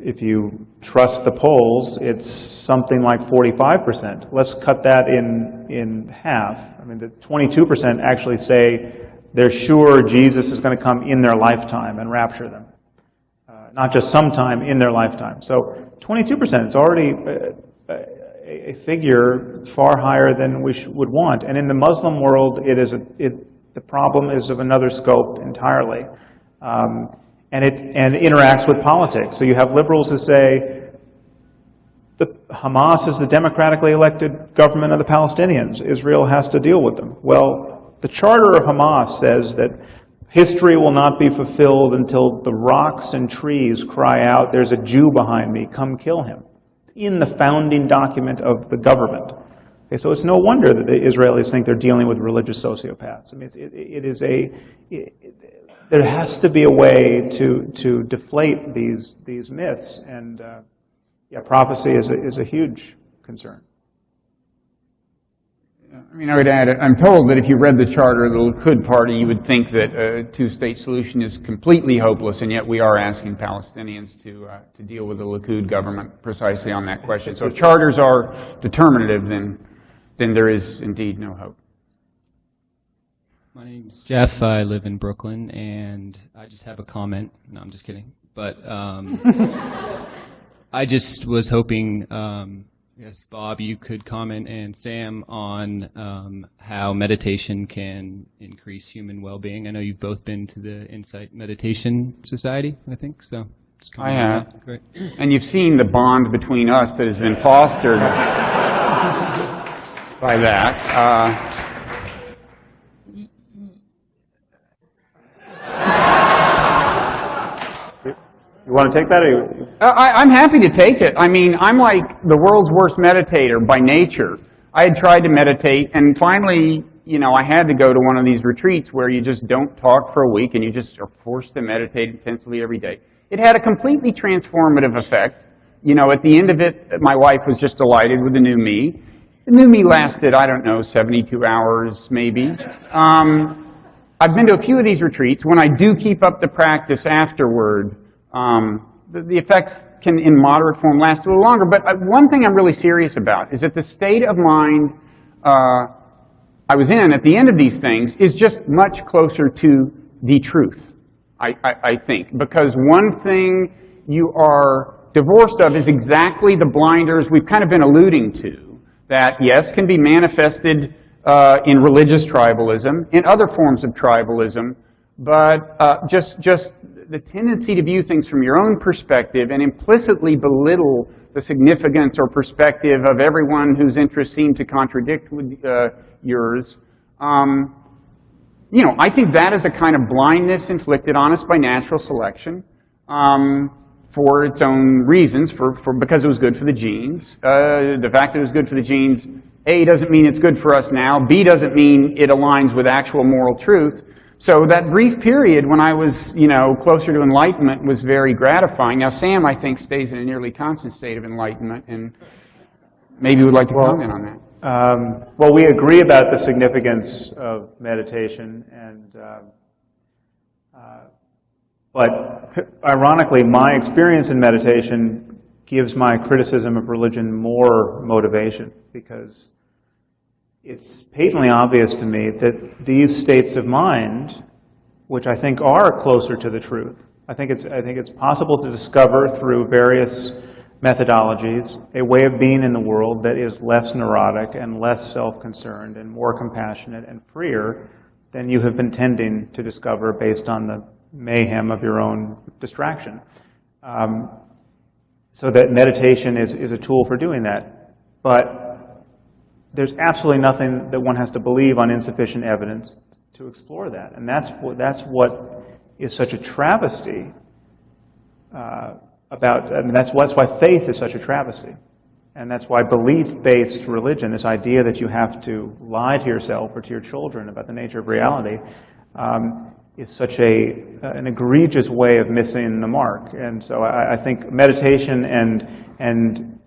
if you trust the polls, it's something like 45%. Let's cut that in half. I mean, 22% actually say they're sure Jesus is going to come in their lifetime and rapture them. Not just sometime in their lifetime. So 22% is already a figure far higher than we would want. And in the Muslim world, the problem is of another scope entirely. And it interacts with politics. So you have liberals who say Hamas is the democratically elected government of the Palestinians. Israel has to deal with them. Well, the charter of Hamas says that history will not be fulfilled until the rocks and trees cry out, "There's a Jew behind me, come kill him," in the founding document of the government. Okay, so it's no wonder that the Israelis think they're dealing with religious sociopaths. I mean, there has to be a way to deflate these myths, and yeah, prophecy is a huge concern. I mean, I would add, I'm told that if you read the charter of the Likud party, you would think that a two-state solution is completely hopeless, and yet we are asking Palestinians to deal with the Likud government precisely on that question. So if charters are determinative, then there is indeed no hope. My name's Jeff. I live in Brooklyn, and I just have a comment. No, I'm just kidding. But I just was hoping, yes, Bob, you could comment, and Sam, on how meditation can increase human well-being. I know you've both been to the Insight Meditation Society, I think, so. I have. Great. And you've seen the bond between us that has been fostered by that. You want to take that? Or I'm happy to take it. I mean, I'm like the world's worst meditator by nature. I had tried to meditate, and finally, you know, I had to go to one of these retreats where you just don't talk for a week, and you just are forced to meditate intensely every day. It had a completely transformative effect. You know, at the end of it, my wife was just delighted with the new me. The new me lasted, I don't know, 72 hours maybe. I've been to a few of these retreats. When I do keep up the practice afterward, the effects can, in moderate form, last a little longer. But one thing I'm really serious about is that the state of mind I was in at the end of these things is just much closer to the truth, I think. Because one thing you are divorced of is exactly the blinders we've kind of been alluding to, that, yes, can be manifested in religious tribalism, in other forms of tribalism, but just the tendency to view things from your own perspective and implicitly belittle the significance or perspective of everyone whose interests seem to contradict with yours. You know, I think that is a kind of blindness inflicted on us by natural selection for its own reasons, because it was good for the genes. The fact that it was good for the genes, A, doesn't mean it's good for us now. B, doesn't mean it aligns with actual moral truth. So that brief period when I was, you know, closer to enlightenment was very gratifying. Now, Sam, I think, stays in a nearly constant state of enlightenment, and maybe would like to comment on that. Well, we agree about the significance of meditation, and but ironically, my experience in meditation gives my criticism of religion more motivation, because it's patently obvious to me that these states of mind, which I think are closer to the truth, I think it's possible to discover through various methodologies a way of being in the world that is less neurotic and less self-concerned and more compassionate and freer than you have been tending to discover based on the mayhem of your own distraction. So that meditation is a tool for doing that. But there's absolutely nothing that one has to believe on insufficient evidence to explore that. And that's what is such a travesty that's why faith is such a travesty. And that's why belief-based religion, this idea that you have to lie to yourself or to your children about the nature of reality, is such an egregious way of missing the mark. And so I think meditation and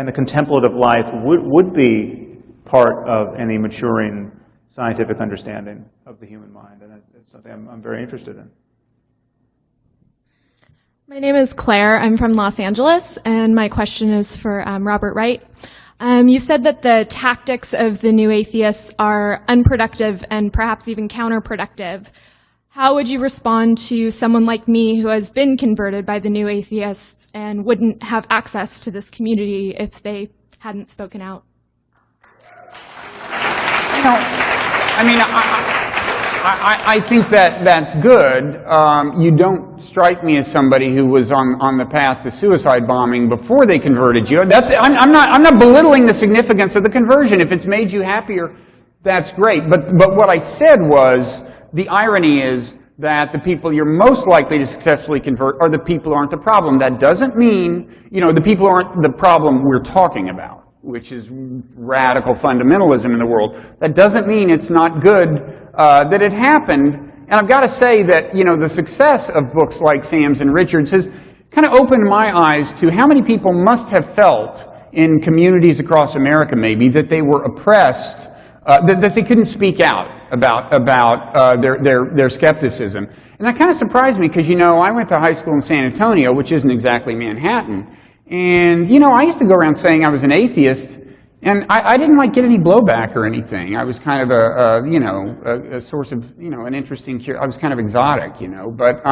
the contemplative life would be part of any maturing scientific understanding of the human mind, and it's something I'm very interested in. My name is Claire. I'm from Los Angeles, and my question is for Robert Wright. You said that the tactics of the new atheists are unproductive and perhaps even counterproductive. How would you respond to someone like me who has been converted by the new atheists and wouldn't have access to this community if they hadn't spoken out? You know, I mean, I think that's good. You don't strike me as somebody who was on the path to suicide bombing before they converted you. I'm not belittling the significance of the conversion. If it's made you happier, that's great. But what I said was, the irony is that the people you're most likely to successfully convert are the people who aren't the problem. That doesn't mean, you know, the people who aren't the problem we're talking about, which is radical fundamentalism in the world. That doesn't mean it's not good that it happened. And I've got to say that, the success of books like Sam's and Richard's has kind of opened my eyes to how many people must have felt in communities across America, maybe, that they were oppressed, that they couldn't speak out about their skepticism. And that kind of surprised me because, I went to high school in San Antonio, which isn't exactly Manhattan. And, I used to go around saying I was an atheist, and I didn't get any blowback or anything. I was kind of a source of, an interesting, I was kind of exotic, but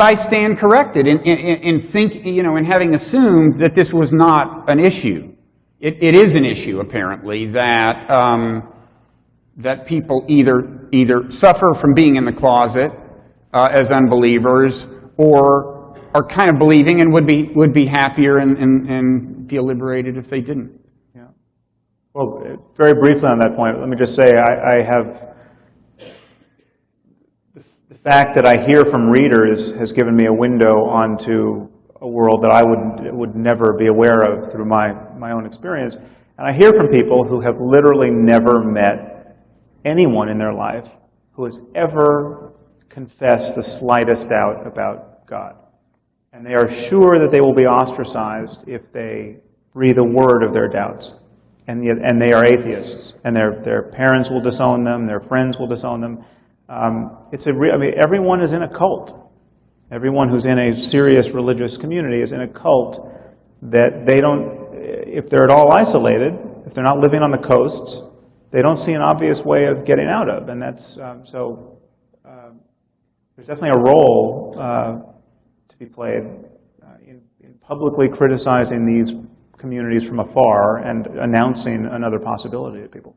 I stand corrected in having assumed that this was not an issue. It is an issue, apparently, that people either suffer from being in the closet as unbelievers, or are kind of believing and would be happier and feel liberated if they didn't. Yeah. Well, very briefly on that point, let me just say I have the fact that I hear from readers has given me a window onto a world that I would never be aware of through my own experience. And I hear from people who have literally never met anyone in their life who has ever confessed the slightest doubt about God. And they are sure that they will be ostracized if they breathe a word of their doubts. And they are atheists. And their parents will disown them, their friends will disown them. Everyone is in a cult. Everyone who's in a serious religious community is in a cult that they don't, if they're at all isolated, if they're not living on the coasts, they don't see an obvious way of getting out of. And that's, there's definitely a role to be played in publicly criticizing these communities from afar and announcing another possibility to people.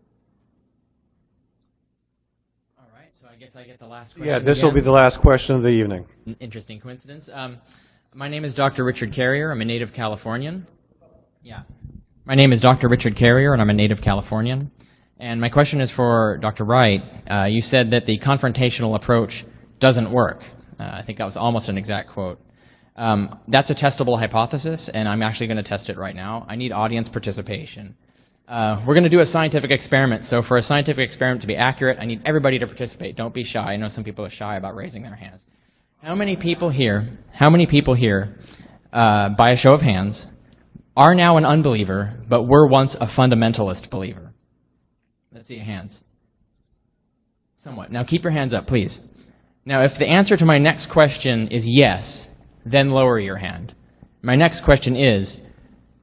All right, so I guess I get the last question. Yeah, this will be the last question of the evening. Interesting coincidence. My name is Dr. Richard Carrier. I'm a native Californian. Yeah. My name is Dr. Richard Carrier, and I'm a native Californian. And my question is for Dr. Wright. You said that the confrontational approach doesn't work. I think that was almost an exact quote. That's a testable hypothesis, and I'm actually going to test it right now. I need audience participation. We're going to do a scientific experiment. So for a scientific experiment to be accurate, I need everybody to participate. Don't be shy. I know some people are shy about raising their hands. How many people here, by a show of hands, are now an unbeliever, but were once a fundamentalist believer? Let's see hands. Somewhat. Now keep your hands up, please. Now, if the answer to my next question is yes, then lower your hand. My next question is,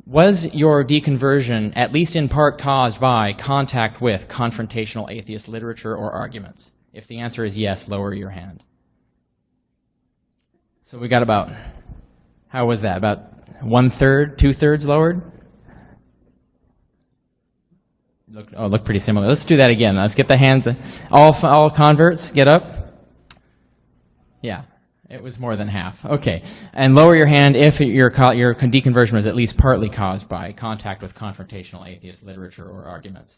was your deconversion at least in part caused by contact with confrontational atheist literature or arguments? If the answer is yes, lower your hand. So we got about, how was that? About 1/3, 2/3 lowered? Look pretty similar. Let's do that again. Let's get the hands. All converts, get up. Yeah, it was more than half. Okay, and lower your hand if your deconversion was at least partly caused by contact with confrontational atheist literature or arguments.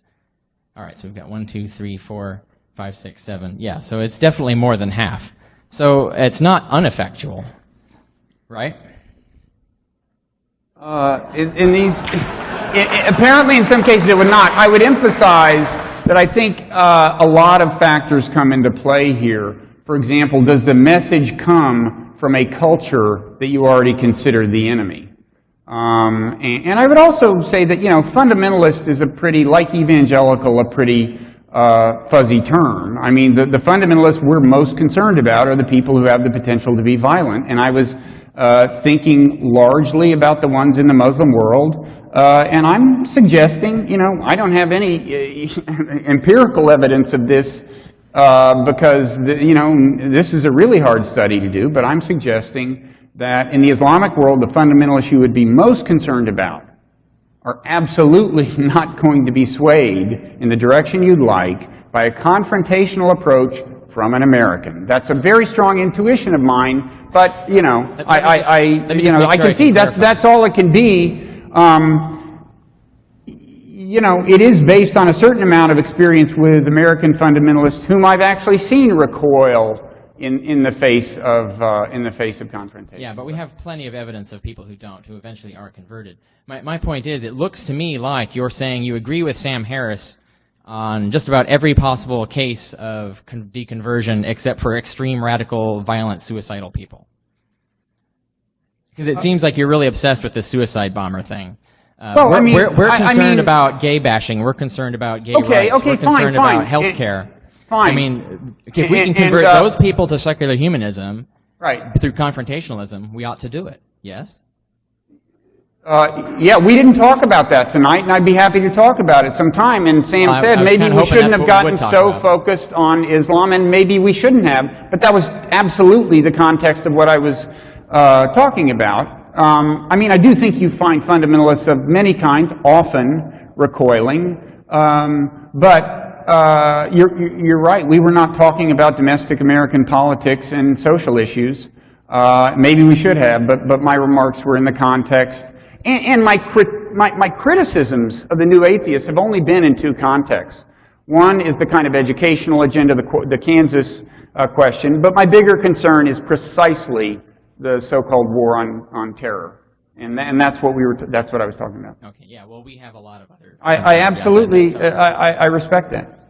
All right, so we've got 1, 2, 3, 4, 5, 6, 7. Yeah, so it's definitely more than half. So it's not ineffectual, right? Apparently, in some cases, it would not. I would emphasize that I think a lot of factors come into play here. For example, does the message come from a culture that you already consider the enemy? And I would also say that, fundamentalist is a pretty, like evangelical, a pretty fuzzy term. I mean, the fundamentalists we're most concerned about are the people who have the potential to be violent. And I was thinking largely about the ones in the Muslim world. And I'm suggesting, I don't have any empirical evidence of this because, this is a really hard study to do, but I'm suggesting that in the Islamic world, the fundamentalists you would be most concerned about are absolutely not going to be swayed in the direction you'd like by a confrontational approach from an American. That's a very strong intuition of mine, but, I can see that's all it can be. It is based on a certain amount of experience with American fundamentalists whom I've actually seen recoil in the face of confrontation. Yeah, but we have plenty of evidence of people who don't, who eventually are converted. My point is, it looks to me like you're saying you agree with Sam Harris on just about every possible case of deconversion except for extreme, radical, violent, suicidal people? Because it seems like you're really obsessed with the suicide bomber thing. Well, I mean, we're I concerned mean- about gay bashing. We're concerned about gay Okay, rights. okay, We're concerned fine, about fine. health care. Fine. I mean, if we can And, convert uh, those people to secular humanism Right. through confrontationalism, we ought to do it. Yes? Yeah, we didn't talk about that tonight, and I'd be happy to talk about it sometime. And Sam I said was maybe kinda we hoping shouldn't that's have what we gotten would talk so about. focused on Islam, and maybe we shouldn't have. But that was absolutely the context of what I was talking about. I mean, I do think you find fundamentalists of many kinds, often recoiling. But you're right. We were not talking about domestic American politics and social issues. Maybe we should have, but my remarks were in the context. And my criticisms of the new atheists have only been in two contexts. One is the kind of educational agenda, the Kansas question, but my bigger concern is precisely the so-called war on terror. And that's what that's what I was talking about. Okay, yeah, well, we have a lot of other... I absolutely, I respect that.